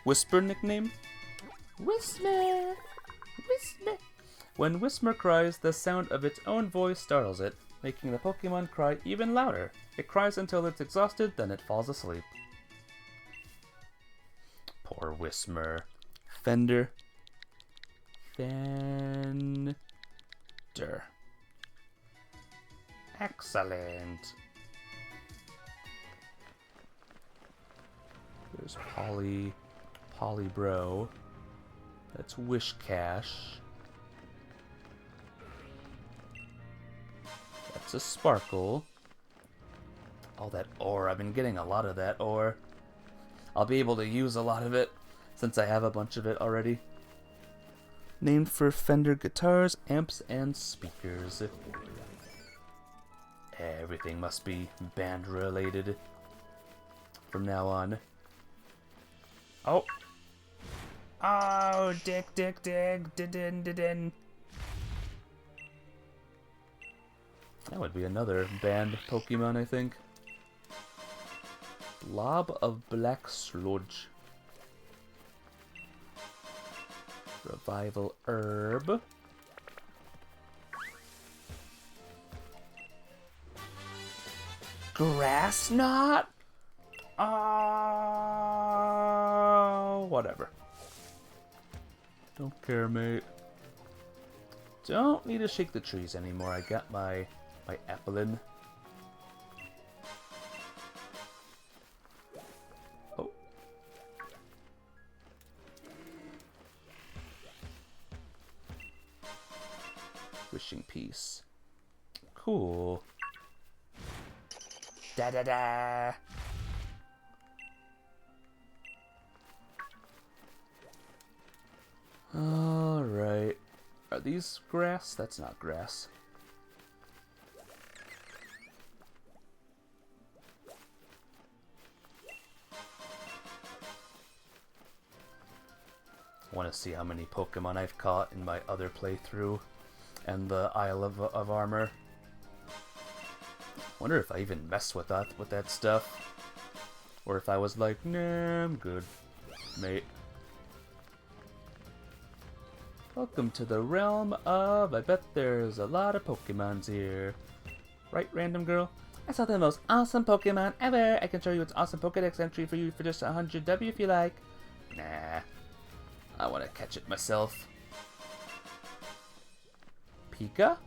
Whisper nickname? Whismur! Whismur! When Whismur cries, the sound of its own voice startles it, making the Pokemon cry even louder. It cries until it's exhausted, then it falls asleep. Poor Whismur. Fender. Fender. Excellent. There's Polybro. That's Wishcash. That's a Sparkle. All that ore. I've been getting a lot of that ore. I'll be able to use a lot of it since I have a bunch of it already. Named for Fender guitars, amps, and speakers. Everything must be band related from now on. Oh! Oh, dick, din. That would be another banned Pokemon, I think. Lob of Black Sludge. Revival Herb. Grass Knot? Whatever. Don't care, mate. Don't need to shake the trees anymore. I got my Applin. Oh. Wishing Peace. Cool. Da da da. Alright. Are these grass? That's not grass. I want to see how many Pokemon I've caught in my other playthrough and the Isle of Armor. Wonder if I even mess with that stuff. Or if I was like, nah, I'm good, mate. Welcome to the realm of, I bet there's a lot of Pokemons here. Right, random girl? I saw the most awesome Pokemon ever. I can show you its awesome Pokedex entry for you for just 100 W if you like. Nah. I want to catch it myself. Pika?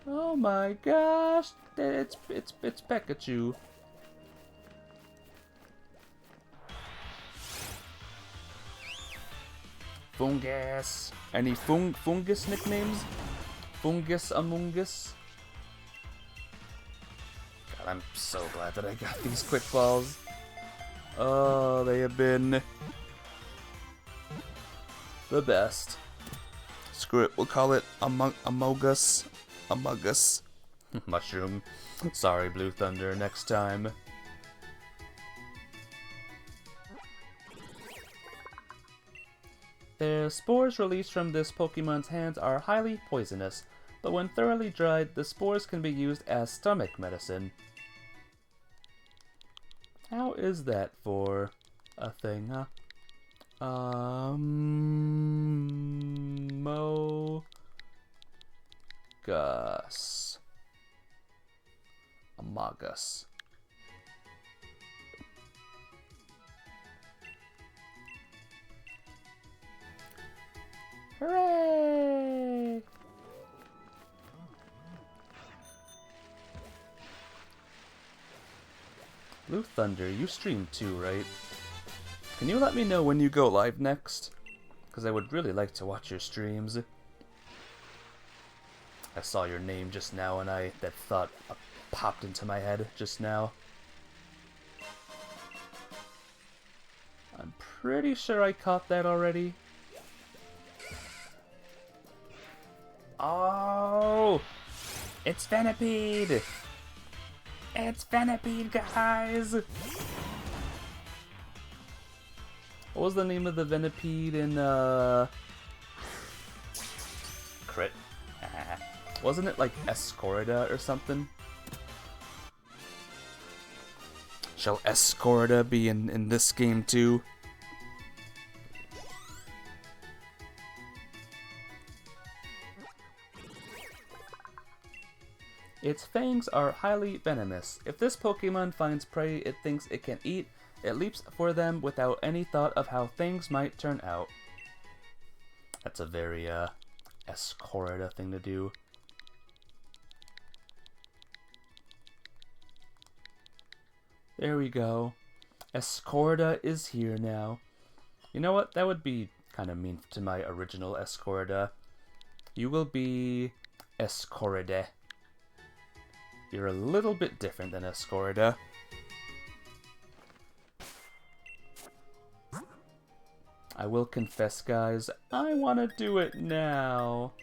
Oh my gosh, it's Pikachu. Fungus. Any fungus nicknames? Fungus Among Us? God, I'm so glad that I got these quick balls. Oh, they have been the best. Screw it, we'll call it Amogus. Amogus. Mushroom. Sorry, Blue Thunder, next time. The spores released from this Pokemon's hands are highly poisonous, but when thoroughly dried, the spores can be used as stomach medicine. How is that for a thing, huh? Mogus. Amogus. Hooray! Blue Thunder, you stream too, right? Can you let me know when you go live next? Because I would really like to watch your streams. I saw your name just now and that thought popped into my head just now. I'm pretty sure I caught that already. Oh! It's Venipede! It's Venipede, guys! What was the name of the Venipede in, Crit? Wasn't it like Escorida or something? Shall Escorida be in this game too? Its fangs are highly venomous. If this Pokemon finds prey it thinks it can eat, it leaps for them without any thought of how things might turn out. That's a very, Escorida thing to do. There we go. Escorida is here now. You know what? That would be kind of mean to my original Escorida. You will be Escoride. You're a little bit different than Escorida. I will confess, guys, I want to do it now.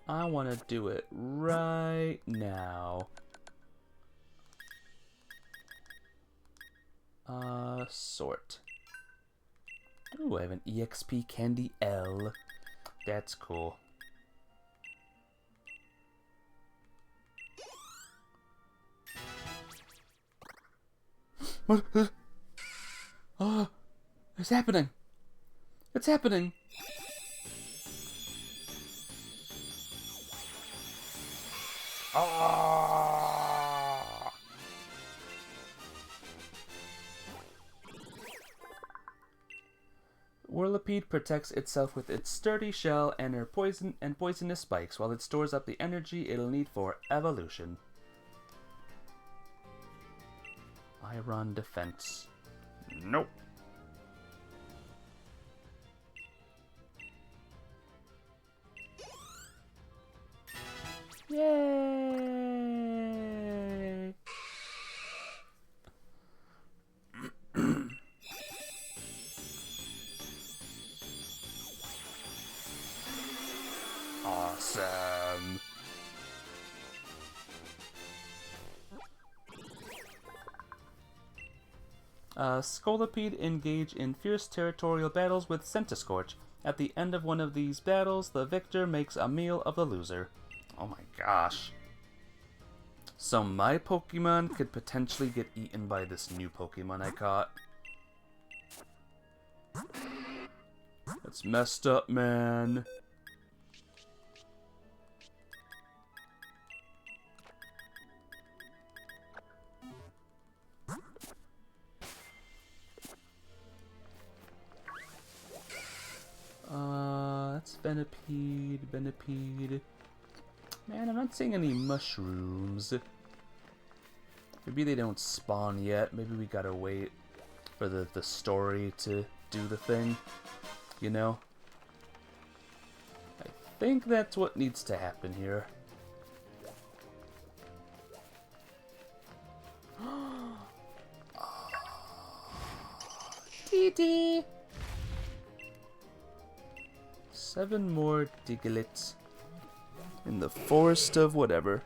I want to do it right now. Sort. Ooh, Ooh, I have an EXP Candy L. That's cool. What? Oh, it's happening. It's happening. Ah! Whirlipede protects itself with its sturdy shell and her poisonous spikes while it stores up the energy it'll need for evolution. Iron defense. Nope. Yay! Awesome. Scolipede engage in fierce territorial battles with Centiscorch. At the end of one of these battles, the victor makes a meal of the loser. Oh my gosh. So my Pokemon could potentially get eaten by this new Pokemon I caught. That's messed up, man. That's Venipede. Man, I'm not seeing any mushrooms. Maybe they don't spawn yet. Maybe we gotta wait for the story to do the thing. You know? I think that's what needs to happen here. Dee 7 more Diglets in the forest of whatever.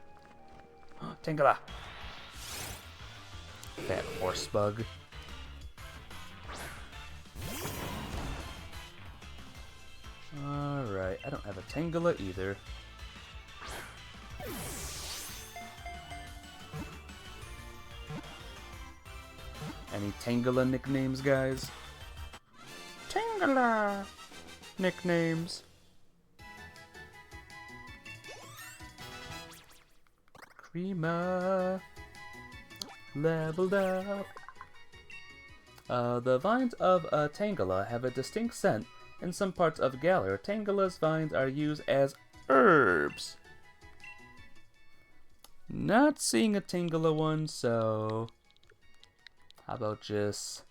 Tangela! That horse bug. Alright, I don't have a Tangela either. Any Tangela nicknames, guys? Tangela! Nicknames. Creama. Leveled up. The vines of Tangela have a distinct scent. In some parts of Galar, Tangela's vines are used as herbs. Not seeing a Tangela one, so how about just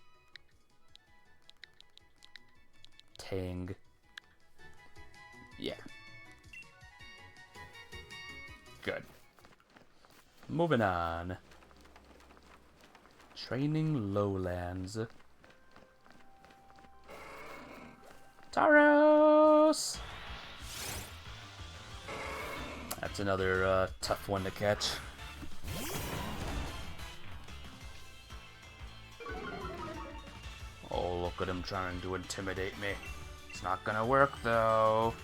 Tang? Yeah. Good. Moving on. Training Lowlands. Tauros! That's another tough one to catch. Oh, look at him trying to intimidate me. It's not gonna work, though.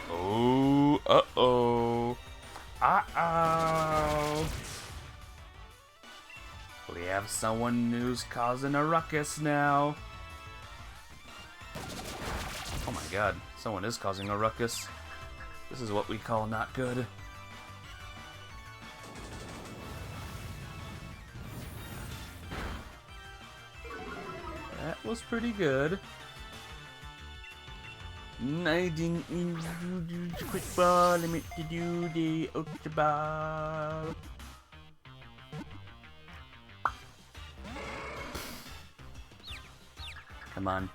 Oh, uh-oh. Uh-oh. We have someone who's causing a ruckus now. Oh my god, someone is causing a ruckus. This is what we call not good. That was pretty good. I didn't do the quick ball, I meant to do the ultra ball. Come on,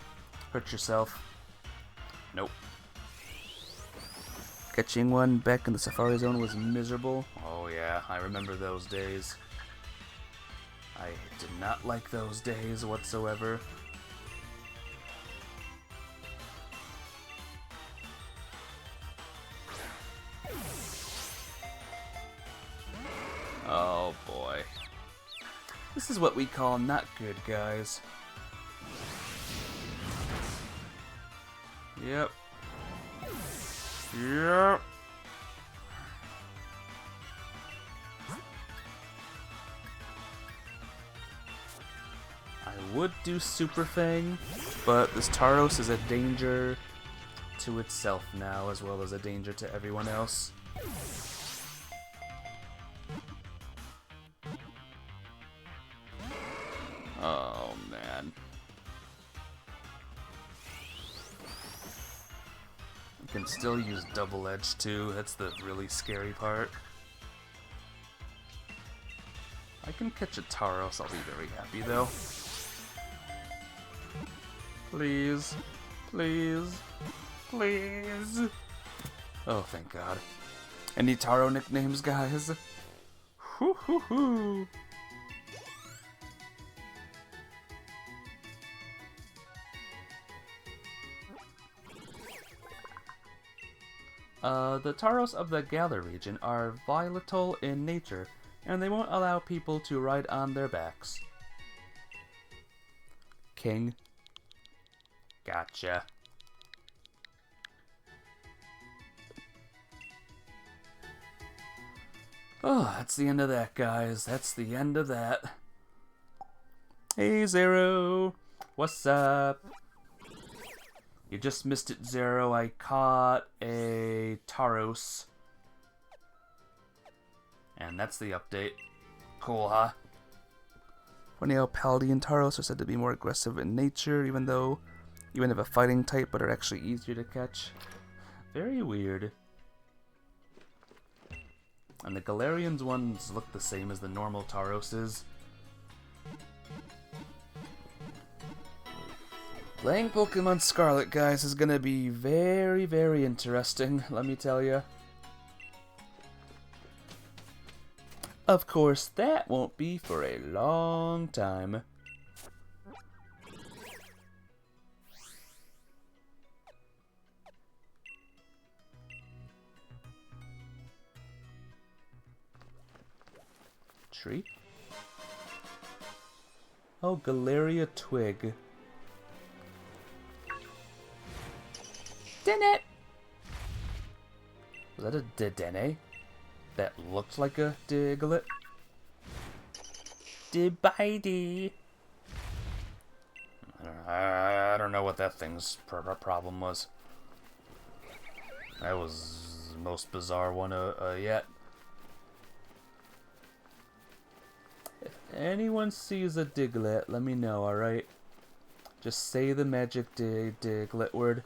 hurt yourself. Nope. Catching one back in the Safari Zone was miserable. Oh yeah, I remember those days. I did not like those days whatsoever. Oh boy. This is what we call not good, guys. Yep. Yep. I would do Super Fang, but this Tauros is a danger to itself now, as well as a danger to everyone else. Oh, man. You can still use Double Edge, too. That's the really scary part. I can catch a Tauros, I'll be very happy, though. Please. Please. Please. Oh, thank God. Any Taro nicknames, guys? Hoo hoo hoo. The Tauros of the Galar region are volatile in nature, and they won't allow people to ride on their backs. King. Gotcha. Oh, that's the end of that, guys. That's the end of that. Hey, Zero. What's up? You just missed it, Zero. I caught a Tauros. And that's the update. Cool, huh? Funny how Paladin Tauros are said to be more aggressive in nature, even have a fighting type, but are actually easier to catch. Very weird. And the Galarians ones look the same as the normal Tauroses. Playing Pokemon Scarlet, guys, is gonna be very, very interesting, let me tell you. Of course, that won't be for a long time. Tree? Oh, Galeria Twig. Didn't it? Was that a Dedenne? That looked like a Diglett? Dibidey. I don't know what that thing's problem was. That was the most bizarre one yet. If anyone sees a Diglett, let me know, alright? Just say the magic Diglett word.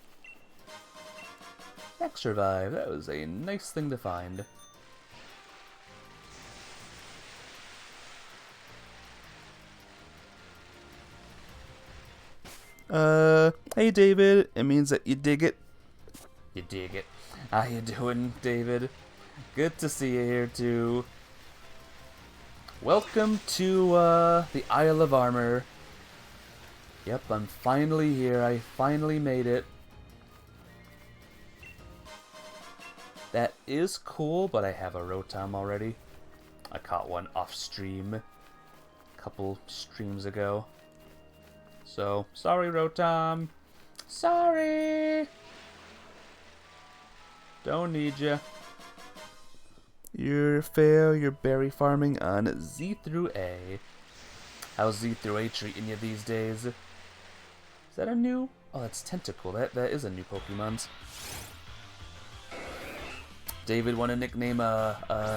Max Revive, that was a nice thing to find. Hey David, it means that you dig it. You dig it. How you doing, David? Good to see you here too. Welcome to the Isle of Armor. Yep, I'm finally here. I finally made it. That is cool, but I have a Rotom already. I caught one off stream a couple streams ago. So, sorry Rotom. Sorry! Don't need ya. You're berry farming on Z through A. How's Z through A treating you these days? Is that a new? Oh, that's Tentacle. That is a new Pokemon's. David want to nickname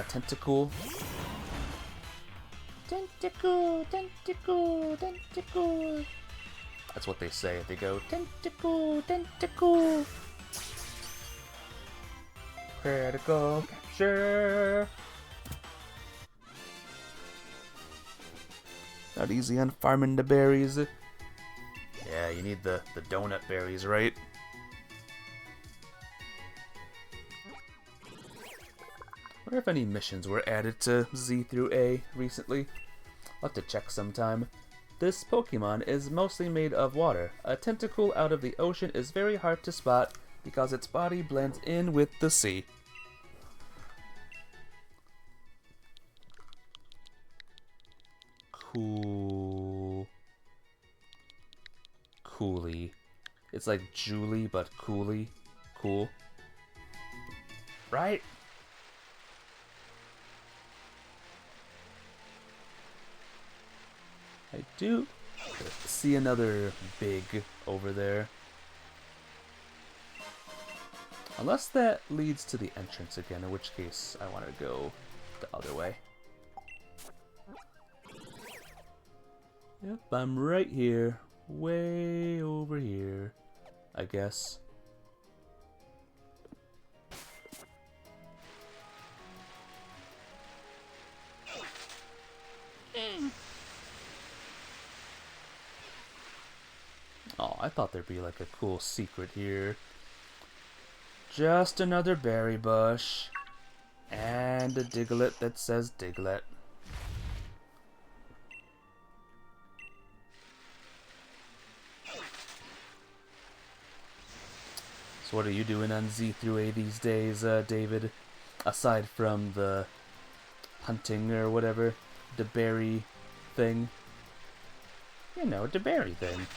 Tentacle? Tentacle, Tentacle, Tentacle. That's what they say. They go, Tentacle, Tentacle. Critical capture. Not easy on farming the berries. Yeah, you need the donut berries, right? I wonder if any missions were added to Z through A recently. I'll have to check sometime. This Pokemon is mostly made of water. A tentacle out of the ocean is very hard to spot because its body blends in with the sea. Cooley. It's like Julie, but Cooley. Cool. Right? I do see another big over there. Unless that leads to the entrance again, in which case I want to go the other way. Yep, I'm right here. Way over here, I guess. Oh, I thought there'd be like a cool secret here. Just another berry bush. And a Diglett that says Diglett. So what are you doing on Z through A these days, David? Aside from the hunting or whatever, the berry thing. You know, the berry thing.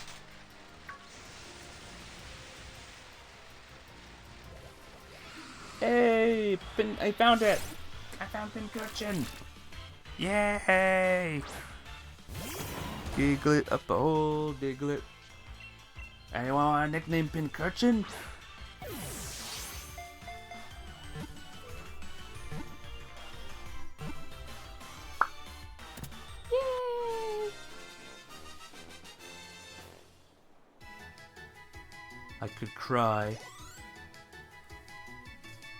Hey, I found it! I found Pincurchin! Yay! Diglett up a hole, Diglett. Anyone want a nickname Pincurchin? Yay! I could cry.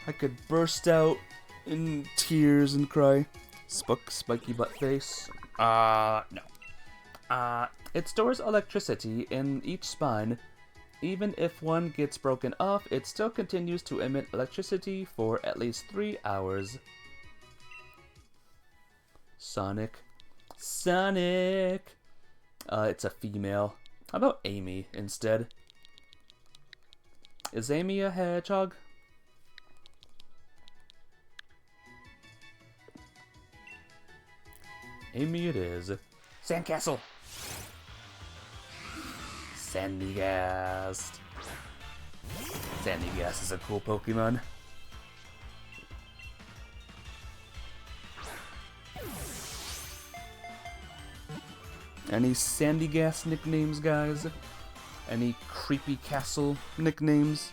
I could burst out in tears and cry. Spiky butt face. No. It stores electricity in each spine. Even if one gets broken off, it still continues to emit electricity for at least 3 hours. Sonic. Sonic! It's a female. How about Amy instead? Is Amy a hedgehog? Amy it is. Sandcastle! Sandygast. Sandygast is a cool Pokemon. Any Sandygast nicknames, guys? Any creepy castle nicknames?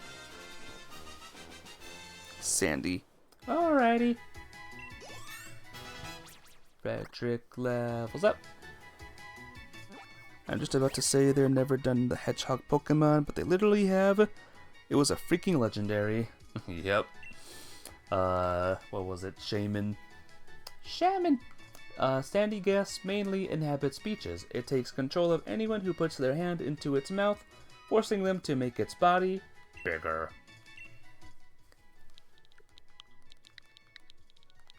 Sandy. Alrighty. Frederick levels up. I'm just about to say they're never done the hedgehog Pokemon, but they literally have. It was a freaking legendary. Yep. What was it? Shaman. Sandygast mainly inhabits beaches. It takes control of anyone who puts their hand into its mouth, forcing them to make its body bigger.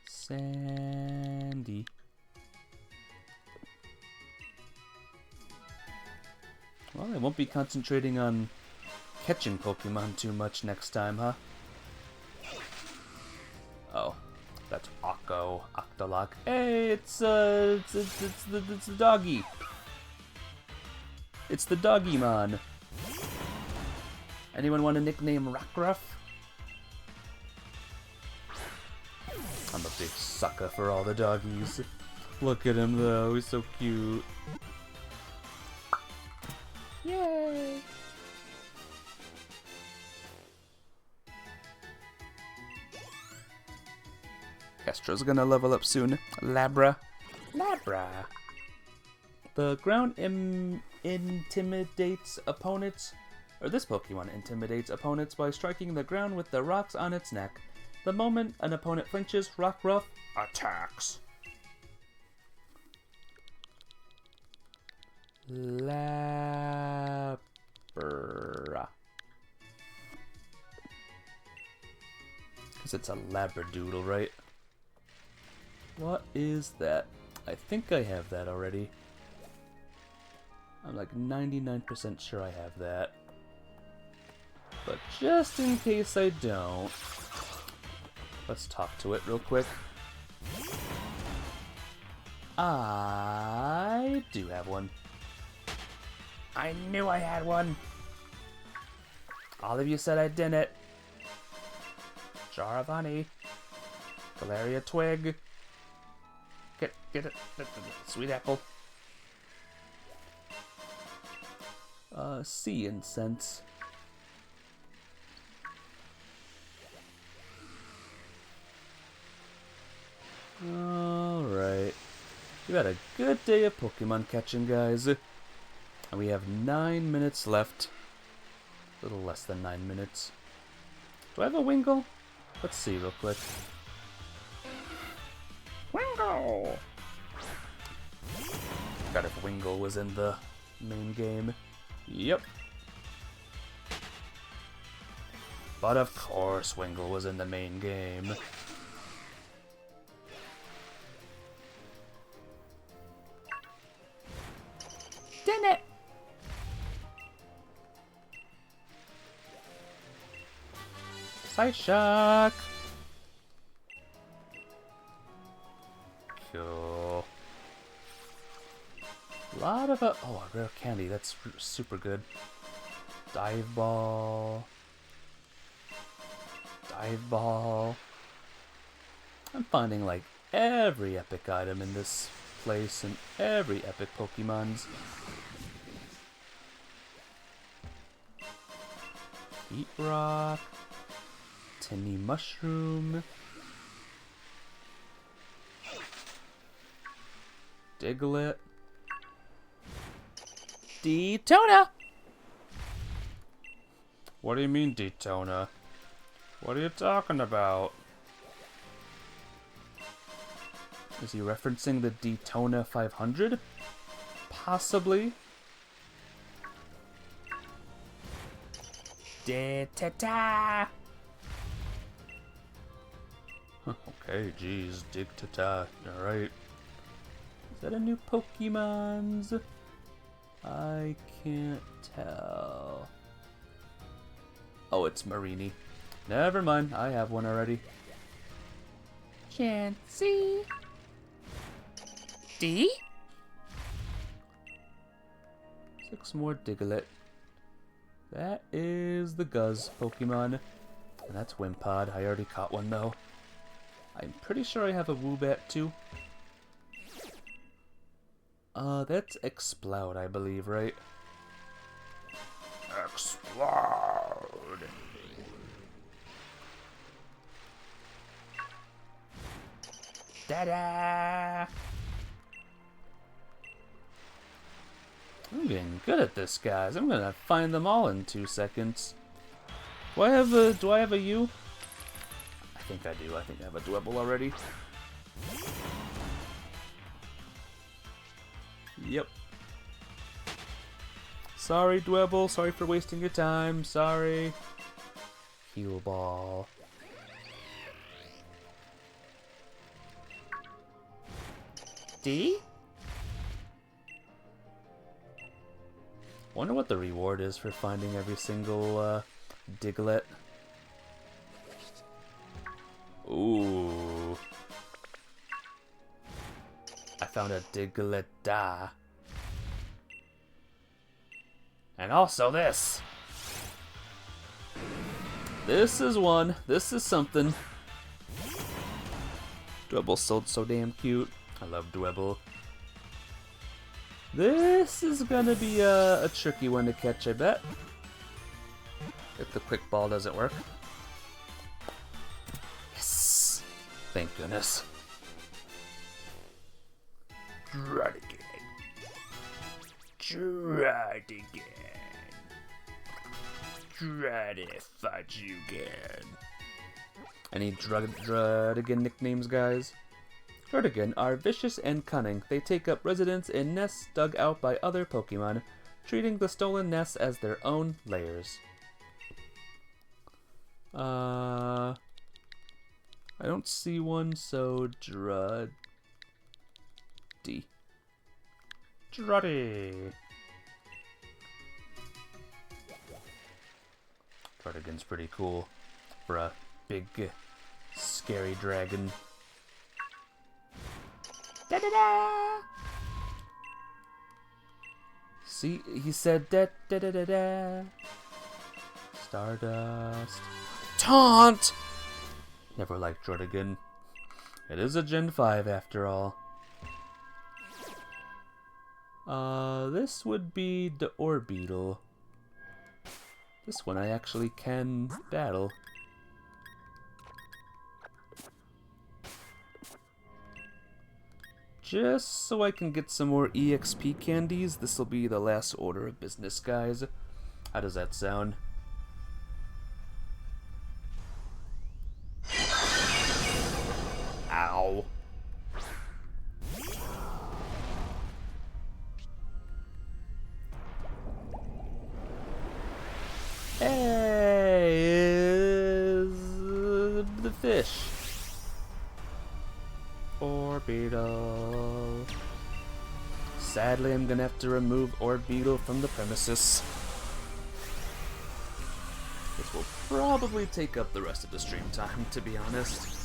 Sandy. Well, I won't be concentrating on catching Pokemon too much next time, huh? Oh, that's Octolock. Hey, it's the doggy. It's the Doggymon. Anyone want a nickname Rockruff? I'm a big sucker for all the doggies. Look at him though, he's so cute. Yay! Kestra's gonna level up soon. Labra. The ground intimidates opponents, or this Pokemon intimidates opponents by striking the ground with the rocks on its neck. The moment an opponent flinches, Rockruff attacks. Labra. Because it's a Labradoodle, right? What is that? I think I have that already. I'm like 99% sure I have that. But just in case I don't, let's talk to it real quick. I do have one. I knew I had one. All of you said I didn't. Jar of honey. Valeria twig. Get it. Sweet apple. Sea incense. Alright. We've had a good day of Pokemon catching, guys. And we have 9 minutes left. A little less than 9 minutes. Do I have a Wingull? Let's see real quick. Wingull! Forgot if Wingull was in the main game. Yep. But of course Wingull was in the main game. Didn't it? Psyshock! Cool. Lot of oh, a rare candy. That's super good. Dive ball. Dive ball. I'm finding like every epic item in this place and every epic Pokemon's. Heat rock. Tinny mushroom. Diglett. Detona! What do you mean, Detona? What are you talking about? Is he referencing the Detona 500? Possibly. Ditata! Okay, geez, Digtata. Alright. Is that a new Pokemon's? I can't tell. Oh, it's Marini. Never mind, I have one already. Chansey. D? 6 more Diglett. That is the Guzz Pokemon. And that's Wimpod. I already caught one though. I'm pretty sure I have a Woobat too. That's Explode, I believe, right? Explode! Da-da! I'm getting good at this, guys. I'm gonna find them all in 2 seconds. Do I have a U? I think I do. I think I have a Dwebble already. Yep. Sorry, Dwebble. Sorry for wasting your time. Sorry. Heal Ball. D? Wonder what the reward is for finding every single Diglett. Ooh. I found a Diglett-Da. And also this. This is one. This is something. Dwebble's so damn cute. I love Dwebble. This is gonna be a tricky one to catch, I bet. If the quick ball doesn't work. Yes! Thank goodness. Try it again. Try it again. Try to fight you again. Any Druddigan nicknames, guys? Druddigan are vicious and cunning. They take up residence in nests dug out by other Pokemon, treating the stolen nests as their own lairs. I don't see one, so Druddy. Druddy. Druddigan's pretty cool for a big, scary dragon. Da da da! See, he said da da da da da. Stardust. Taunt! Never liked Jordigan. It is a Gen 5 after all. This would be the Orbeetle. This one I actually can battle. Just so I can get some more EXP candies, this will be the last order of business, guys. How does that sound? Ow. Hey, is the fish. Orbeetle. Sadly, I'm gonna have to remove Orbeetle from the premises. This will probably take up the rest of the stream time, to be honest.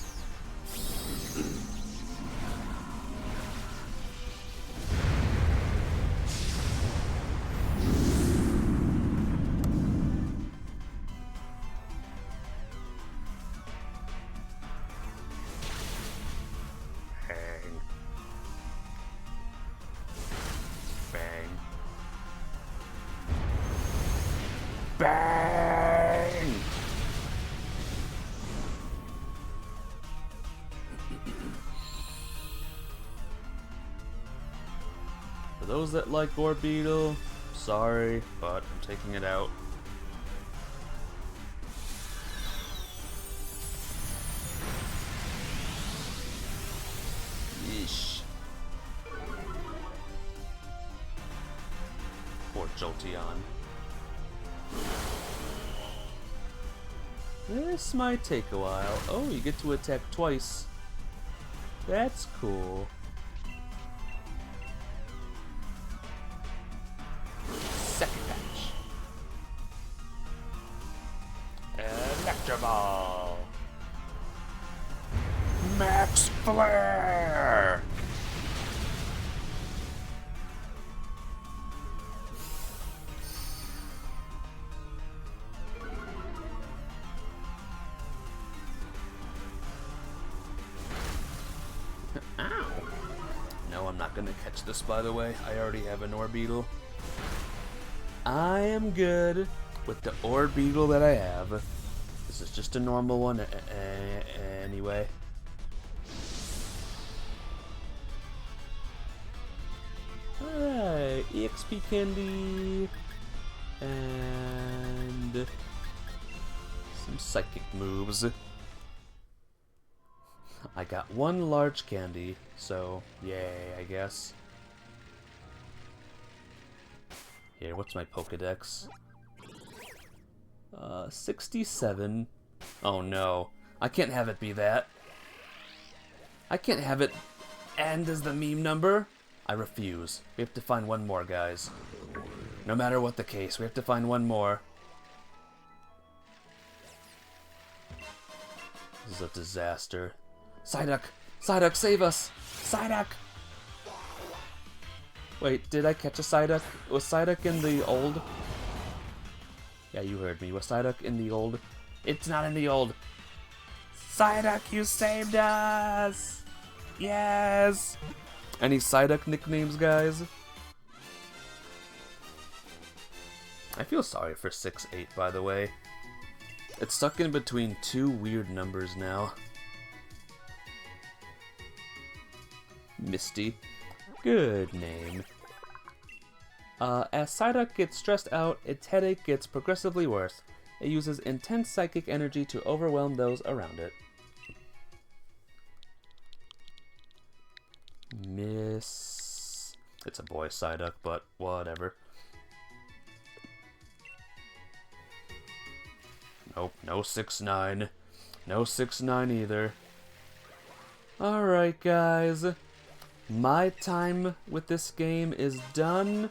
Bang! For those that like Orbeetle, sorry, but I'm taking it out. Yeesh. Poor Jolteon. This might take a while. Oh, you get to attack twice. That's cool. Second patch. Electro Ball. Max Flare. Ow. No, I'm not gonna catch this, by the way. I already have an Orbeetle. I am good with the Orbeetle that I have. This is just a normal one anyway. Alright, EXP candy and some psychic moves. I got one large candy, so yay, I guess. Here, what's my Pokedex? 67. Oh no, I can't have it be that. I can't have it end as the meme number. I refuse. We have to find one more, guys. No matter what the case, we have to find one more. This is a disaster. Psyduck! Psyduck, save us! Psyduck! Wait, did I catch a Psyduck? Was Psyduck in the old? Yeah, you heard me. Was Psyduck in the old? It's not in the old! Psyduck, you saved us! Yes! Any Psyduck nicknames, guys? I feel sorry for 6'8", by the way. It's stuck in between two weird numbers now. Misty. Good name. As Psyduck gets stressed out, its headache gets progressively worse. It uses intense psychic energy to overwhelm those around it. Miss... It's a boy Psyduck, but whatever. Nope, no 6'9". No 6'9" either. Alright, guys. My time with this game is done.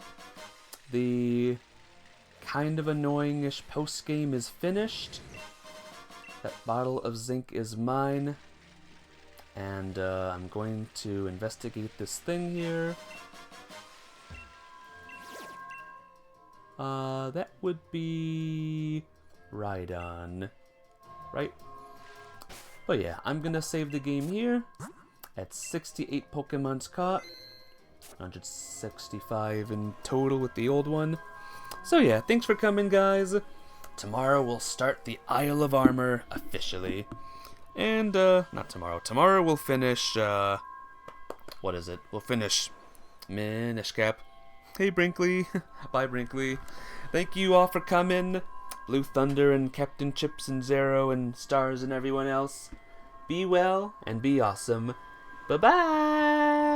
The kind of annoying-ish post-game is finished. That bottle of zinc is mine. And I'm going to investigate this thing here. That would be Rhydon, right? But yeah, I'm gonna save the game here at 68 Pokemons caught, 165 in total with the old one. So yeah, thanks for coming, guys. Tomorrow we'll start the Isle of Armor officially. And, not tomorrow. Tomorrow we'll finish, what is it? We'll finish Minish Cap. Hey, Brinkley. Bye, Brinkley. Thank you all for coming. Blue Thunder and Captain Chips and Zero and Stars and everyone else. Be well and be awesome. Bye-bye!